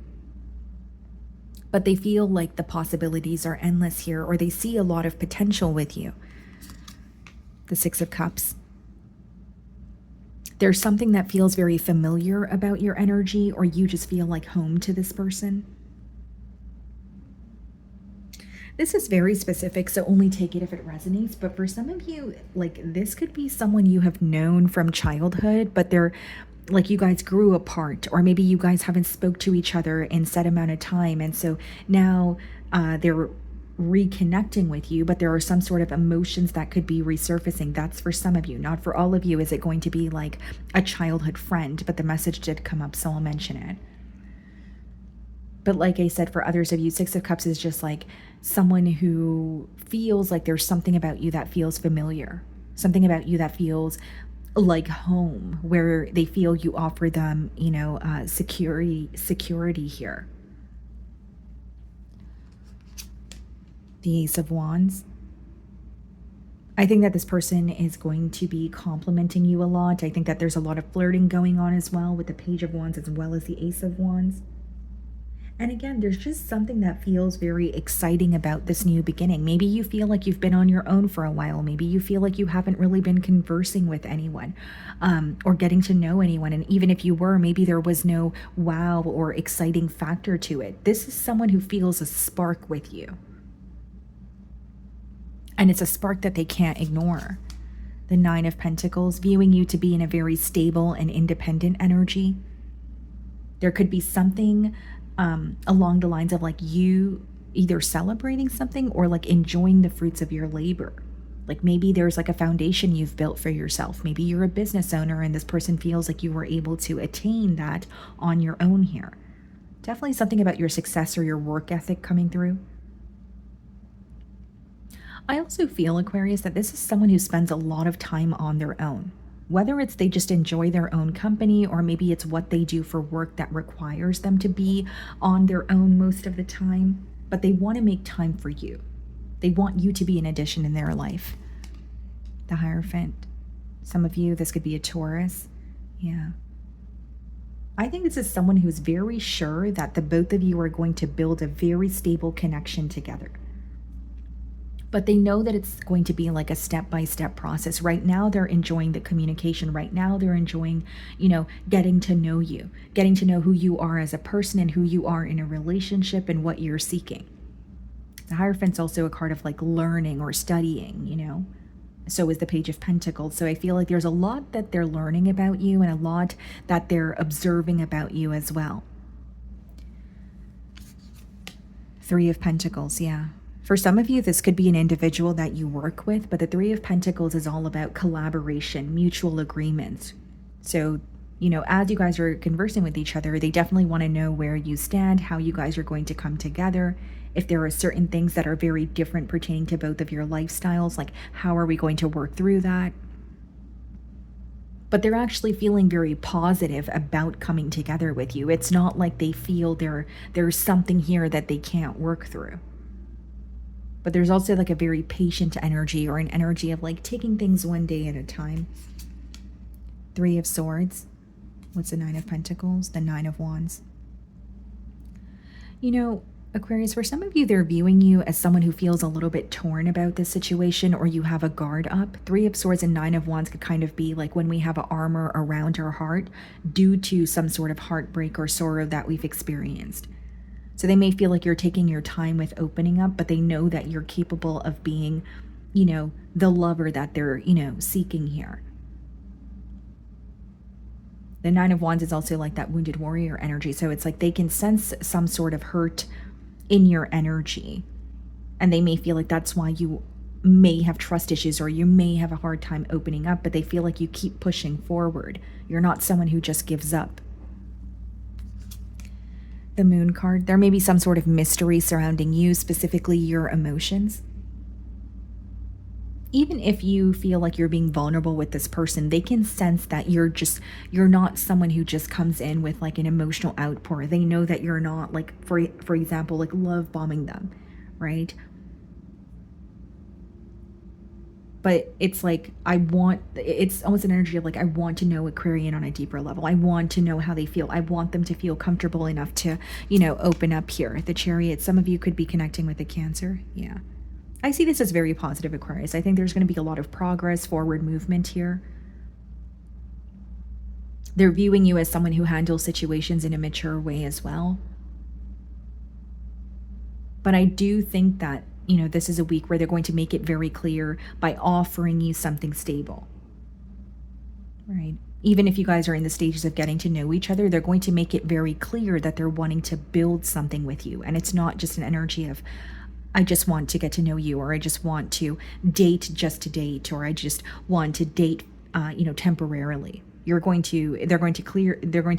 But they feel like the possibilities are endless here, or they see a lot of potential with you. The Six of Cups. There's something that feels very familiar about your energy, or you just feel like home to this person. This is very specific, so only take it if it resonates. But for some of you, like this could be someone you have known from childhood, but they're like you guys grew apart, or maybe you guys haven't spoke to each other in set amount of time, and so now they're reconnecting with you, but there are some sort of emotions that could be resurfacing. That's for some of you. Not for all of you is it going to be like a childhood friend, but the message did come up, so I'll mention it. But like I said, for others of you, Six of Cups is just like someone who feels like there's something about you that feels familiar, something about you that feels like home, where they feel you offer them, security here. The Ace of Wands. I think that this person is going to be complimenting you a lot. I think that there's a lot of flirting going on as well with the Page of Wands as well as the Ace of Wands. And again, there's just something that feels very exciting about this new beginning. Maybe you feel like you've been on your own for a while. Maybe you feel like you haven't really been conversing with anyone or getting to know anyone. And even if you were, maybe there was no wow or exciting factor to it. This is someone who feels a spark with you. And it's a spark that they can't ignore. The Nine of Pentacles, viewing you to be in a very stable and independent energy. There could be something along the lines of like you either celebrating something or like enjoying the fruits of your labor. Like maybe there's like a foundation you've built for yourself. Maybe you're a business owner and this person feels like you were able to attain that on your own here. Definitely something about your success or your work ethic coming through. I also feel, Aquarius, that this is someone who spends a lot of time on their own. Whether it's they just enjoy their own company or maybe it's what they do for work that requires them to be on their own most of the time, but they want to make time for you. They want you to be an addition in their life. The Hierophant. Some of you, this could be a Taurus. Yeah. I think this is someone who's very sure that the both of you are going to build a very stable connection together. But they know that it's going to be like a step-by-step process. Right now, they're enjoying the communication. Right now, they're enjoying, getting to know you, getting to know who you are as a person and who you are in a relationship and what you're seeking. The Hierophant's also a card of like learning or studying, So is the Page of Pentacles. So I feel like there's a lot that they're learning about you and a lot that they're observing about you as well. Three of Pentacles, yeah. For some of you, this could be an individual that you work with, but the Three of Pentacles is all about collaboration, mutual agreements. So, as you guys are conversing with each other, they definitely want to know where you stand, how you guys are going to come together. If there are certain things that are very different pertaining to both of your lifestyles, like how are we going to work through that? But they're actually feeling very positive about coming together with you. It's not like they feel there's something here that they can't work through. But there's also like a very patient energy or an energy of like taking things one day at a time. Three of Swords. What's the Nine of Pentacles? The Nine of Wands. Aquarius, for some of you, they're viewing you as someone who feels a little bit torn about this situation or you have a guard up. Three of Swords and Nine of Wands could kind of be like when we have an armor around our heart due to some sort of heartbreak or sorrow that we've experienced. So they may feel like you're taking your time with opening up, but they know that you're capable of being, the lover that they're, seeking here. The Nine of Wands is also like that wounded warrior energy. So it's like they can sense some sort of hurt in your energy. And they may feel like that's why you may have trust issues or you may have a hard time opening up, but they feel like you keep pushing forward. You're not someone who just gives up. The Moon card, there may be some sort of mystery surrounding you, specifically your emotions. Even if you feel like you're being vulnerable with this person, they can sense that you're not someone who just comes in with like an emotional outpour. They know that you're not like, for example, like love bombing them, right? But it's like, it's almost an energy of like, I want to know Aquarian on a deeper level. I want to know how they feel. I want them to feel comfortable enough to, open up here. The Chariot, some of you could be connecting with the Cancer. Yeah. I see this as very positive, Aquarius. I think there's going to be a lot of progress, forward movement here. They're viewing you as someone who handles situations in a mature way as well. But I do think that this is a week where they're going to make it very clear by offering you something stable, right? Even if you guys are in the stages of getting to know each other, they're going to make it very clear that they're wanting to build something with you. And it's not just an energy of, I just want to get to know you, or I just want to date just to date, or I just want to date, temporarily. They're going to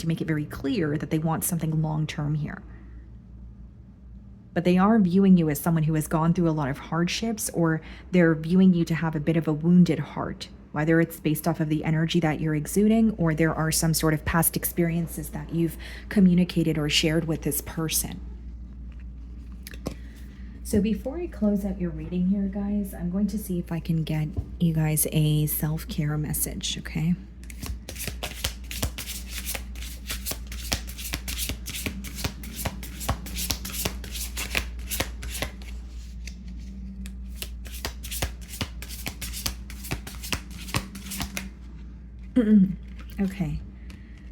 make it very clear that they want something long-term here. But they are viewing you as someone who has gone through a lot of hardships, or they're viewing you to have a bit of a wounded heart, whether it's based off of the energy that you're exuding, or there are some sort of past experiences that you've communicated or shared with this person. So before I close out your reading here, guys, I'm going to see if I can get you guys a self-care message, okay? Okay,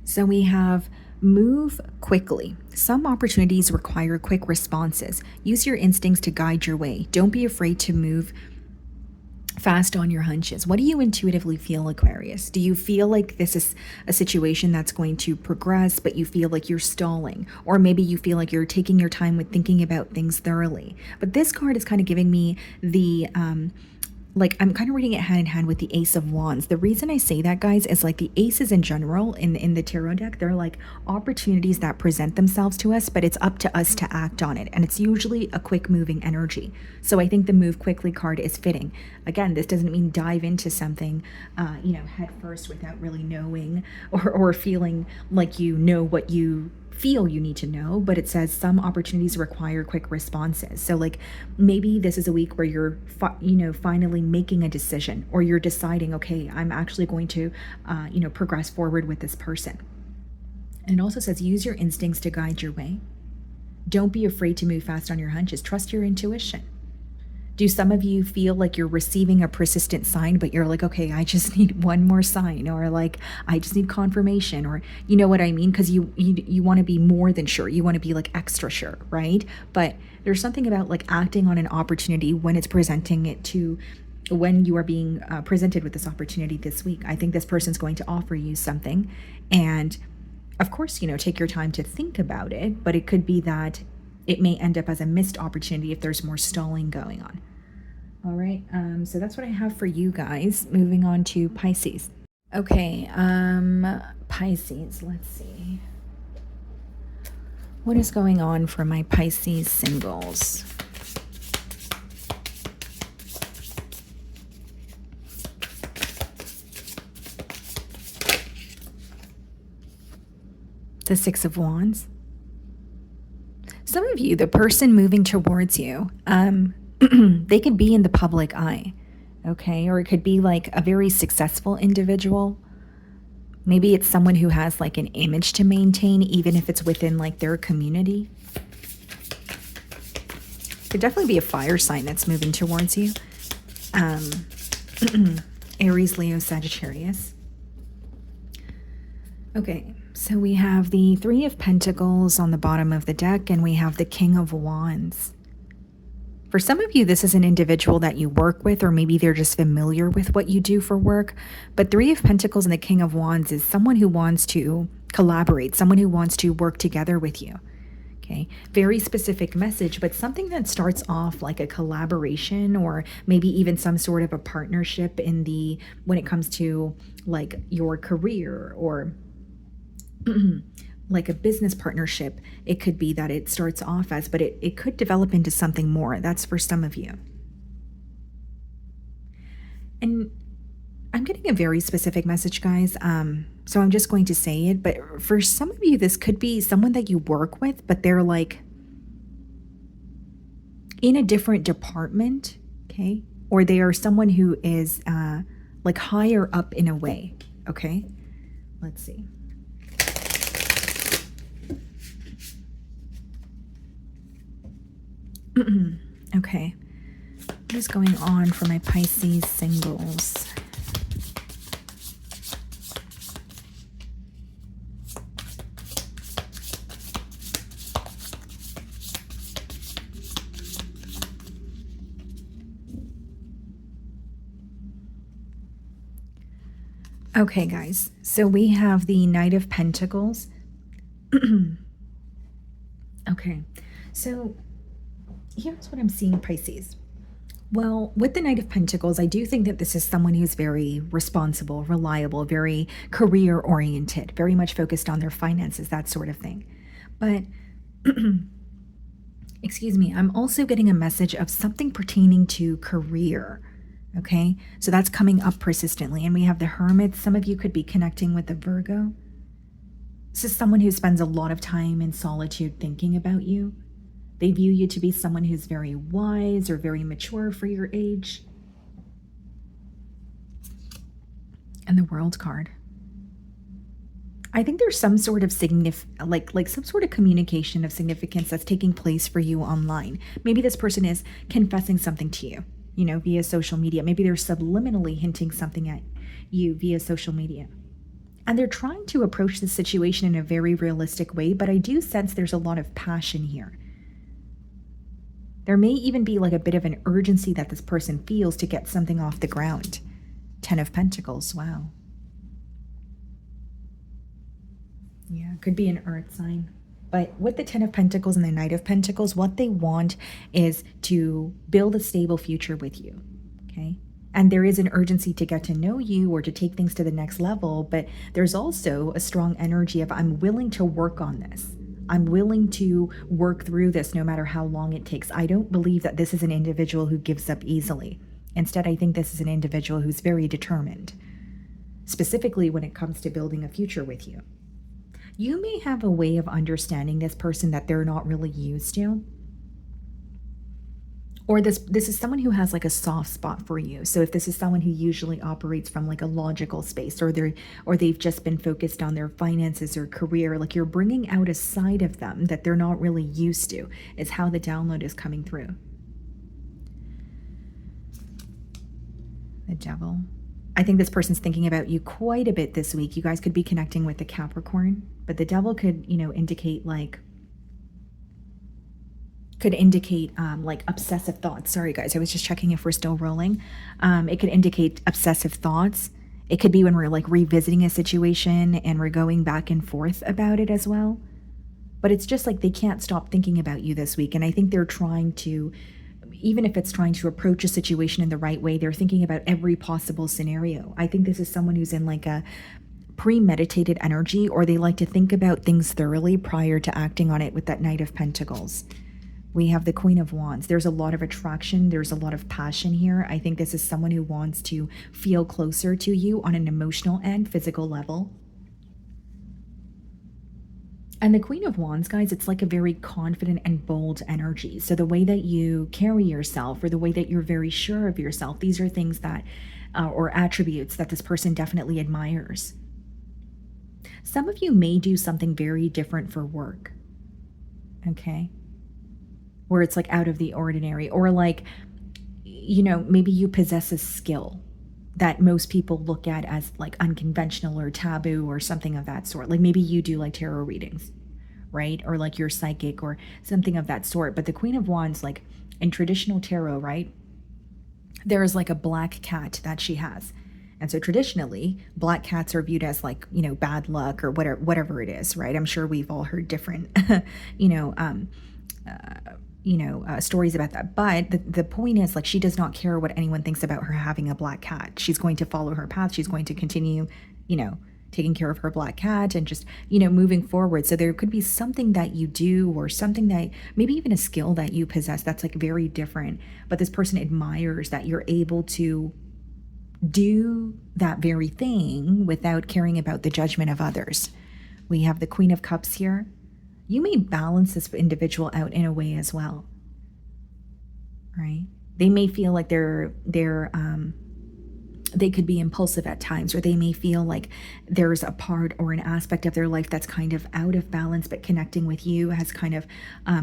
so we have move quickly. Some opportunities require quick responses. Use your instincts to guide your way. Don't be afraid to move fast on your hunches. What do you intuitively feel, Aquarius? Do you feel like this is a situation that's going to progress, but you feel like you're stalling? Or maybe you feel like you're taking your time with thinking about things thoroughly. But this card is kind of giving me the like, I'm kind of reading it hand in hand with the Ace of Wands. The reason I say that, guys, is like the aces in general in the tarot deck, they're like opportunities that present themselves to us, but it's up to us to act on it. And it's usually a quick moving energy. So I think the move quickly card is fitting. Again, this doesn't mean dive into something, head first without really knowing or feeling like you know what you feel you need to know, but it says some opportunities require quick responses. So like maybe this is a week where you're finally making a decision, or you're deciding, okay, I'm actually going to progress forward with this person. And it also says use your instincts to guide your way. Don't be afraid to move fast on your hunches. Trust your intuition. Do some of you feel like you're receiving a persistent sign, but you're like, okay, I just need one more sign, or like, I just need confirmation, or you know what I mean? Because you want to be more than sure. You want to be like extra sure, right? But there's something about like acting on an opportunity when it's when you are being presented with this opportunity this week. I think this person's going to offer you something. And of course, take your time to think about it, but it could be that it may end up as a missed opportunity if there's more stalling going on. All right, so that's what I have for you guys. Moving on to Pisces. Okay, Pisces, let's see. What is going on for my Pisces singles? The Six of Wands. Some of you, the person moving towards you, they could be in the public eye, okay? Or it could be like a very successful individual. Maybe it's someone who has like an image to maintain, even if it's within like their community. Could definitely be a fire sign that's moving towards you. Aries, Leo, Sagittarius. Okay, so we have the Three of Pentacles on the bottom of the deck, and we have the King of Wands. For some of you, this is an individual that you work with, or maybe they're just familiar with what you do for work. But Three of Pentacles and the King of Wands is someone who wants to collaborate, someone who wants to work together with you. Okay, very specific message, but something that starts off like a collaboration, or maybe even some sort of a partnership when it comes to like your career, or like a business partnership. It could be that it starts off as, but it could develop into something more. That's for some of you. And I'm getting a very specific message, guys. So I'm just going to say it, but for some of you, this could be someone that you work with, but they're like in a different department, okay? Or they are someone who is like higher up in a way, okay? Let's see. Okay, what is going on for my Pisces singles? Okay, guys, so we have the Knight of Pentacles. Okay, so here's what I'm seeing, Pisces. Well, with the Knight of Pentacles, I do think that this is someone who's very responsible, reliable, very career-oriented, very much focused on their finances, that sort of thing. But, excuse me, I'm also getting a message of something pertaining to career, okay? So that's coming up persistently. And we have the Hermit. Some of you could be connecting with the Virgo. This is someone who spends a lot of time in solitude thinking about you. They view you to be someone who's very wise or very mature for your age. And the World card. I think there's some sort of like some sort of communication of significance that's taking place for you online. Maybe this person is confessing something to you, via social media. Maybe they're subliminally hinting something at you via social media. And they're trying to approach the situation in a very realistic way, but I do sense there's a lot of passion here. There may even be like a bit of an urgency that this person feels to get something off the ground. 10 of Pentacles, wow. Yeah, could be an earth sign. But with the 10 of Pentacles and the Knight of Pentacles, what they want is to build a stable future with you, okay? And there is an urgency to get to know you or to take things to the next level, but there's also a strong energy of I'm willing to work on this. I'm willing to work through this no matter how long it takes. I don't believe that this is an individual who gives up easily. Instead, I think this is an individual who's very determined, specifically when it comes to building a future with you. You may have a way of understanding this person that they're not really used to. Or this is someone who has like a soft spot for you. So if this is someone who usually operates from like a logical space, or they've just been focused on their finances or career, like you're bringing out a side of them that they're not really used to, is how the download is coming through. The Devil. I think this person's thinking about you quite a bit this week. You guys could be connecting with the Capricorn, but the Devil could, indicate like obsessive thoughts. Sorry guys, I was just checking if we're still rolling. It could indicate obsessive thoughts. It could be when we're like revisiting a situation and we're going back and forth about it as well. But it's just like they can't stop thinking about you this week. And I think they're trying to, even if it's trying to approach a situation in the right way, they're thinking about every possible scenario. I think this is someone who's in like a premeditated energy, or they like to think about things thoroughly prior to acting on it with that Knight of Pentacles. We have the Queen of Wands. There's a lot of attraction. There's a lot of passion here. I think this is someone who wants to feel closer to you on an emotional and physical level. And the Queen of Wands, guys, it's like a very confident and bold energy. So the way that you carry yourself, or the way that you're very sure of yourself, these are things that, or attributes that this person definitely admires. Some of you may do something very different for work, okay? Where it's like out of the ordinary, or like, maybe you possess a skill that most people look at as like unconventional or taboo or something of that sort. Like maybe you do like tarot readings, right? Or like you're psychic or something of that sort. But the Queen of Wands, like in traditional tarot, right? There is like a black cat that she has. And so traditionally, black cats are viewed as like, bad luck or whatever it is, right? I'm sure we've all heard different, stories about that. But the point is, like, she does not care what anyone thinks about her having a black cat. She's going to follow her path. She's going to continue, taking care of her black cat and just, moving forward. So there could be something that you do, or something that maybe even a skill that you possess that's like very different. But this person admires that you're able to do that very thing without caring about the judgment of others. We have the Queen of Cups here. You may balance this individual out in a way as well, right? They may feel like they could be impulsive at times, or they may feel like there's a part or an aspect of their life that's kind of out of balance, but connecting with you has kind of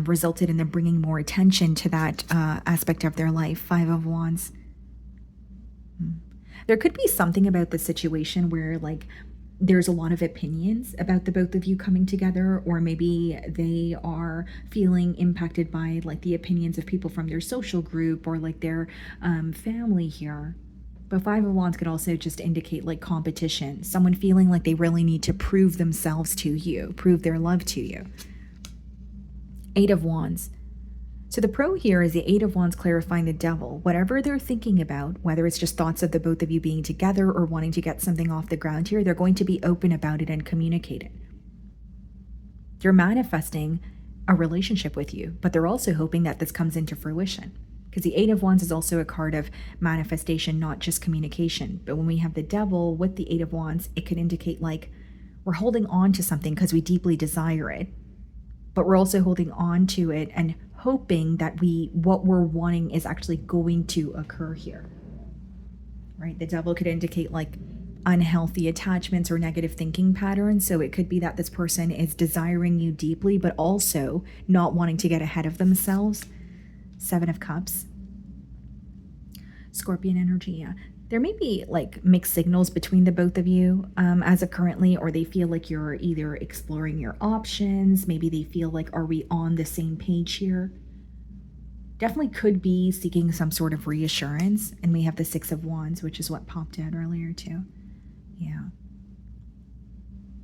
resulted in them bringing more attention to that aspect of their life. 5 of Wands. There could be something about the situation where like there's a lot of opinions about the both of you coming together, or maybe they are feeling impacted by like the opinions of people from their social group or like their family here. But 5 of Wands could also just indicate like competition, someone feeling like they really need to prove themselves to you, prove their love to you. 8 of Wands. So the pro here is the 8 of Wands clarifying the Devil. Whatever they're thinking about, whether it's just thoughts of the both of you being together or wanting to get something off the ground here, they're going to be open about it and communicate it. They're manifesting a relationship with you, but they're also hoping that this comes into fruition. Because the 8 of Wands is also a card of manifestation, not just communication. But when we have the Devil with the 8 of Wands, it could indicate like we're holding on to something because we deeply desire it. But we're also holding on to it and hoping that what we're wanting is actually going to occur here, right? The Devil could indicate like unhealthy attachments or negative thinking patterns. So it could be that this person is desiring you deeply, but also not wanting to get ahead of themselves. 7 of Cups. Scorpion energy, yeah. There may be like mixed signals between the both of you as of currently, or they feel like you're either exploring your options. Maybe they feel like, are we on the same page here? Definitely could be seeking some sort of reassurance. And we have the 6 of Wands, which is what popped out earlier too. Yeah.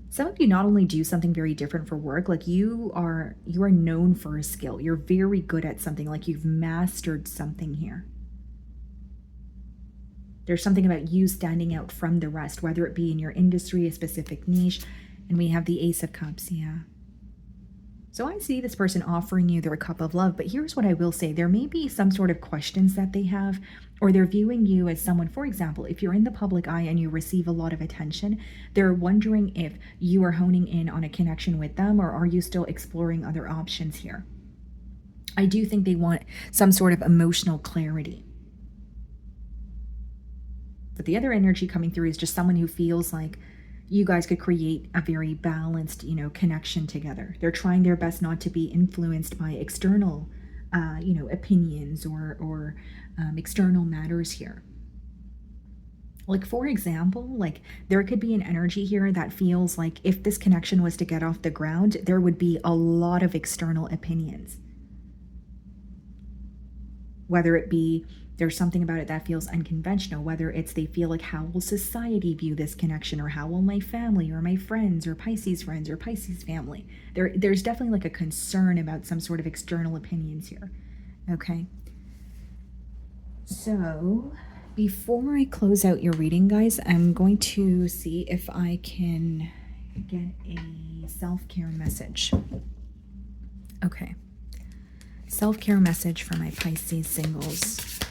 Some of you not only do something very different for work, like you are known for a skill. You're very good at something, like you've mastered something here. There's something about you standing out from the rest, whether it be in your industry, a specific niche. And we have the Ace of Cups, yeah. So I see this person offering you their cup of love, but here's what I will say. There may be some sort of questions that they have, or they're viewing you as someone, for example, if you're in the public eye and you receive a lot of attention, they're wondering if you are honing in on a connection with them, or are you still exploring other options here? I do think they want some sort of emotional clarity. But the other energy coming through is just someone who feels like you guys could create a very balanced, connection together. They're trying their best not to be influenced by external, opinions or external matters here. Like, for example, like there could be an energy here that feels like if this connection was to get off the ground, there would be a lot of external opinions. Whether it be there's something about it that feels unconventional, whether it's they feel like, how will society view this connection, or how will my family or my friends or Pisces friends or Pisces family? There's definitely like a concern about some sort of external opinions here. Okay. So before I close out your reading, guys, I'm going to see if I can get a self-care message. Okay. Self-care message for my Pisces singles.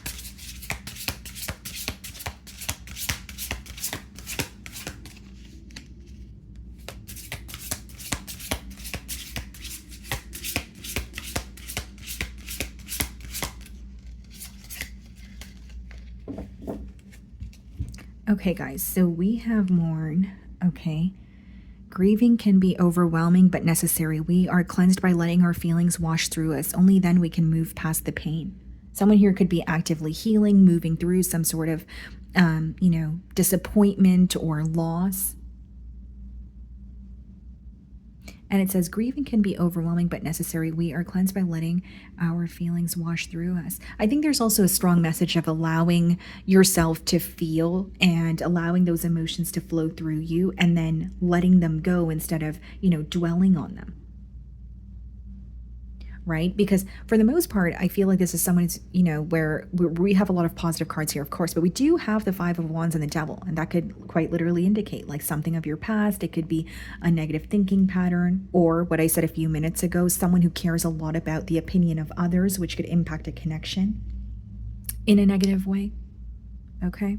Okay, guys, so we have mourn, okay? Grieving can be overwhelming but necessary. We are cleansed by letting our feelings wash through us. Only then we can move past the pain. Someone here could be actively healing, moving through some sort of, disappointment or loss. And it says, grieving can be overwhelming but necessary. We are cleansed by letting our feelings wash through us. I think there's also a strong message of allowing yourself to feel and allowing those emotions to flow through you, and then letting them go instead of, dwelling on them. Right? Because for the most part, I feel like this is someone's, where we have a lot of positive cards here, of course, but we do have the 5 of Wands and the Devil. And that could quite literally indicate like something of your past. It could be a negative thinking pattern, or what I said a few minutes ago, someone who cares a lot about the opinion of others, which could impact a connection in a negative way. Okay.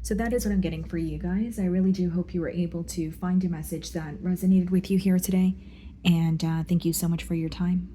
So that is what I'm getting for you guys. I really do hope you were able to find a message that resonated with you here today. And thank you so much for your time.